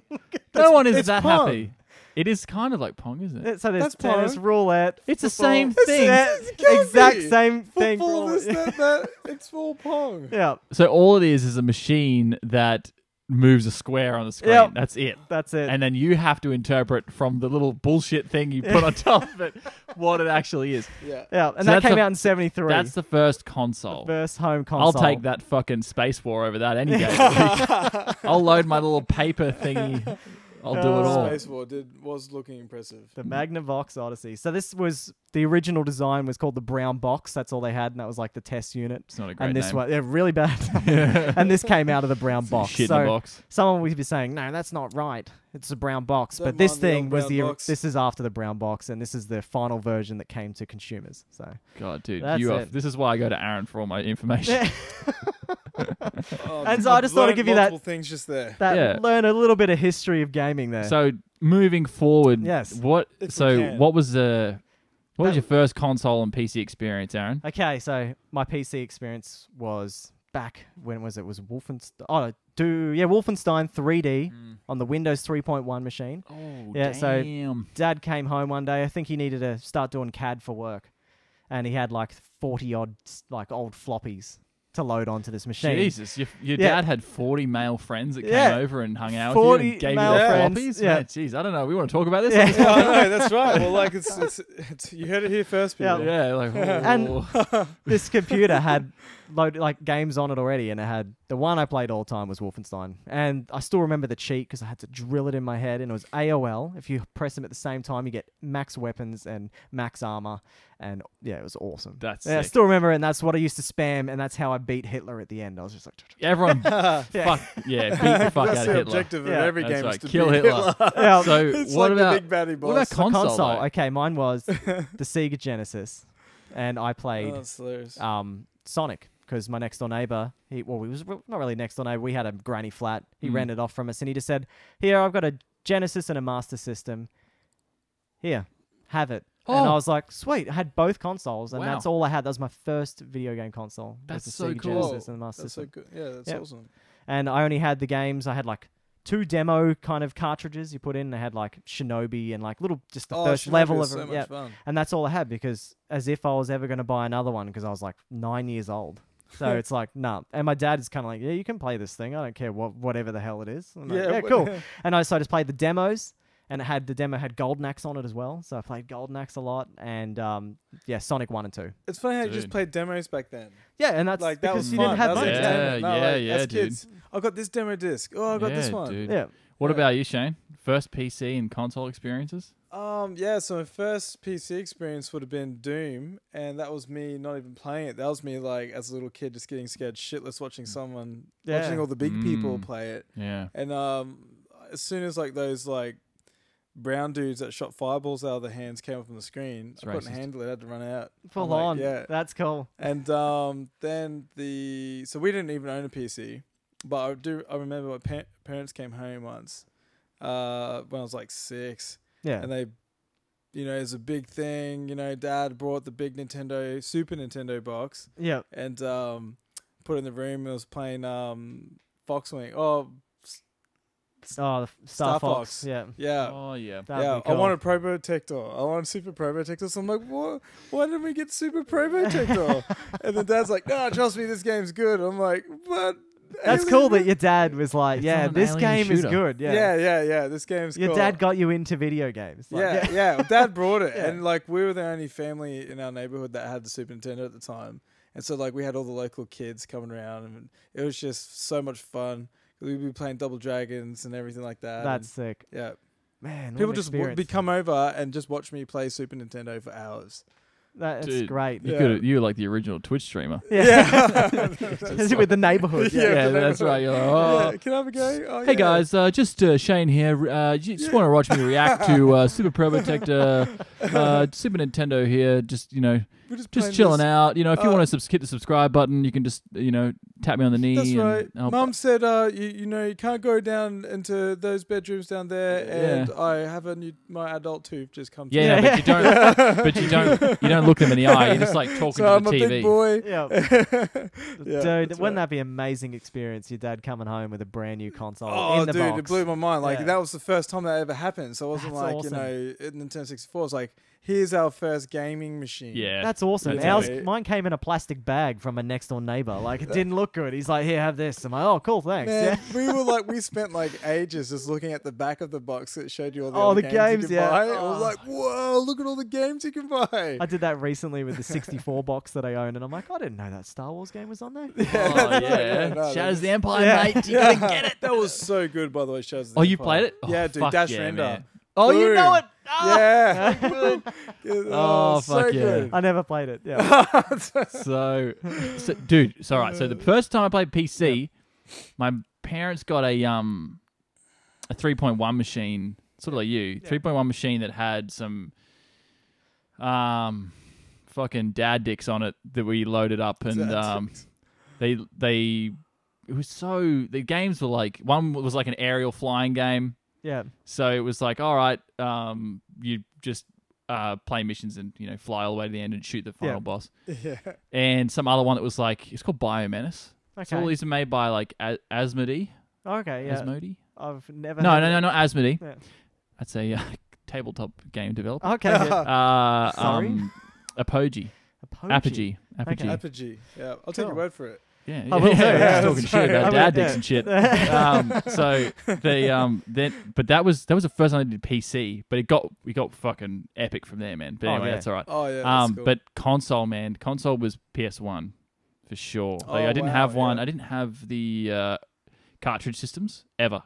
No one is it's that Pong. happy. It is kind of like Pong, isn't it? So there's That's tennis, Pong. roulette. It's the football. same It's thing. the It can't exact be. same thing. for Football, all- this, that. It's full Pong. Yeah, So all it is a machine that moves a square on the screen. Yep. That's it. that's it. And then you have to interpret from the little bullshit thing you put on top of it what it actually is. Yeah. yeah, and So that that's came a- out in '73. That's the first console. First home console. I'll take that fucking Space War over that any day. of the week. I'll load my little paper thingy I'll do it all. Space War was looking impressive. The Magnavox Odyssey. So this was the original design was called the brown box. That's all they had, and that was like the test unit. It's not a great And this name. one, yeah, really bad. And this came out of the brown box. Shit in so the box. someone would be saying, "No, that's not right. It's a brown box." Don't But this mind the thing old was brown box. this is after the brown box, and this is the final version that came to consumers. So God, dude, That's you are, it. this is why I go to Aaron for all my information. Oh, And so I just thought I'd learned give you that- multiple things just there. that learn a little bit of history of gaming there. So moving forward, Yes. What? If we So can. what was the? What was That- your first console and PC experience, Aaron? Okay, so my PC experience was back when was it? Was Wolfenstein? Wolfenstein 3D on the Windows 3.1 machine. Oh, Yeah, so- damn. Dad came home one day. I think he needed to start doing CAD for work, and he had like 40 odd like old floppies to load onto this machine. Jesus, your Yeah. dad had 40 male friends that Yeah. came over and hung out with you 40 and gave you male their friends, floppies? yeah. Man, jeez, I don't know. We want to talk about this? Yeah. Yeah, I know, that's right. Well, like it's you heard it here first, Yeah. people. Yeah, like, And- oh. This computer had loaded like games on it already, and it had the one I played all the time was Wolfenstein, and I still remember the cheat because I had to drill it in my head, and it was AOL. If you press them at the same time, you get max weapons and max armor, and yeah, it was awesome. That's I sick. still remember it, and that's what I used to spam, and that's how I beat Hitler at the end. I was just like, Everyone, Yeah. fuck, yeah, beat the fuck That's out the of Hitler. objective Yeah. of every That's game right, is to kill beat Hitler. yeah, So It's what like about the big baddie boss. what about console? console. though? Okay, mine was the Sega Genesis, and I played Oh, that's hilarious. Sonic because my next door neighbor, he was not really next door neighbor. We had a granny flat. He rented off from us, and he just said, "Here, I've got a Genesis and a Master System. Here, have it." And I Oh. was like, "Sweet!" I had both consoles, and Wow. that's all I had. That was my first video game console. was That's the so Sega cool. Genesis and the Master That's so System. good. Yeah, that's Yep. awesome. And I only had the games. I had like 2 demo kind of cartridges you put in. They had like Shinobi and like little just the first Shinobi level was of so them. Yeah. much fun. And that's all I had because as if I was ever going to buy another one because I was like 9 years old. So it's like, nah. And my dad is kind of like, yeah, you can play this thing. I don't care whatever the hell it is. I'm like, yeah, cool. And so I just played the demos, and the demo had Golden Axe on it as well. So I played Golden Axe a lot, and Sonic 1 and 2. It's funny how you Dude. just played demos back then. Yeah, and that's Like that because was you fun. didn't have That was money. Yeah, entertainment. No, yeah, like, yeah, as dude. kids, I got this demo disc. Oh, I got this Yeah, one. dude. Yeah. What Yeah. about you, Shane? First PC and console experiences? Yeah, so my first PC experience would have been Doom, and that was me not even playing it. That was me like as a little kid just getting scared shitless watching someone Yeah. watching all the big people Mm. play it. Yeah. And as soon as like those like brown dudes that shot fireballs out of their hands came up on the screen, It's I couldn't racist. handle it. I had to run out. Full I'm like, on. yeah. That's cool. And then so we didn't even own a PC, but I remember my parents came home once when I was like 6, Yeah. and they, it was a big thing. Dad brought the big Super Nintendo box Yeah. and put it in the room. And I was playing Foxwing. Oh, Oh, the Star Star Fox. Fox. Yeah. yeah. Oh, yeah. That'd Yeah, be cool. I wanted Pro Protector. I wanted Super Pro Protector. So I'm like, what? Why didn't we get Super Pro Protector? And then Dad's like, no, trust me, this game's good. I'm like, but That's cool that your dad was like, It's yeah, not an this alien game is shooter. good. Yeah. yeah. This game's Your cool. dad got you into video games. Like, Yeah. Dad brought it, Yeah. and like we were the only family in our neighborhood that had the Super Nintendo at the time, and so like we had all the local kids coming around, and it was just so much fun. We'd be playing Double Dragons and everything like that. That's sick. and, yeah. Man, what People an just experience. would come over and just watch me play Super Nintendo for hours. That's Dude, great. Yeah. You were like the original Twitch streamer. Yeah. With the neighborhood. Yeah. Yeah. Yeah, the that's neighborhood. right. You're like, oh. Yeah, can I have a go? Oh, Hey yeah. guys, just Shane here. You just want to watch me react to Super Pro Protector, Super Nintendo here. Just We're just just playing chilling this. out. If you Uh, want to hit the subscribe button, you can just tap me on the knee. That's and right. I'll- Mum said, you can't go down into those bedrooms down there, and Yeah. I have my adult tooth just come. Yeah, through. no, but you don't. But you don't look them in the eye. You're just like talking So to I'm the a TV. big boy. Yeah. Yeah, Dude, that's wouldn't right. that be an amazing experience? Your dad coming home with a brand new console Oh, in the dude, box. it blew my mind. Like Yeah. that was the first time that ever happened. So it wasn't That's like awesome. Nintendo 64. It was like here's our first gaming machine. Yeah. That's awesome. That's Mine came in a plastic bag from a next door neighbor. Like, it didn't look good. He's like, here, have this. I'm like, oh, cool, thanks. Man, Yeah. we spent like ages just looking at the back of the box that showed you all the, Oh, other the games you games, could yeah. buy. It was Oh. like, whoa, look at all the games you can buy. I did that recently with the 64 box that I owned, and I'm like, I didn't know that Star Wars game was on there. Oh, yeah. no, Shadows of the that's- Empire, Yeah. mate. You gotta get it. That was so good, by the way. Shadows of the Oh, you Empire. played it? Oh, Yeah, dude. fuck Dash yeah, Render. man. Oh, you know Boom. it. Ah, Yeah. good. Oh, so fuck yeah. good. I never played it. Yeah. So, dude, it's all right. So the first time I played PC, my parents got a 3.1 machine, sort of like you, 3.1 machine that had some fucking dad dicks on it that we loaded up, and they it was so the games were like one was like an aerial flying game. Yeah. So it was like, all right, you just play missions and fly all the way to the end and shoot the final boss. Yeah. And some other one that was like it's called Biomenace. Okay. So all these are made by like Asmodee. Okay, yeah. Asmodee? I've never. No, heard no, of no, it. not Asmodee. Yeah. That's a tabletop game developer. Okay. Yeah. Sorry? Apogee. Apogee. Apogee. Apogee. Yeah, I'll take your Cool. word for it. Yeah, I will too, yeah. talking shit about I will, dad dicks yeah. and shit. So they but that was the first time I did PC, but we got fucking epic from there, man. But Oh, anyway, yeah. that's all right. Oh yeah. That's cool. But console, man, console was PS1 for sure. Like, Oh, I didn't wow, have one. yeah. I didn't have the cartridge systems ever.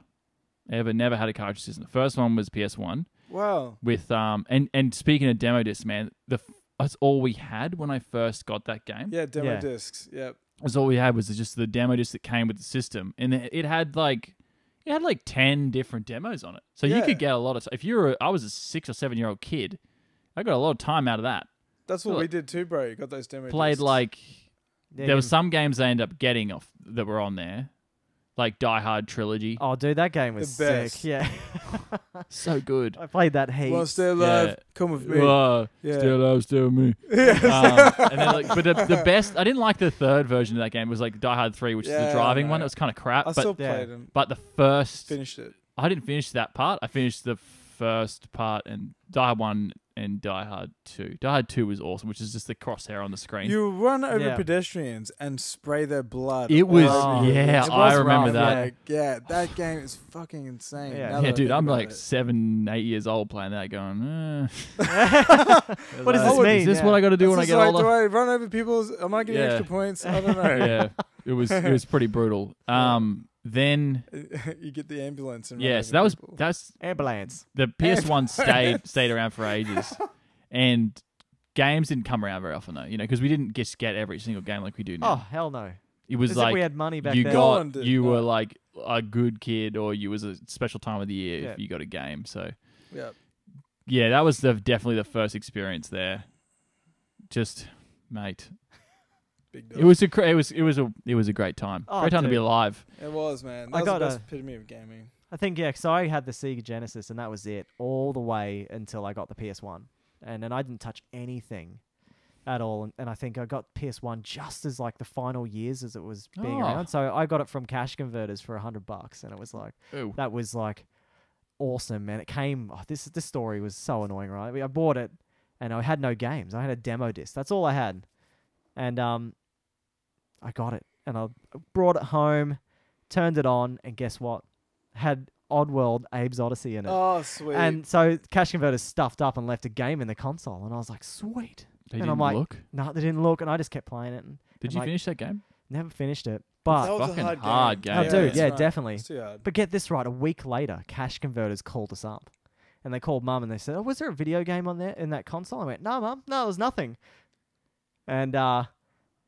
Never had a cartridge system. The first one was PS1 Wow. with and speaking of demo discs, man, that's all we had when I first got that game. Yeah, demo Yeah. discs. Yep. That's all we had was just the demo disc that came with the system, and it had like 10 different demos on it. So you Yeah. could get a lot of. If I was a 6 or 7 year old kid, I got a lot of time out of that. That's what Well, we did too, bro. You got those demo Played discs. like Yeah, there was you- some games I ended up getting off that were on there, like Die Hard Trilogy. Oh, dude, that game was The best. sick. Yeah. So good. I played that heaps. Want to stay alive? Yeah. Come with me. Whoa, Yeah. still love, still me. And then but the best, I didn't like the third version of that game. It was like Die Hard 3, which is the Yeah, driving no. one. It was kind of crap. I but still yeah. played them. but the first, Finished it. I didn't finish that part. I finished the first part and Die Hard 1 and Die Hard 2. Die Hard 2 was awesome, which is just the crosshair on the screen. You run over Yeah. pedestrians and spray their blood. It was, all over you. yeah, It I was remember rough, that. Like, yeah, that game is fucking insane. Yeah. now Yeah, that I dude, think I'm about like it. 7, 8 years old playing that going, What does this Is mean? this Yeah. what I got to do It's when I just get like, older? do I run over people's? Am I getting Yeah. extra points? I don't know. Yeah, it was pretty brutal. Then You get the ambulance and yeah, run so over that's people. Ambulance. the PS1 stayed around for ages, and games didn't come around very often though, because we didn't just get every single game like we do Oh, now. hell no. It was As if like we had money back you then. No one did, you no. were like a good kid, or you was a special time of the year Yeah. if you got a game. So Yeah. yeah, that was definitely the first experience there. Just mate, Big it dog. was a great time. Oh, Great time to be dude. alive. It was, man. I That was got the best a- epitome of gaming. I think, yeah, so I had the Sega Genesis, and that was it all the way until I got the PS1. And then I didn't touch anything at all. And I think I got PS1 just as, like, the final years as it was being Oh. around. So I got it from Cash Converters for $100, and it was like, Ooh. that was, like, awesome, man. It came, this story was so annoying, right? I bought it, and I had no games. I had a demo disc. That's all I had. And I got it, and I brought it home, turned it on, and guess what? Had Oddworld Abe's Odyssey in it. Oh, sweet. And so Cash Converters stuffed up and left a game in the console, and I was like, sweet. They and didn't I'm like, look. no, they didn't look, and I just kept playing it. And Did I'm you like, finish that game? Never finished it. that But, was fucking a hard game. oh, Yeah, dude, that's yeah, right. definitely. It's too hard. But get this right, a week later, Cash Converters called us up. And they called Mum, and they said, oh, was there a video game on there in that console? I went, no, Mum, no, there's nothing. And,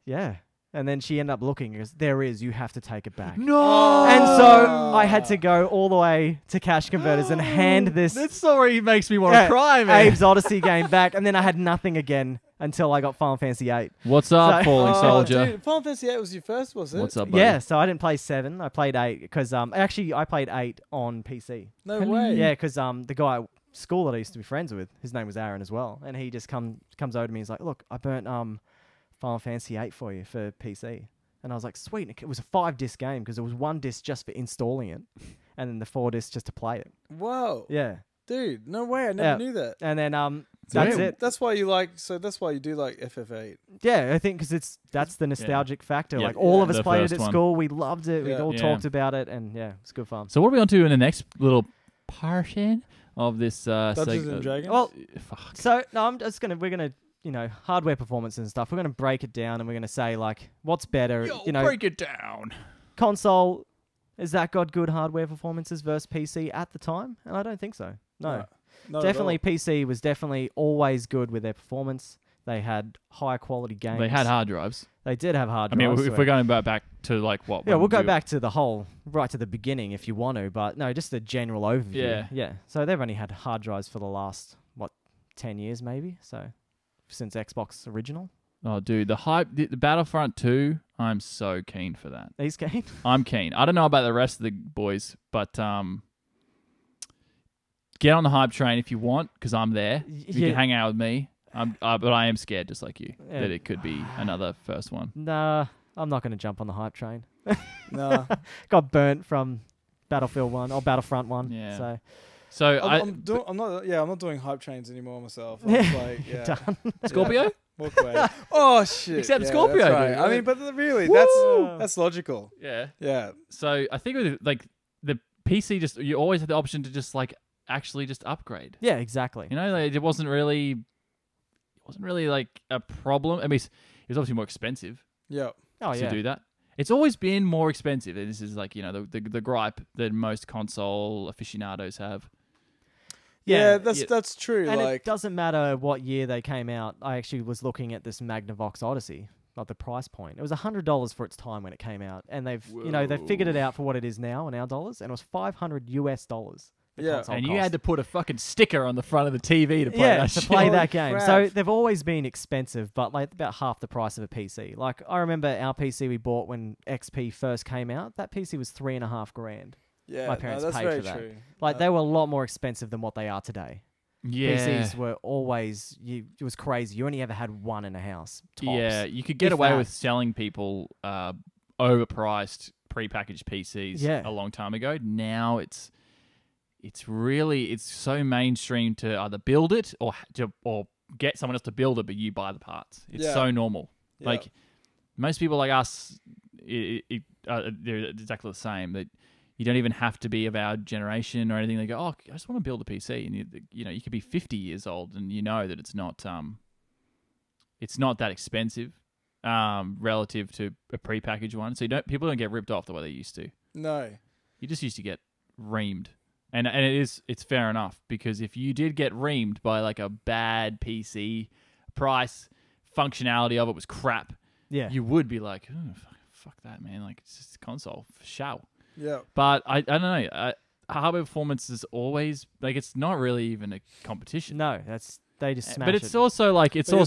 yeah. And then she ended up looking and goes, there is, you have to take it back. No. And so I had to go all the way to Cash Converters and hand this That story makes me want to Yeah, cry, man. Abe's Odyssey game back, and then I had nothing again until I got Final Fantasy 8. What's up, So- Falling Oh, Soldier? dude, Final Fantasy 8 was your first, was it? What's up, buddy? Yeah, so I didn't play 7. I played 8 because actually I played 8 on PC. No way. Yeah, because the guy at school that I used to be friends with, his name was Aaron as well, and he just comes over to me and he's like, look, I burnt Final Fantasy 8 for you for PC. And I was like, sweet. And it was a 5-disc game because there was 1 disc just for installing it, and then the 4 discs just to play it. Whoa. Yeah. Dude, no way. I never Yeah. knew that. And then That's it. That's why you like. So that's why you do like FF8. Yeah, I think because that's the nostalgic factor. Yeah. Like all of us The played it first at one. school. We loved it. We Yeah. all Yeah. talked about it, and yeah, it's good fun. So what are we on to in the next little portion of this? Dungeons and Dragons. Well, fuck. so no, we're gonna hardware performance and stuff. We're gonna break it down, and we're gonna say like what's better. Break it down. Console, has that got good hardware performances versus PC at the time? And I don't think so. No. Not at Definitely all. PC was definitely always good with their performance. They had high quality games. They had hard drives. They did have hard I mean, drives. if we're going back to like what? yeah, when we'll go we- back to the whole right to the beginning if you want to, but no, just a general overview. Yeah. Yeah. So they've only had hard drives for the last 10 years maybe. So since Xbox original. Oh, dude, the hype, the Battlefront 2. I'm so keen for that. These games. I'm keen. I don't know about the rest of the boys, but get on the hype train if you want, because I'm there. You can hang out with me. But I am scared, just like you, Yeah. that it could be another first one. Nah, I'm not going to jump on the hype train. Nah. Got burnt from Battlefield 1 or Battlefront 1. Yeah. So So I'm not doing hype trains anymore myself. I'm Yeah. like, yeah. done. Scorpio. Walk away. Oh shit. Except yeah, Scorpio, that's right. dude. I mean, but really, Woo! that's logical. Yeah. Yeah. So I think with like the PC, just you always had the option to just like actually just upgrade. Yeah, exactly. You know, like, it wasn't really like a problem. I mean, it was obviously more expensive Yeah. Oh to yeah. do that. It's always been more expensive. And this is like, the gripe that most console aficionados have. Yeah, that's true. And like, it doesn't matter what year they came out. I actually was looking at this Magnavox Odyssey, like the price point. It was $100 for its time when it came out, and they've figured it out for what it is now in our dollars, and it was $500 US. The Yeah. console And you cost. had to put a fucking sticker on the front of the TV to play yeah, that to shit. play Holy that game. crap. So they've always been expensive, but like about half the price of a PC. Like I remember our PC we bought when XP first came out. That PC was $3,500. yeah, my parents that's paid very for that. true. Like they were a lot more expensive than what they are today. Yeah. PCs were always it was crazy. You only ever had one in a house. Tops. Yeah, you could get If away that. with selling people overpriced prepackaged PCs Yeah. a long time ago. Now it's so mainstream to either build it or get someone else to build it, but you buy the parts. It's Yeah. so normal. Yeah. Like most people like us, they're exactly the same. That you don't even have to be of our generation or anything. They go, "Oh, I just want to build a PC," and you could be 50 years old, and you know that it's not that expensive relative to a prepackaged one. So people don't get ripped off the way they used to. No. You just used to get reamed. And it's fair enough, because if you did get reamed by like a bad PC, price, functionality of it was crap, Yeah. you would be like, oh, fuck that, man. Like, it's just a console for show. Yeah. But I don't know. Hardware performance is always like, it's not really even a competition. No, they just smash But it. it's also like But you're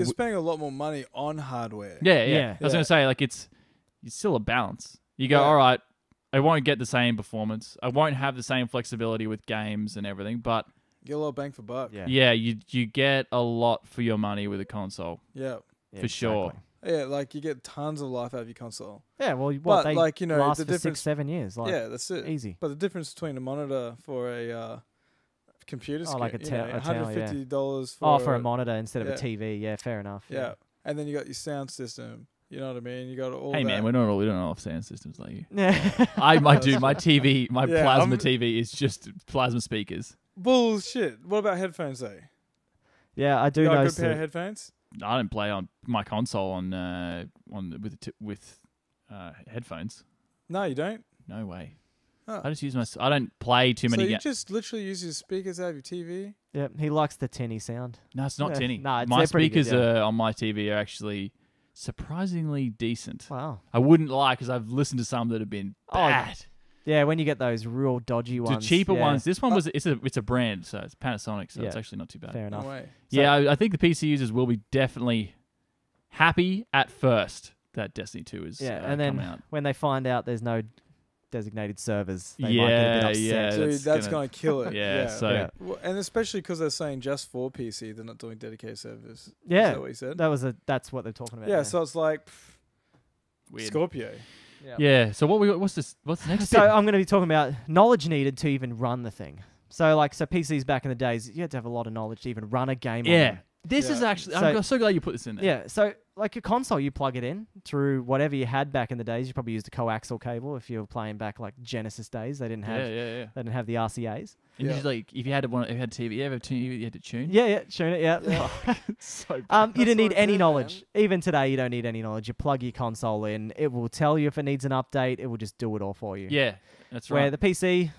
spending a lot more money on hardware. yeah. Yeah. I was gonna say like it's still a balance. You go, Yeah. all right, I won't get the same performance. I won't have the same flexibility with games and everything, but Get a lot of bang for buck. yeah. yeah, you get a lot for your money with a console. Yeah. for sure. Yeah, like you get tons of life out of your console. Yeah, well, what But, they like, you know, last the for difference- 6-7 years. Like, Yeah, that's it. easy. But the difference between a monitor for a computer screen, like a tower, yeah. $150 for for a monitor instead of yeah. a TV. Yeah, fair enough. Yeah. And then you got your sound system. You know what I mean? You got all Hey that. man, we don't all have sound systems like you. Yeah. My TV, my Yeah, plasma I'm- TV is just plasma speakers. Bullshit. What about headphones though? Yeah, I do You got a notice good pair of that. headphones? I don't play on my console with headphones. No, you don't. No way. Oh. I just use I don't play too So many you games. just literally use your speakers out of your TV? Yeah, he likes the tinny sound. No, it's not Yeah. tinny. Nah, My they're pretty good, speakers yeah. on my TV are actually surprisingly decent. Wow. I wouldn't lie, because I've listened to some that have been Oh, bad. Yeah, when you get those real dodgy The ones. cheaper yeah, ones. This one it's a brand, so it's Panasonic, so it's Yeah. actually not too bad. Fair enough. No way. Yeah, I think the PC users will be definitely happy at first that Destiny 2 is Yeah, and coming then out. when they find out there's no designated servers, they might get a Yeah, bit upset. yeah. Dude, that's that's gonna- going to kill it. Yeah, so Yeah. Well, and especially because they're saying just for PC, they're not doing dedicated servers. Is Yeah, that what you said? that's what they're talking about. Yeah, so it's like weird. Scorpio. Yeah. So what's the next So bit? I'm going to be talking about knowledge needed to even run the thing. So PCs back in the days, you had to have a lot of knowledge to even run a game on Yeah. them. This is actually... I'm so glad you put this in there. Yeah, so like a console, you plug it in through whatever you had back in the days. You probably used a coaxial cable if you were playing back like Genesis days. They didn't have Yeah. they didn't have the RCAs. And Yeah. just like if you had TV, you have a TV you had to tune. Yeah, tune it. Yeah. It's so bad. You didn't need so any good, knowledge. Even today, you don't need any knowledge. You plug your console in. It will tell you if it needs an update. It will just do it all for you. Yeah, that's Where right. the PC,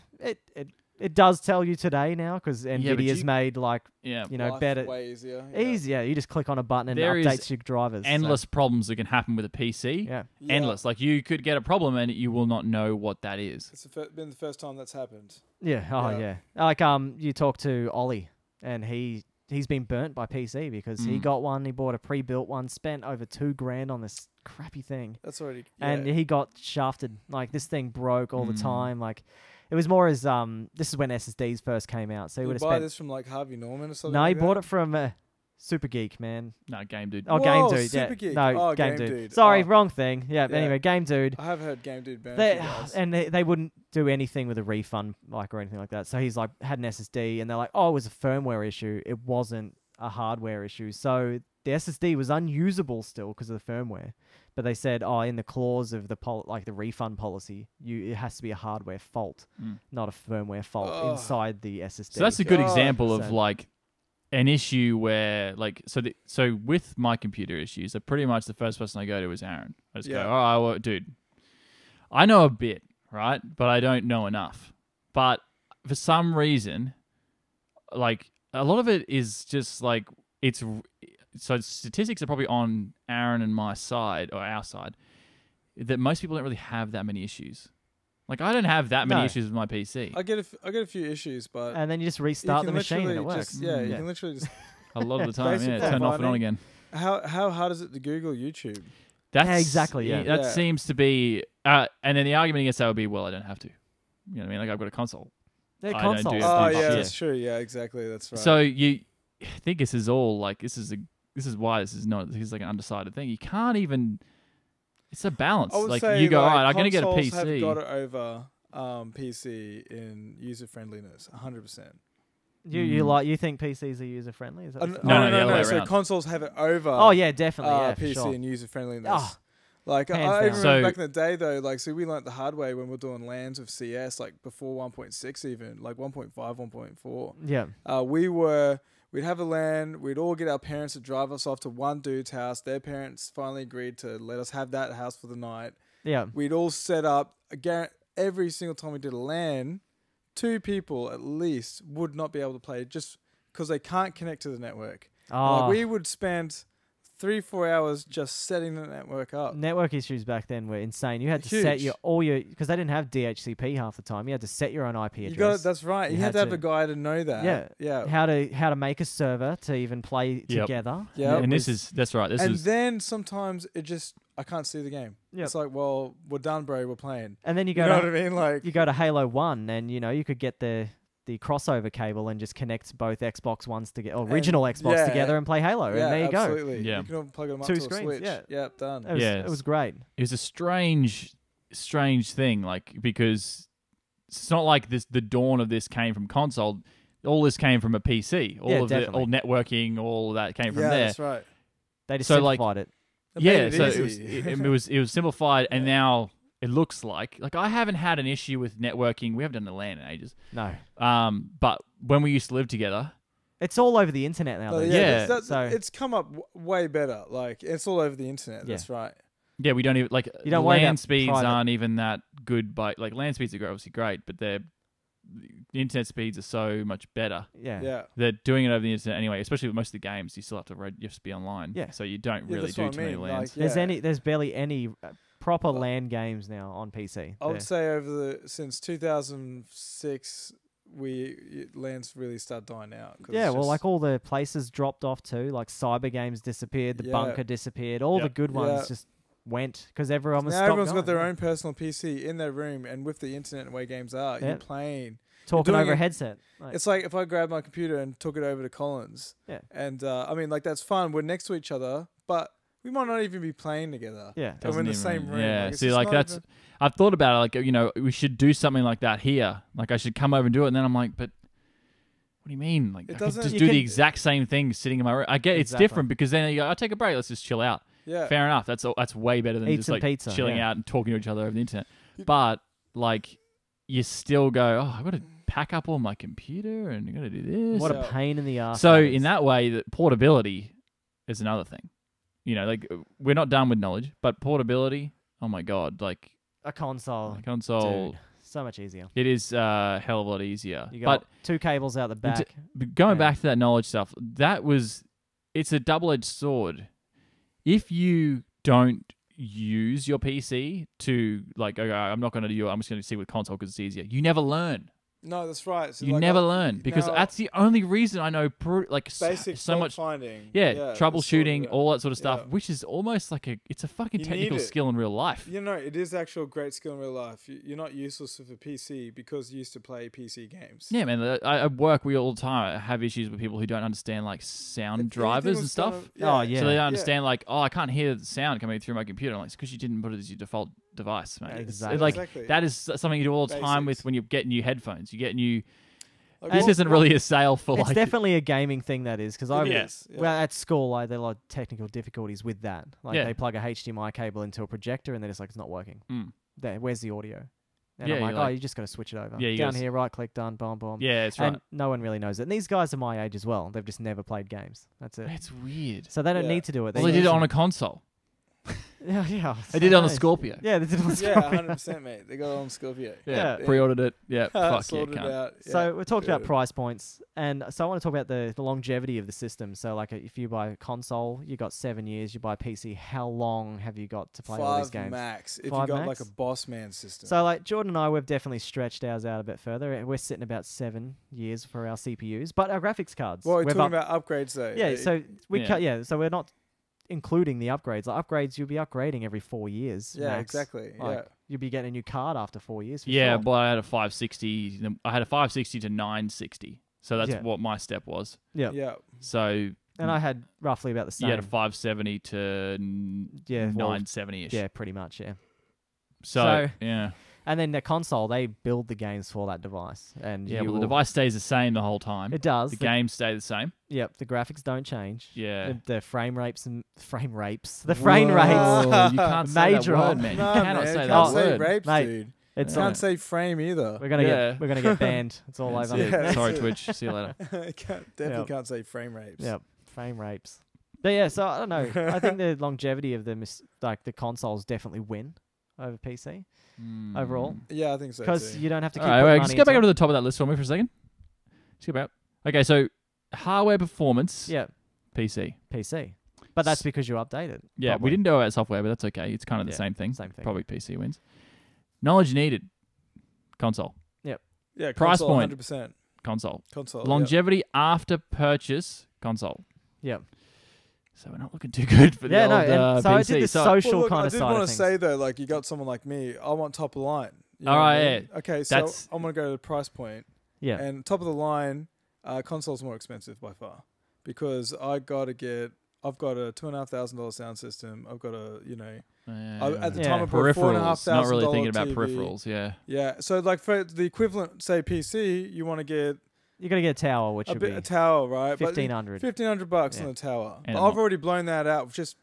it does tell you today now because but NVIDIA's you- made yeah. know Life better. way easier. Easier. You just click on a button and There it is updates your drivers. Endless problems that can happen with a PC. Yeah. Yeah. Endless. Like you could get a problem and you will not know what that is. It's been the first time that's happened. Yeah. Oh, Yeah. yeah. Like you talk to Ollie, and he's been burnt by PC because he got one. He bought a pre-built one, spent over $2,000 on this crappy thing, That's already. and yeah. he got shafted. Like this thing broke all the time. Like it was more as this is when SSDs first came out, so he Did would you have buy spent. this from like Harvey Norman or something? No, he like bought that? it from Super Geek, man. No, game dude. Oh, Whoa, Game Dude. Super Yeah. Geek. No, Oh, Game Game Dude. Dude. Sorry, Oh. wrong thing. Yeah. Yeah. Anyway, Game Dude. I have heard Game Dude banned. They, for guys. and they wouldn't do anything with a refund or anything like that. So he's like had an SSD, and they're like, oh, it was a firmware issue. It wasn't a hardware issue. So the SSD was unusable still because of the firmware. But they said, oh, in the clause of the the refund policy, it has to be a hardware fault, not a firmware fault Ugh. inside the SSD. So that's a good God. example of So- like an issue where so with my computer issues, pretty much the first person I go to is Aaron. I just Yeah. go, oh, well, dude, I know a bit, right? But I don't know enough. But for some reason, like a lot of it is just like so statistics are probably on Aaron and my side or our side that most people don't really have that many issues. Like I don't have that many No. issues with my PC. I get a few issues, but and then you just you restart the can machine and it literally works. just- yeah, you Yeah. can literally just. A lot of the time, yeah, Basically turn off and on finding- again. How hard is it to Google YouTube? That's exactly, yeah. That Yeah. seems to be, and then the argument against that would be, well, I don't have to. You know what I mean? Like I've got a console. They're I don't do consoles. that. Oh do yeah, shit. that's true. Yeah, exactly. That's right. So I think this is all like this is why this is like an undecided thing. You can't even. It's a balance. I would Like say you go, all like, right, I'm going to get a consoles PC. Have got it over PC in user friendliness, 100%. You think PCs are user friendly? Is that what you're saying? No, the other way So around. consoles have it over. Oh yeah, definitely. Yeah, for PC sure. and user friendliness. Oh, Like hands I down. even So- remember back in the day though, like so we learnt the hard way when we're doing LANs with CS, like before 1.6 even, like 1.5, 1.4. Yeah. We'd have a LAN, we'd all get our parents to drive us off to one dude's house. Their parents finally agreed to let us have that house for the night. Yeah. We'd all set up, every single time we did a LAN, 2 people at least would not be able to play just because they can't connect to the network. Oh, Like we would spend 3-4 hours just setting the network up. network issues back then were insane. You had to set Huge. because they didn't have DHCP half the time. You had to set your own IP address. You got it. That's right. You had to have a guy to know that. Yeah. Yeah. how to make a server to even play Yep. together. Yeah. and that's right. This And is then sometimes I can't see the game. Yep. It's like, well, we're done, bro. We're playing. And then you You go know to what I mean? Like, you go to Halo 1 and you could get the crossover cable and just connect both Xbox Ones together, or original Xbox yeah. together and play Halo. yeah, and there you go. absolutely. Yeah. You can all plug them up 2 to screens, a Switch. yeah. Yep, done. It was, Yes. it was great. it was a strange thing, like because it's not like the dawn of this came from console. All this came from a PC. All definitely. networking, all of that came from Yeah, there. that's right. They just So, like, simplified it. It Yeah, made it so easy. it was simplified, and now it looks like I haven't had an issue with networking. We haven't done a LAN in ages. No. But when we used to live together, It's all over the internet now. But though. yeah, so- it's come up way better. Like, it's all over the internet. Yeah. That's right. yeah, we don't even You don't worry LAN about speeds private- aren't even that good. But like LAN speeds are obviously great, but the internet speeds are so much better. Yeah. Yeah. They're doing it over the internet anyway. Especially with most of the games, you still have to you have to be online. Yeah. so you don't Yeah, really that's do what too I many mean, LANs. like, There's barely any proper Well, LAN games now on PC. I would say since 2006, LANs really start dying out. 'cause Yeah, it's well, just- like all the places dropped off too. Like Cyber Games disappeared, the Yeah. Bunker disappeared. All the Yep. good ones Yeah. just went because everyone was now stopped everyone's going. got their own personal PC in their room, and with the internet and the way games are, Yeah. you're playing. talking doing over a it- headset. Like, It's like if I grabbed my computer and took it over to Colin's. Yeah. And I mean, like that's fun. We're next to each other, but we might not even be playing together. yeah, And we're in the Doesn't same even- room. Yeah, Like, it's see, just like not that's. even- I've thought about it. Like we should do something like that here. Like I should come over and do it, and then I'm like, but do you mean? Like, It I could doesn't- just you do the can- exact same thing sitting in my room. I get it's Exactly. different because then you go, I'll take a break. Let's just chill out. Yeah. Fair enough. That's way better than Eat just some like pizza, chilling yeah. out and talking to each other over the internet. But like, you still go, oh, I've got to pack up all my computer and I got to do this. What Yeah. a pain in the ass. So that in is. that way, that portability is another thing. You know, like we're not done with knowledge, but portability. Oh my god, like a console, a console. dude, so much easier. It is a hell of a lot easier. You got But 2 cables out the back. But going Yeah. back to that knowledge stuff, it's a double-edged sword. If you don't use your PC to like, okay, I'm not going to do it, I'm just going to see with console because it's easier. You never learn. No, that's right. So You like, never learn because now- that's the only reason I know basic so fault much. finding. Yeah, just troubleshooting, sort it out. all that sort of stuff, Yeah. which is almost like it's a fucking You technical need it. skill in real life. You know, it is actual great skill in real life. You're not useless with a PC because you used to play PC games. Yeah, man. At work, we all the time have issues with people who don't understand like sound If drivers anything and was stuff. done- Oh, yeah. So they don't yeah. understand like, oh, I can't hear the sound coming through my computer. I'm like, it's because you didn't put it as your default device, mate. Exactly. Like Exactly. that is something you do all the time Basics. with when you get new headphones. You get new. Like, This what- isn't really a sale for It's like. definitely a gaming thing, that is, because I It Yeah. is, yeah. well at school like there are a lot of technical difficulties with that. Like Yeah. they plug a HDMI cable into a projector and they're just like, it's not working. Mm. There, where's the audio? And Yeah, I'm like, you're oh, like- you just got to switch it over. Yeah, you down gotta here, right click, done, boom, boom. Yeah, that's right. And no one really knows it. And these guys are my age as well. They've just never played games. That's it. It's weird. So they don't Yeah. need to do it. Well, they did it on a console. yeah, yeah. They did it on a nice. Scorpio. Yeah, they did it on a Yeah, Scorpio. 100%, mate. They got it on Scorpio. Yeah, Yeah. pre-ordered it. Yeah, fuck yeah, Sorted cunt. out. Yeah. So we talked about Good. price points, and so I want to talk about the longevity of the system. So like if you buy a console, you got 7 years. You buy a PC, how long have you got to play all these 5 games? max. If 5 you got max? like a boss man system. So like Jordan and I, we've definitely stretched ours out a bit further. We're sitting about 7 years for our CPUs, but our graphics cards. well, we're we've talking up- about upgrades though. yeah. So we Yeah. cut. Yeah. So we're not including the upgrades. Like upgrades, you'll be upgrading every 4 years. yeah, max. exactly. Like, Yeah. you'll be getting a new card after 4 years. For Yeah, sure. but I had a 560. I had a 560 to 960. So that's Yeah. what my step was. yeah. Yeah. So And I had roughly about the same. you had a 570 to Yeah, well, 970ish. Yeah, pretty much. Yeah. So, So- yeah. And then the console, they build the games for that device, and Yeah, you well, the will- device stays the same the whole time. It does. The games stay the same. Yep, the graphics don't change. Yeah. The frame rates and frame rates. The frame rates. Whoa, you can't say Major that on. word, man. No, You cannot man, say can't that say word. rapes, Mate, dude. It's Can't on. say frame either. We're gonna Yeah. get we're gonna get banned. It's all That's over. it. Yeah, Sorry, that's it. Twitch. See you later. Definitely Yep. can't say frame rapes. Yep, frame rapes. But yeah, so I don't know. I think the longevity of the consoles definitely win over PC overall, Yeah, I think so because too. you don't have to keep All right, putting wait, money just go back into up to the top of that list for me for a second. Just go back. Okay, so hardware performance, Yeah, PC. PC. But that's because you update it. Yeah, probably. we didn't know about software, but that's okay. It's kind of the Yeah, same thing. same thing. Probably PC wins. Knowledge needed, console. Yeah, price console, point. 100%. Console. Console. Longevity after purchase, console. Yeah. So we're not looking too good for Yeah, the no. old And so PC. I did the social Well, look, kind I of did side want of to things. say though, like you got someone like me, I want top of the line. You know All what right, I mean? Okay, so That's- I'm gonna go to the price point, Yeah. and top of the line, console's more expensive by far because I've got a $2,500 sound system. I've got a at the Yeah. time I bought peripherals. Not really $4,500 thinking about TV. peripherals. Yeah. Yeah, so like for the equivalent, say PC, you want to get You're gonna get a tower, which a would bit be a tower, right? But $1,500. $1,500 Yeah. on the tower. And But a I've mo- already blown that out. Just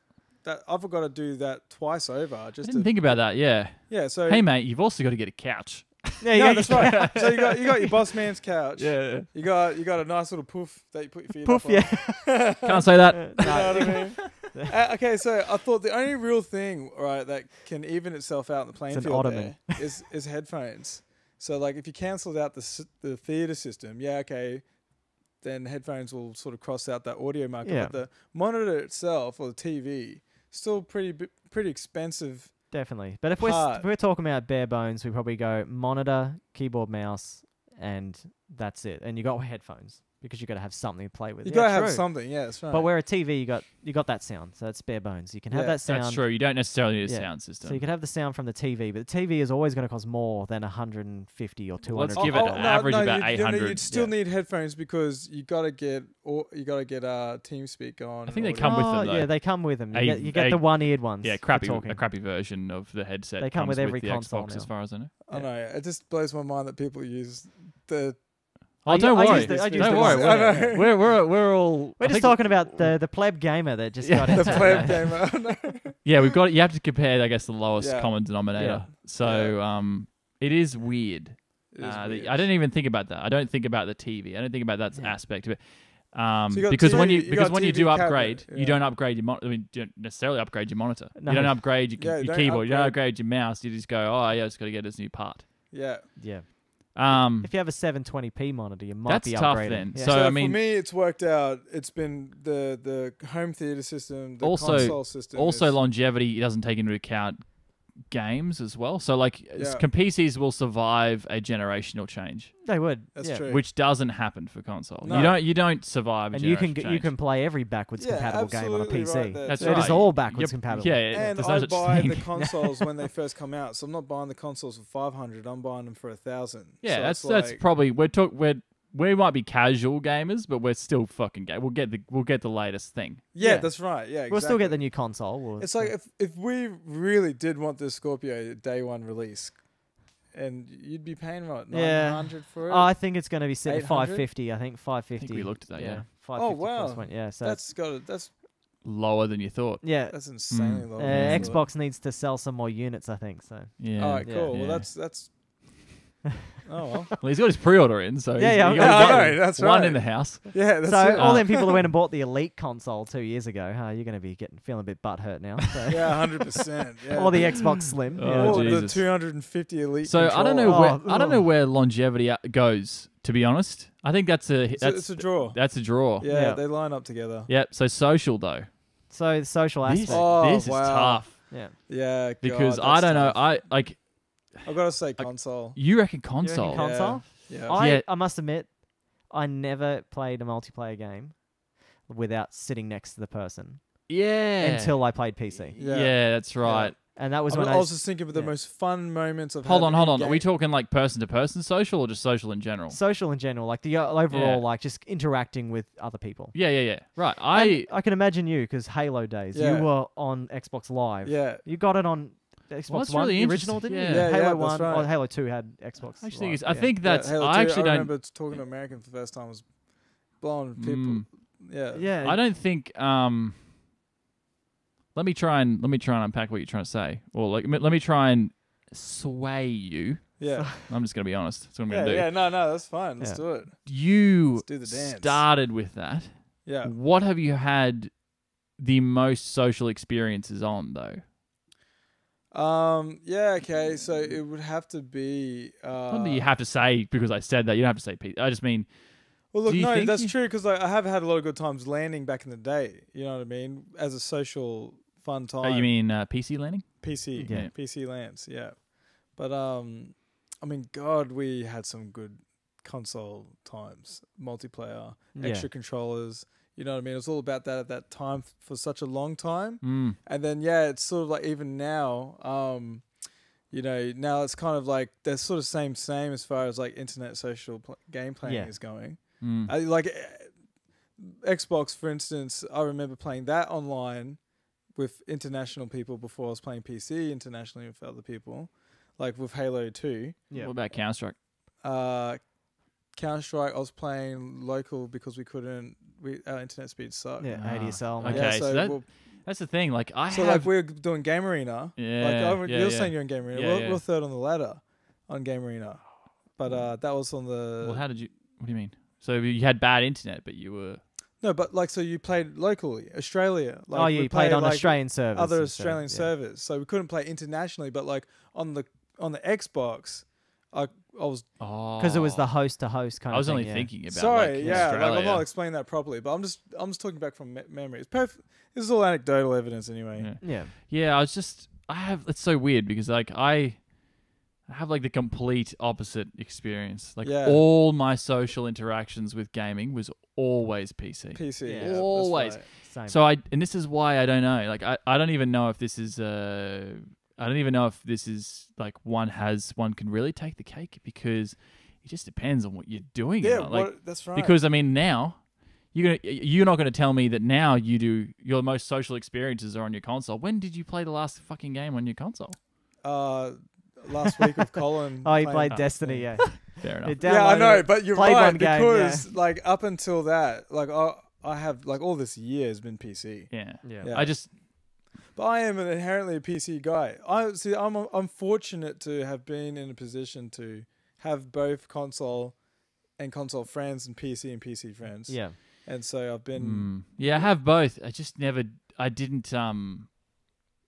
that I've got to do that twice over. I Just didn't to, think about that. Yeah. yeah. So Hey, mate, you've also got to get a couch. Yeah, you yeah, got that's your- right. So you got your boss man's couch. Yeah. You got a nice little poof that you put your feet Poof, up on. yeah. Can't say that. You know what I mean? Okay, so I thought the only real thing, right, that can even itself out in the playing It's an field ottoman. there is headphones. So like if you cancelled out the theater system, yeah, okay, then headphones will sort of cross out that audio market. Yeah. But the monitor itself or the TV still pretty expensive. Definitely. But if Part. we're talking about bare bones, we probably go monitor, keyboard, mouse, and that's it. And you got headphones because you got to have something to play with. You Yeah, gotta have true. something, yeah, that's right. But where a TV, you got that sound, so that's bare bones. You can have Yeah, that sound. That's true. You don't necessarily need a Yeah. sound system. So you could have the sound from the TV, but the TV is always going to cost more than 150 or 200. Let's give it an average about 800. You'd still Yeah. need headphones because you gotta get TeamSpeak on. I think they or come with them, though. Yeah, they come with them. A- You get a- the one-eared ones. Yeah, for crappy, talking. a crappy version of the headset. They come comes with every the console Xbox, now. as far as I know. I know. It just blows my mind that people use the Oh, don't I worry. used it- I used Don't it worry. once. I know. We're all. We're I just think- talking about the pleb gamer that just got The into pleb it. gamer. Oh, no. Yeah, we've got. You have to compare, I guess, the lowest Yeah. common denominator. Yeah. So, it is weird. It is weird. I don't even think about that. I don't think about the TV. I don't think about that Yeah. aspect of it. you got Because when TV you because when you TV do cabinet, upgrade, yeah. you don't upgrade your I mean, you don't necessarily upgrade your monitor. No. You don't upgrade your, Yeah, you your don't keyboard. You don't upgrade- upgrade your mouse. You just go, oh yeah, I just got to get this new part. Yeah. Yeah. Um, If you have a 720p monitor, you might That's be tough upgrading. then. Yeah. So, So I mean- for me, it's worked out. It's been the home theater system, the Also- console system. also, is- longevity doesn't take into account games as well. So like, Yeah. PCs will survive a generational change, They would. That's yeah. true. which doesn't happen for console. No. You don't survive. A And you can generational you change. can play every backwards Yeah, compatible game on a absolutely PC. right there. That's It right. is all backwards Yep. compatible. Yeah, And there's no I such buy thing. the consoles when they first come out, so I'm not buying the consoles for 500. I'm buying them for 1,000. Yeah, so that's like, probably we might be casual gamers, but we're still fucking gay. We'll get the latest thing. yeah, Yeah. that's right. Yeah, exactly. We'll still get the new console. It's like if we really did want this Scorpio day one release, and you'd be paying what Yeah. 900 for it. Oh, I think it's going to be sitting at 800? 550. I think 550. I think we looked at that. Yeah, 550 Oh, wow. plus one. Yeah, so that's got it. That's lower than you thought. yeah. that's insanely low. Xbox needs to sell some more units, I think. So Yeah. All right, Yeah. cool. Yeah. Well, that's. Oh well. Well, he's got his pre-order in, so Yeah, he's, yeah, he yeah, got I know, that's one right. in the house. Yeah, that's so it. all them people who went and bought the Elite console 2 years ago, you're going to be feeling a bit butthurt now. So. Yeah, 100%. Yeah. Or the Xbox Slim. Oh, yeah. Or the Jesus. 250 Elite. So I don't know controller. where I don't know where longevity goes. To be honest, I think that's It's a draw. That's a draw. Yeah, Yeah. they line up together. Yep. So social though, So the social this, aspect. Oh, this is wow. tough Yeah. Yeah, God, because that's I don't know. tough. I like I've got to say console. you reckon You console. reckon console? Yeah. Yeah. I must admit, I never played a multiplayer game without sitting next to the person yeah. until I played PC. yeah. Yeah. That's right. And that was I when was I just thinking of the yeah. most fun moments of Hold on. having Are a we game. talking like person to person social or just social in general? social in general, like the overall, Yeah. like just interacting with other people. Yeah. Right. And I can imagine you because Halo days, Yeah. you were on Xbox Live. Yeah. You got it on Xbox Well, that's One, really the original, interesting. didn't Yeah. you? Yeah, Halo yeah, 1, that's right. or Halo 2 had Xbox. I think Live, I think Yeah, that's Halo I 2, actually I don't. remember talking to American for the first time was blowing people. Mm. Yeah. Yeah. I don't think. Let me try and unpack what you're trying to say, or like let me try and sway you. Yeah. I'm just gonna be honest. That's what I'm Yeah, gonna do. yeah, no, that's fine. Let's Yeah. do it. You Let's do the dance. started with that. Yeah. What have you had the most social experiences on though? Yeah, okay. So it would have to be Not that you have to say because I said that. You don't have to say Pete. I just mean well, look, do you no, think that's you- true because I have had a lot of good times landing back in the day. You know what I mean? As a social fun time. you mean PC landing? PC? Yeah. PC lands. Yeah, but I mean, God, we had some good console times, multiplayer, Yeah. extra controllers. You know what I mean? It was all about that at that time for such a long time. Mm. And then yeah, it's sort of like even now, you know, now it's kind of like they're sort of same as far as like internet social game playing Yeah. is going. Mm. Like Xbox, for instance, I remember playing that online with international people before I was playing PC internationally with other people, like with Halo 2. Yeah. What about Counter Strike? Counter-Strike, I was playing local because our internet speed sucked. Yeah, Ah, ADSL. okay. Yeah, so that- That's the thing. Like so like we're doing Game Arena. Yeah, Like yeah, you're yeah. saying you're in Game Arena. Yeah, we're, yeah. we're third on the ladder on Game Arena, but that was on the. Well, how did you? What do you mean? So you had bad internet, but you were. No, but like so you played locally, Australia. Like Oh, yeah, we you played on like, Australian servers. other instead, Australian yeah. servers, so we couldn't play internationally. But like on the Xbox, I was Oh. Because it was the host to host kind I was of thing. only yeah. thinking about. sorry, like, yeah, Australia. like I'm not explaining that properly, but I'm just talking back from memory. It's perfect. This is all anecdotal evidence anyway. Yeah. Yeah. Yeah, I have. It's so weird because like I have like the complete opposite experience. Like Yeah. all my social interactions with gaming was always PC. PC, Yeah. yeah, that's Always. right. Same. So and this is why I don't know. Like I don't even know if this is I don't even know if this is like one can really take the cake because it just depends on what you're doing. Yeah, or not. Like, that's right. because I mean now you're not gonna tell me that now your most social experiences are on your console. When did you play the last fucking game on your console? last week with Colin. Oh, he playing- played Destiny, yeah. Fair enough. Yeah, I know, but you're played right one game, because like up until that, like I have like all this year has been PC. Yeah. Yeah. I just But I am inherently a PC guy. I'm fortunate to have been in a position to have both console and console friends and PC friends. Yeah. And so I've been I have both. I just never. I didn't.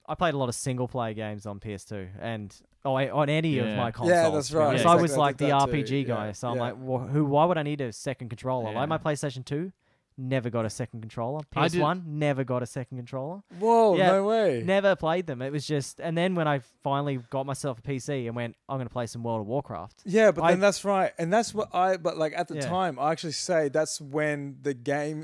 I played a lot of single player games on PS2 and on any of Yeah. my Yeah, consoles. that's to be right. honest. Yeah, I exactly. was I like did the that too. RPG guy, Yeah, so I'm yeah. like, why would I need a second controller? Yeah. Like my PlayStation 2, never got a second controller. I did- PS1, never got a second controller. Whoa, Yeah, no way. Never played them. It was just, and then when I finally got myself a PC and went, I'm going to play some World of Warcraft. Yeah, but I- then that's right. And that's what but like at the Yeah. time, I actually say that's when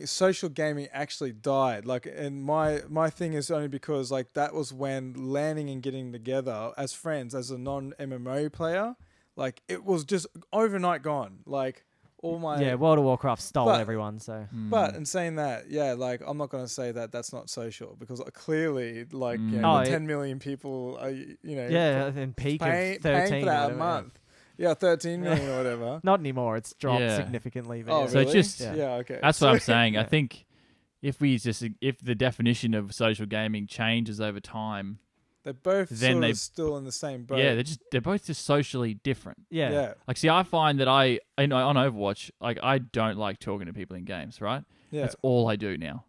social gaming actually died. Like, and my thing is only because like that was when landing and getting together as friends, as a non-MMO player, like it was just overnight gone. Like all my... Yeah, World of Warcraft stole But- everyone, so. But in saying that, yeah, like I'm not going to say that that's not social because clearly, like, you Mm. know, Oh, the it- 10 million people, are, you know, Yeah, and peak paying of 13 for or that a whatever, yeah. month. Yeah, 13 million or whatever. Not anymore. It's dropped Yeah. significantly. But Oh, yeah. So really? just- yeah, okay. That's what I'm saying. Yeah. I think if the definition of social gaming changes over time, They're both Then sort they- of still in the same boat. yeah, they're both just socially different. Yeah. Yeah. Like, see, I find that on Overwatch, like I don't like talking to people in games. Right? Yeah. That's all I do now.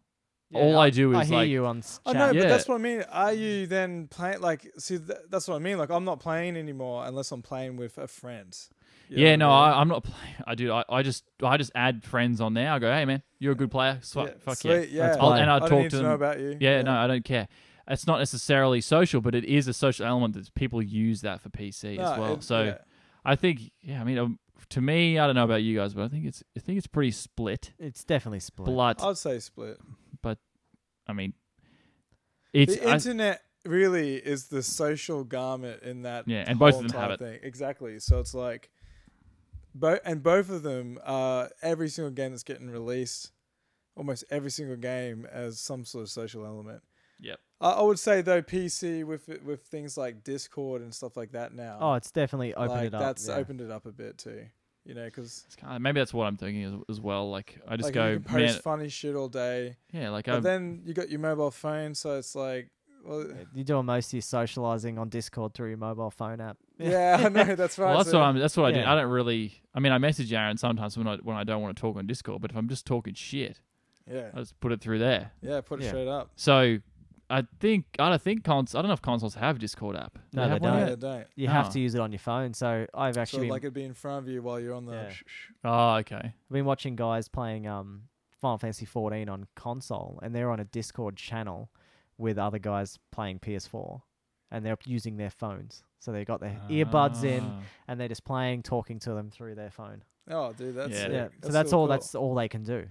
Yeah, all I do I is hear like, you on I chat. know, Yeah. but that's what I mean. Are you then playing, like, see, that's what I mean. Like, I'm not playing anymore unless I'm playing with a friend. You know yeah, what no, I mean? I'm not playing. I just add friends on there. I go, hey man, you're a good player. Fuck yeah. Sweet, yeah. That's I'll, fine. and I I don't talk need to to them. know about you. Yeah, no, I don't care. It's not necessarily social, but it is a social element that people use that for PC No, as well. it- So yeah. I think, I mean, to me, I don't know about you guys, but I think it's pretty split. It's definitely split. But I'd say split. I mean, it's The internet really is the social garment in that. Yeah, and both whole of them have entire thing. Exactly. So it's like, both of them, every single game that's getting released, almost every single game has some sort of social element. Yep. I would say though PC with things like Discord and stuff like that now. Oh, it's definitely opened like, it up. That's yeah. opened it up a bit too. You know, because it's kind of, maybe that's what I'm thinking as well. Like I just like go, you can post man, funny shit all day, yeah, like but then you got your mobile phone, so it's like, well, You're doing most of your socializing on Discord through your mobile phone app. yeah, I know that's right. well, that's so- what I do. Yeah. I don't really. I mean, I message Aaron sometimes when I don't want to talk on Discord, but if I'm just talking shit, Yeah, I just put it through there. yeah, put it Yeah. straight up. So I don't know if consoles have a Discord app. Do No, they have one don't. Yeah, yet? don't. You have Oh. to use it on your phone. So I've So actually like it'd be in front of you while you're on the. Yeah. Oh, okay. been watching guys playing Final Fantasy 14 on console, and they're on a Discord channel with other guys playing PS4, and they're using their phones. So they got their earbuds in, Ah. and they're just playing, talking to them through their phone. Oh, dude, that's Yeah. sick. Yeah. So That's that's so all. cool. That's all they can do.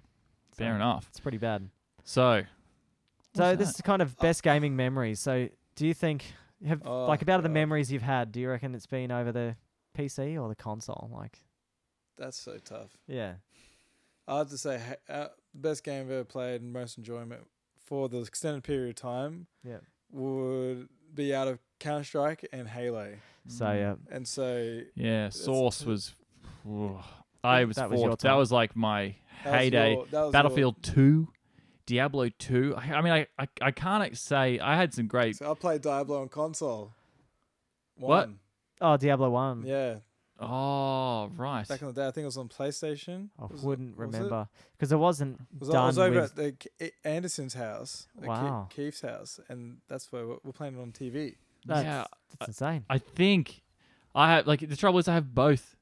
So Fair enough. It's pretty bad. So, So what's this that? is kind of best gaming memories. So do you think Oh, like about the God. memories you've had? Do you reckon it's been over the PC or the console? Like, That's so tough. yeah, I have to say, best game I've ever played and most enjoyment for the extended period of time yeah. would be out of Counter Strike and Halo. So yeah, And so yeah, Source was. I was That was your forced. That time. was like my that was heyday. that was Battlefield 2, Diablo 2. I mean, I can't say I had some great. So I played Diablo on console. What? One. oh Diablo 1. Yeah, Oh, right. back in the day, I think it was on PlayStation. I Was it- wouldn't was it? remember because it wasn't I done was over with. at the Anderson's house, Wow. Keith's house, and that's where we're playing it on TV. That's, Yeah, that's insane. I think I have like the trouble is I have both,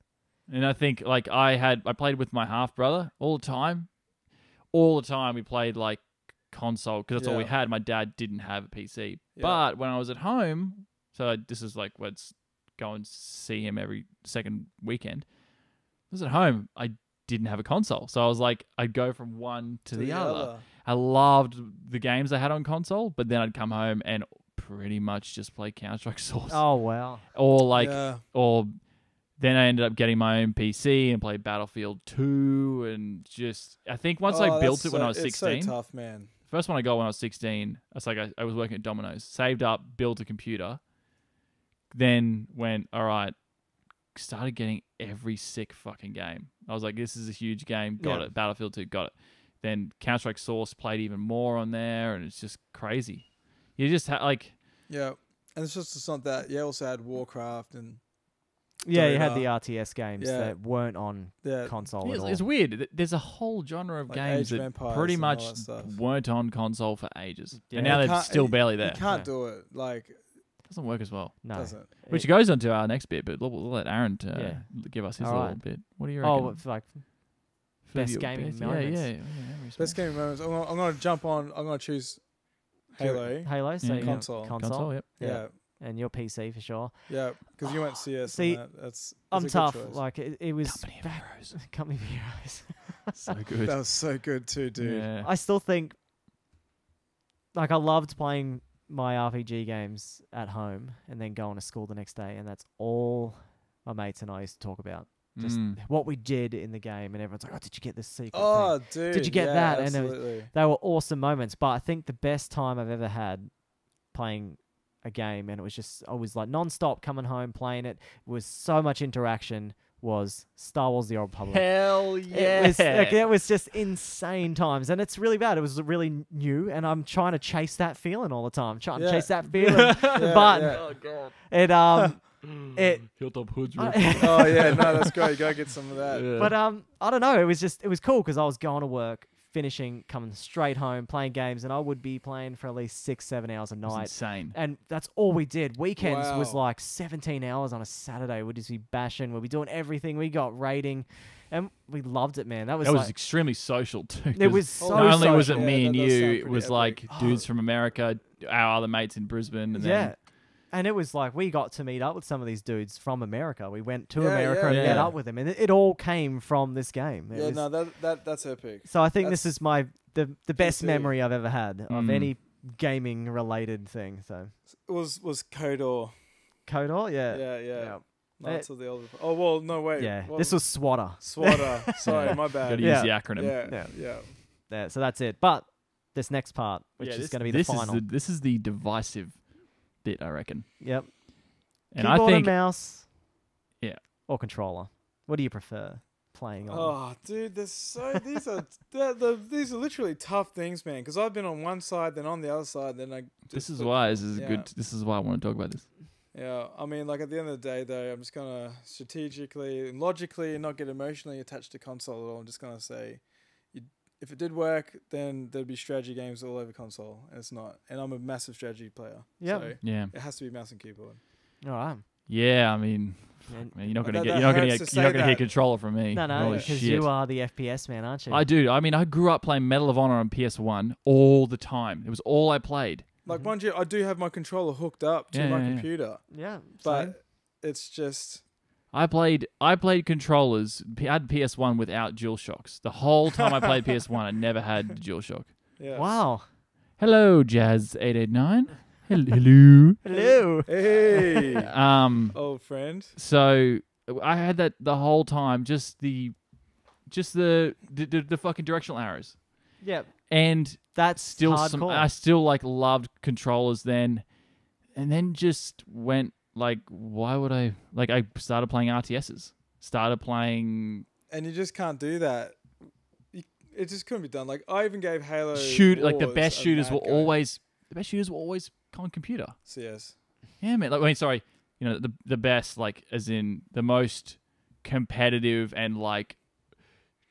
and I think like I played with my half brother all the time. All the time we played like console because that's all we Yeah. had. My dad didn't have a PC, Yeah. but when I was at home, so this is like let's go and see him every second weekend. I was at home. I didn't have a console, so I was like I'd go from one to the other. I loved the games I had on console, but then I'd come home and pretty much just play Counter-Strike Source. Oh wow. Or like, Yeah. or then I ended up getting my own PC and played Battlefield 2 and just, I think once I Oh, built that's it when I was it's 16, so tough, man. first one I got when I was 16, it's like I was working at Domino's, saved up, built a computer, then went, all right, started getting every sick fucking game. I was like, this is a huge game. Got Yeah. it. Battlefield 2, got it. Then Counter-Strike Source played even more on there, and it's just crazy. You just like, Yeah, and it's not that. You also had Warcraft and Yeah, you had Dota. the RTS games Yeah. that weren't on yeah, console at all. it's weird. There's a whole genre of Like games Age of that Empires pretty and all much that stuff. weren't on console for ages, Yeah. and now You they're can't- still barely You there. can't Yeah. do it. Like, Doesn't work as well. No. doesn't. Which goes on to our next bit, but we'll let Aaron give us his All little right. bit. What do you reckon? Oh, it's like For best your gaming best- moments. Yeah, memories, Best man. gaming moments. I'm gonna jump on. I'm gonna choose Halo. Halo, so Yeah. you got Console. Console, yep. Yeah, and your PC for sure. yeah. Because you went CS. See, and that's I'm a good tough. choice. Like it was Company of back- Heroes. Company of Heroes. So good. That was so good too, dude. Yeah. I still think, like, I loved playing my RPG games at home and then going to school the next day, and that's all my mates and I used to talk about. Just Mm. what we did in the game, and everyone's like, "Oh, did you get this secret thing?" Oh, dude. Did you get yeah, that? And it was- Absolutely. They were awesome moments, but I think the best time I've ever had playing a game, and it was just I was like non-stop coming home playing it, was so much interaction, was Star Wars: The Old Republic. Hell yeah! It was just insane times, and it's really bad. It was really new, and I'm trying to chase that feeling all the time. Trying to Yeah. chase that feeling, Yeah, but yeah. Oh god. it Hilltop Hoods. Oh yeah, no, that's great. You gotta get some of that. But I don't know. It was cool because I was going to work, finishing, coming straight home, playing games, and I would be playing for at least 6-7 hours a night. Insane. And that's all we did. Weekends was Wow. like 17 hours on a Saturday. We'd just be bashing. We'd be doing everything. We got raiding, and we loved it, man. That was That was like, extremely social too. it was 'cause so not only was it social. me Yeah, and that does you, sound it pretty was epic. like dudes from America, our other mates in Brisbane, and Yeah. then And it was like we got to meet up with some of these dudes from America. We went to Yeah, America yeah, and met yeah. up with them, and it all came from this game. It Yeah, was- no, that's epic. so I think this that's is the best PC. memory I've ever had of Mm. any gaming related thing. So It was Kodor. Kodor, yeah, Yeah. Not Eh, until the old. Oh well, no wait. yeah. What This was Swatter. Swatter. Sorry, my got bad. to Yeah. use the acronym. Yeah, Yeah. yeah. Yeah, so that's it. But this next part, which Yeah, is this- going to be the this final. This is the divisive bit, I reckon. Yep. And Keyboard I think and mouse. Yeah. Or controller. What do you prefer playing on? Oh, dude, there's so these are these are literally tough things, man. Because I've been on one side, then on the other side, then I. this just is put- why this is yeah. good. This is why I want to talk about this. Yeah, I mean, like at the end of the day, though, I'm just gonna strategically and logically and not get emotionally attached to console at all. I'm just gonna say, if it did work, then there'd be strategy games all over console, and it's not. And I'm a massive strategy player. Yep. So Yeah. it has to be mouse and keyboard. All right. Yeah, I mean, And- man, you're not That- gonna get that you're not gonna hurts get to you're not say gonna hear that. controller from me. No, Holy because shit. you are the FPS man, aren't you? I do. I mean, I grew up playing Medal of Honor on PS1 all the time. It was all I played. Like, mind you, I do have my controller hooked up to Yeah, my yeah, yeah. computer, Yeah. but same. it's just. I played controllers. I had PS1 without DualShocks. The whole time I played PS1, I never had the DualShock. Yeah. Wow. Hello, Jazz889. Hello. Hello. Hey, Um. old friend. So I had that the whole time. Just the fucking directional arrows. Yep. And That's still hardcore. I still like loved controllers then, and then just went like, why would I like? I started playing RTSs. Started playing And you just can't do that. It just couldn't be done. Like, I even gave Halo. like the Wars best a shooters mad were go. always on computer. CS. Yeah, man. Like, I mean, sorry, you know the best, like as in the most competitive and like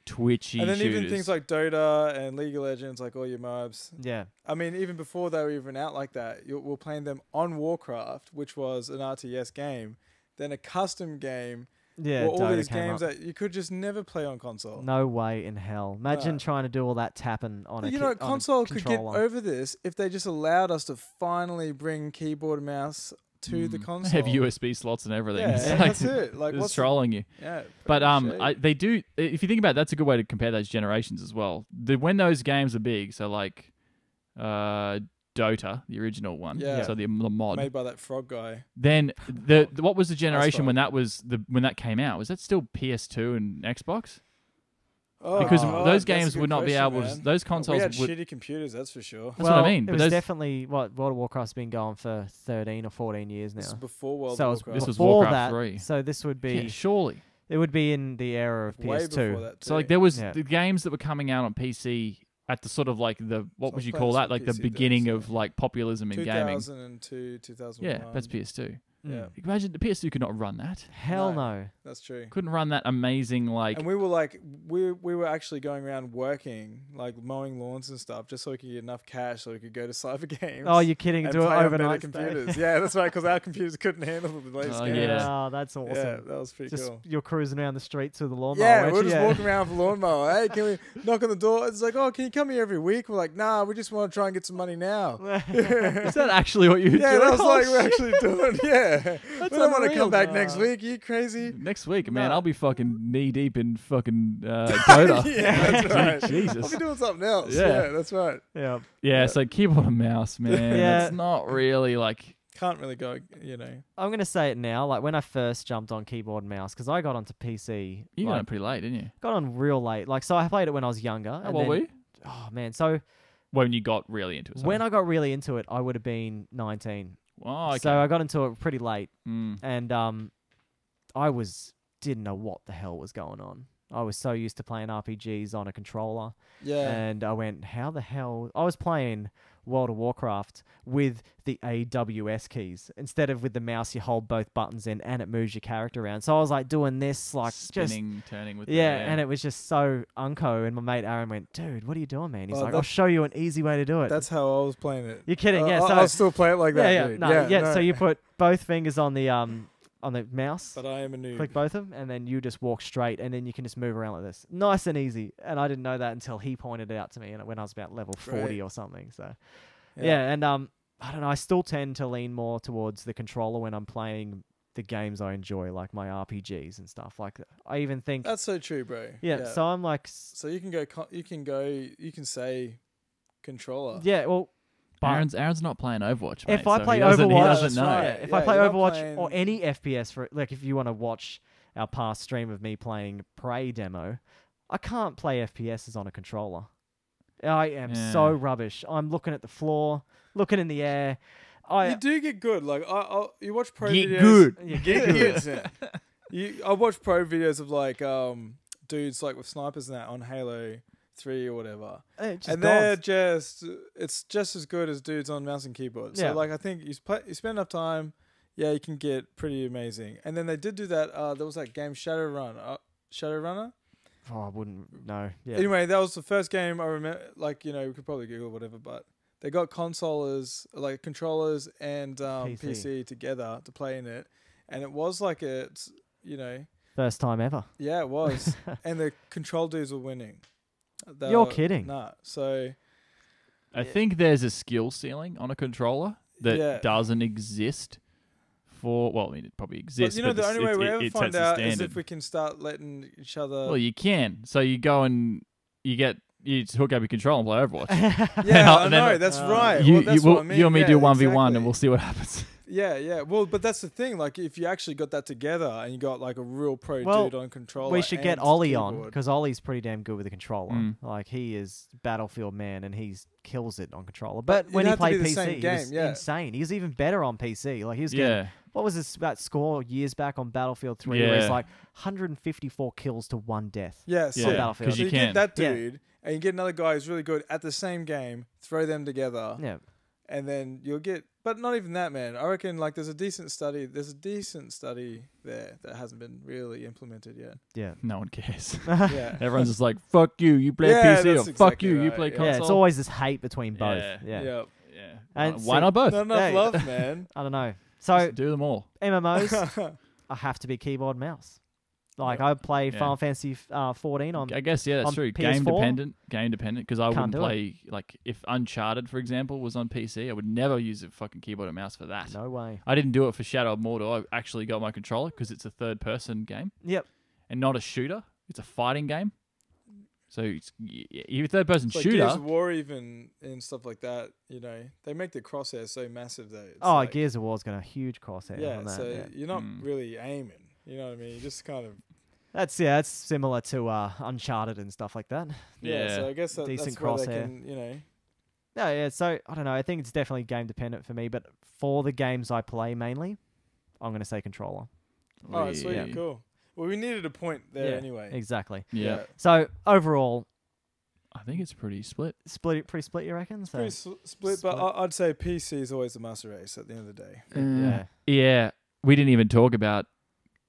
twitchy. And then shooters. even things like Dota and League of Legends, like all your MOBs. Yeah. I mean, even before they were even out like that, we're playing them on Warcraft, which was an RTS game, then a custom game. Yeah. or all Dota these came games up. that you could just never play on console. No way in hell. Imagine No. trying to do all that tapping on But a you know, on a console could get controller. over this if they just allowed us to finally bring keyboard and mouse to the They console. have USB slots and everything. Yeah, It's and like, that's it. Like, it's what's trolling you. Yeah, But fucking shit. they do. If you think about it, that's a good way to compare those generations as well. When those games are big, so like, Dota, the original one, Yeah. so the mod. made by that frog guy. Then what was the generation fun. when that came out? Was that still PS2 and Xbox? Oh, Because God, those that's a games good would not be question, able man. to. Those consoles We had would. shitty computers, that's for sure. That's what I mean, It but was those- definitely World of Warcraft's been going for 13 or 14 years now. This is before World so of it was Warcraft. This was before Warcraft that, 3. So this would be Yeah, surely. It would be in the era of way before PS2. that. So like too. there was Yeah. the games that were coming out on PC at the sort of like the what So I would you was call playing that? Like this the on PC beginning days, of yeah. like populism in gaming. 2002, 2001. Yeah, that's PS2. Yeah, Imagine the PS2 could not run that. Hell No. no. that's true. Couldn't run that amazing like. And we were like, we were actually going around working, like mowing lawns and stuff, just so we could get enough cash so we could go to cyber games. Oh, you're kidding. and Do it play on better overnight. computers. Yeah, that's right, because our computers couldn't handle the latest Oh, games. yeah. Oh, that's awesome. Yeah, that was pretty Just cool. you're cruising around the streets with a lawnmower. Yeah, weren't we're you? just walking around with a lawnmower. Hey, can we knock on the door? It's like, oh, can you come here every week? We're like, nah, we just want to try and get some money now. Is that actually what you were Yeah, doing? that's Oh, like we're shit. actually doing. Yeah, we don't want to unreal. come back next week. Are you crazy? Next week, man, No. I'll be fucking knee deep in fucking Dota. Yeah, that's right. I'll Jesus. be doing something else. Yeah. Yeah, that's right. Yeah. Yeah, so keyboard and mouse, man. Yeah. It's not really like. Can't really go, you know. I'm gonna say it now. Like when I first jumped on keyboard and mouse, because I got onto PC. You got like, it pretty late, didn't you? got on real late. Like so, I played it when I was younger. How and old then- were you? Oh man. So When you got really into it. when I got really into it, I would have been 19. Oh, okay. So I got into it pretty late, Mm. and I didn't know what the hell was going on. I was so used to playing RPGs on a controller, Yeah. and I went, how the hell? I was playing World of Warcraft with the AWS keys instead of with the mouse. You hold both buttons in, and it moves your character around. So I was like doing this, like Spinning, turning with yeah, the, and it was just so unco. And my mate Aaron went, dude, what are you doing, man? He's Well, like, I'll show you an easy way to do it. That's how I was playing it. You're kidding, yeah. I'll- So I'll still play it like that, yeah, dude. no, no. So you put both fingers on the mouse. But I am a noob. Click both of them, and then you just walk straight, and then you can just move around like this. Nice and easy. And I didn't know that until he pointed it out to me, and when I was about level 40 Right. or something. So, yeah, and I don't know. I still tend to lean more towards the controller when I'm playing the games I enjoy, like my RPGs and stuff. Like I even think, That's so true, bro. yeah. So I'm like, So you can say controller. yeah. Well, but Aaron's not playing Overwatch, if mate, I so play he doesn't, he Overwatch- doesn't know. That's yeah, right. if Yeah, I play you're not Overwatch playing- or any FPS, for like if you want to watch our past stream of me playing Prey demo, I can't play FPSs on a controller. I am so Yeah. rubbish. I'm looking at the floor, looking in the air. You do get good. Like you watch pro Get videos. good. You Get get good. I watch pro videos of like dudes like with snipers and that on Halo 3 or whatever. Just And gods. it's just as good as dudes on mouse and keyboard. Yeah. So like I think you spend enough time, yeah, you can get pretty amazing. And then they did do that. There was that game Shadowrunner. Oh, I wouldn't know. Yeah. Anyway, that was the first game I remember. Like, you know, we could probably Google whatever, but they got controllers and PC together to play in it, and it was like First time ever. yeah, it was, and the control dudes were winning. You're kidding. Nah, so I think there's a skill ceiling on a controller that Yeah. doesn't exist for. Well, I mean, it probably but exists. you know, but the only way we ever it find sets a out is standard. if we can start letting each other. Well, you can. So you go and you just hook up your controller and play Overwatch. yeah, I and then- know that's right. You, well, that's what I mean. you and me yeah, do 1v1 exactly. and we'll see what happens. Yeah. Well, but that's the thing. Like, if you actually got that together and you got like a real pro Well, dude on controller, We should get and Ollie on keyboard. because Ollie's pretty damn good with the controller. Mm. Like he is Battlefield man, and he kills it on controller. But it'd when he have to played be the PC, same he game, was yeah. insane. He was even better on PC. Like he was getting, Yeah. what was that score years back on Battlefield 3 where it's Yeah. like 154 kills to 1 death. Yeah, so, Yeah, Battlefield. 'cause so you you can. get that Yeah. dude, and you get another guy who's really good at the same game. Throw them together, Yeah. and then you'll get. But not even that, man. I reckon like there's a decent study there that hasn't been really implemented yet. Yeah. No one cares. Yeah, Everyone's just like, fuck you, you play Yeah, PC, or that's fuck exactly you, you right, play yeah. console. Yeah, it's always this hate between both. Yeah. Yeah. yeah. Yeah. And Why see- not both? Not enough Hey. love, man. I don't know. So Just do them all. MMOs, I have to be keyboard mouse. Like I play Yeah. Final Fantasy 14 on. I guess, yeah, that's on true. PS4? Game dependent, because I Can't wouldn't do it. play, like, if Uncharted, for example, was on PC, I would never use a fucking keyboard and mouse for that. No way. I didn't do it for Shadow of Mordor. I actually got my controller because it's a third-person game Yep. and not a shooter. It's a fighting game. So you're a third-person Like shooter. Gears of War, even and stuff like that. You know, they make the crosshairs so massive that. It's Oh, like, Gears of War's got a huge crosshair Yeah, on that. so yeah. you're not Mm. really aiming. You know what I mean? You just kind of. That's similar to Uncharted and stuff like that. Yeah, so I guess Decent that's where they crosshair. can, you know. No, yeah. So I don't know. I think it's definitely game dependent for me, but for the games I play mainly, I'm gonna say controller. All right, sweet, Yeah. cool. Well, we needed a point there Yeah, anyway. exactly. Yeah. So overall, I think it's pretty split. pretty split, you reckon? So, Pretty split, but split. I'd say PC is always the master race at the end of the day. Yeah. Yeah. We didn't even talk about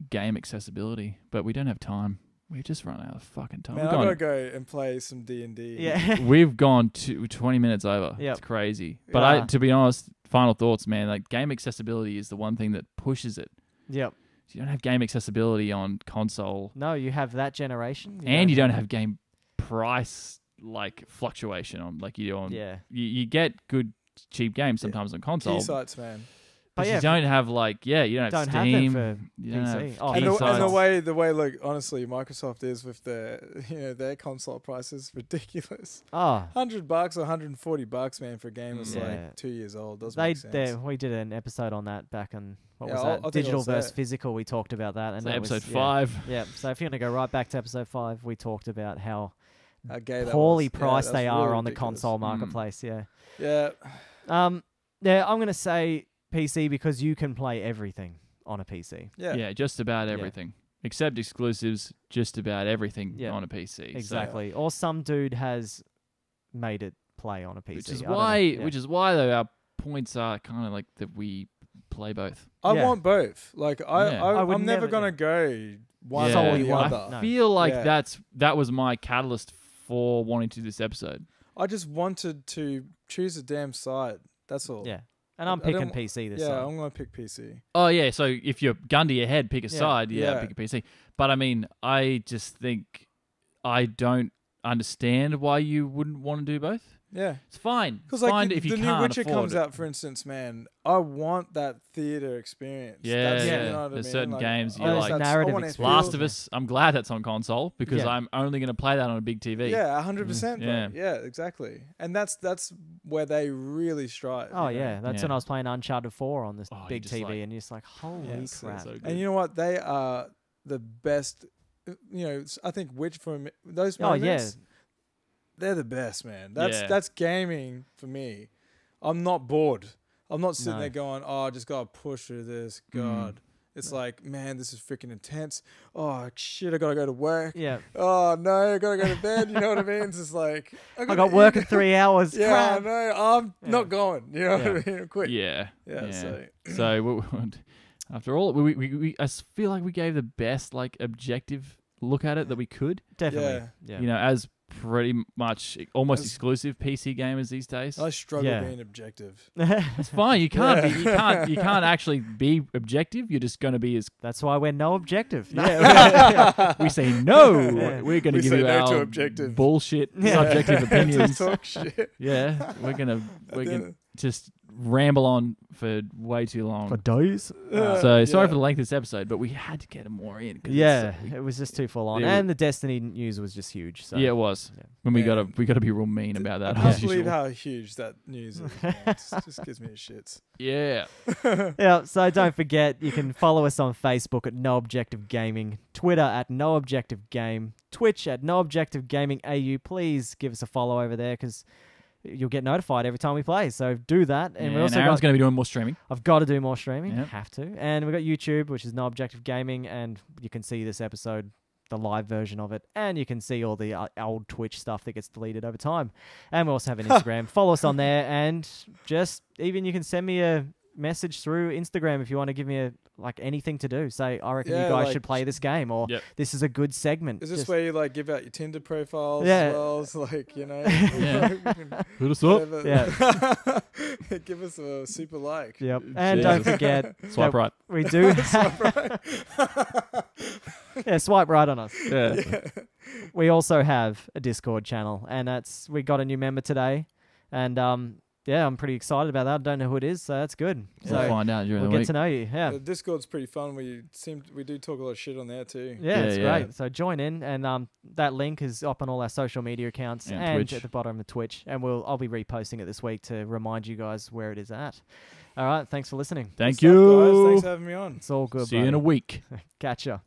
game accessibility, but we don't have time. We've just run out of fucking time. Man, I gotta go and play some D&D. Yeah. We've gone to 20 minutes over. Yep. It's crazy. But Yeah. to be honest, final thoughts, man. Like game accessibility is the one thing that pushes it. Yep. So you don't have game accessibility on console, No, you have that generation. and you don't have game price like fluctuation on like you do on. Yeah. You get good cheap games sometimes on console, Key sites, man. but But yeah, you don't have like you don't have have them Steam. for You don't PC. have Oh, key And the sites. way, look, honestly, Microsoft is with their console prices ridiculous. Oh, $100 or $140, man, for a game that's Yeah. like 2 years old. Doesn't make sense. we did an episode on that back in what Yeah, was I that? think I Digital was versus there. physical. We talked about that, and So that episode was, 5. Yeah. So if you're gonna go right back to episode 5, we talked about how How gay that poorly was. Yeah, priced that's they are really on the ridiculous. console marketplace. Yeah. Yeah. Yeah. I'm gonna say PC because you can play everything on a PC. Yeah. Yeah, just about everything except exclusives. Just about everything Yeah. on a PC. So- Exactly. Or some dude has made it play on a PC. which is I don't know. why Yeah. which is why though our points are kind of like that we play both. I Yeah. want both. Like, Yeah. I would I'm never never- going to go one Yeah. or Solely the one. other. I feel like Yeah. that was my catalyst for wanting to do this episode. I just wanted to choose a damn side. That's all. Yeah. And I'm I don't picking wa- PC this Yeah, time. I'm going to pick PC. Oh yeah, so if you're gun to your head, pick a Yeah. side. Yeah, Yeah. pick a PC. But I mean, I just think I don't understand why you wouldn't want to do both. Yeah. It's fine. Because It's like fine the if you new can't Witcher afford comes it. out, for instance, man, I want that theater experience. Yeah, That's, yeah. You know what I There's mean? certain Like, games you I- like. that's- I Narrative wanna experience. Last feel- of Us, I'm glad that's on console because Yeah. I'm only going to play that on a big TV. Yeah, 100%. Yeah. Yeah, exactly. And that's where they really strive. Oh you know? yeah, that's Yeah. when I was playing Uncharted 4 on this Oh, you big just TV, like- and you're just like, holy Yeah, crap! so good. And you know what? They are the best. I think those Oh, yeah. moments, they're the best, man. Yeah. That's gaming for me. I'm not bored. I'm not sitting No. there going, "Oh, I just gotta push through this." God, it's like, man, this is freaking intense. Oh shit, I gotta go to work. Yeah, Oh no, I gotta go to bed. You know what I mean? It's just like I got work in 3 hours. Yeah, Crap. no, I'm Yeah. not going. You know Yeah. what I mean? I'm quit. Yeah. Yeah, so- So after all, we I feel like we gave the best like objective look at it that we could. Definitely. Yeah. You know, as pretty much almost As- exclusive PC gamers these days. I struggle Yeah. being objective. It's fine. You can't be. You can't actually be objective. You're just going to be as. That's why we're no objective. No. We say no. Yeah. We're going to We give say you no to our objective. bullshit Yeah. subjective opinions. Talk shit. Yeah, we're gonna then- just ramble on for way too long. For days. So sorry yeah. for the length of this episode, but we had to get more in. 'cause Yeah, it's, it was just too full on, Yeah. and the Destiny news was just huge. So yeah, it was. Yeah. When we Man. gotta be real mean about I that. can't as believe usual. how huge that news is. Man. It just gives me the shits. Yeah. Yeah, so don't forget, you can follow us on Facebook at No Objective Gaming, Twitter at No Objective Game, Twitch at No Objective Gaming AU. Please give us a follow over there because you'll get notified every time we play. So do that. And we also Aaron's got, going to be doing more streaming. I've got to do more streaming. Yep. Have to. And we've got YouTube, which is No Objective Gaming, and you can see this episode, the live version of it, and you can see all the old Twitch stuff that gets deleted over time. And we also have an Instagram. Follow us on there, and just even you can send me a message through Instagram if you want to give me anything to do. Say, I reckon you Yeah, guys like- should play this game, or Yep. this is a good segment. Is this Just- where you like give out your Tinder profiles Yeah. as well? It's like, you know, Yeah. Hit us up. whatever. Give us a super like. Yep. And don't Jesus. forget, Swipe that right. we do yeah, swipe right on us. Yeah. We also have a Discord channel, and we got a new member today, and yeah, I'm pretty excited about that. I don't know who it is, so that's good. We'll So find out during we'll the get week. to know you. Yeah. The Discord's pretty fun. We do talk a lot of shit on there too. Yeah, it's yeah. great. So join in, and that link is up on all our social media accounts Yeah, and Twitch. at the bottom of Twitch. And I'll be reposting it this week to remind you guys where it is at. All right, thanks for listening. Thank Good stuff, guys. you. Thanks for having me on. It's all good. See you in a buddy. week. Catch ya.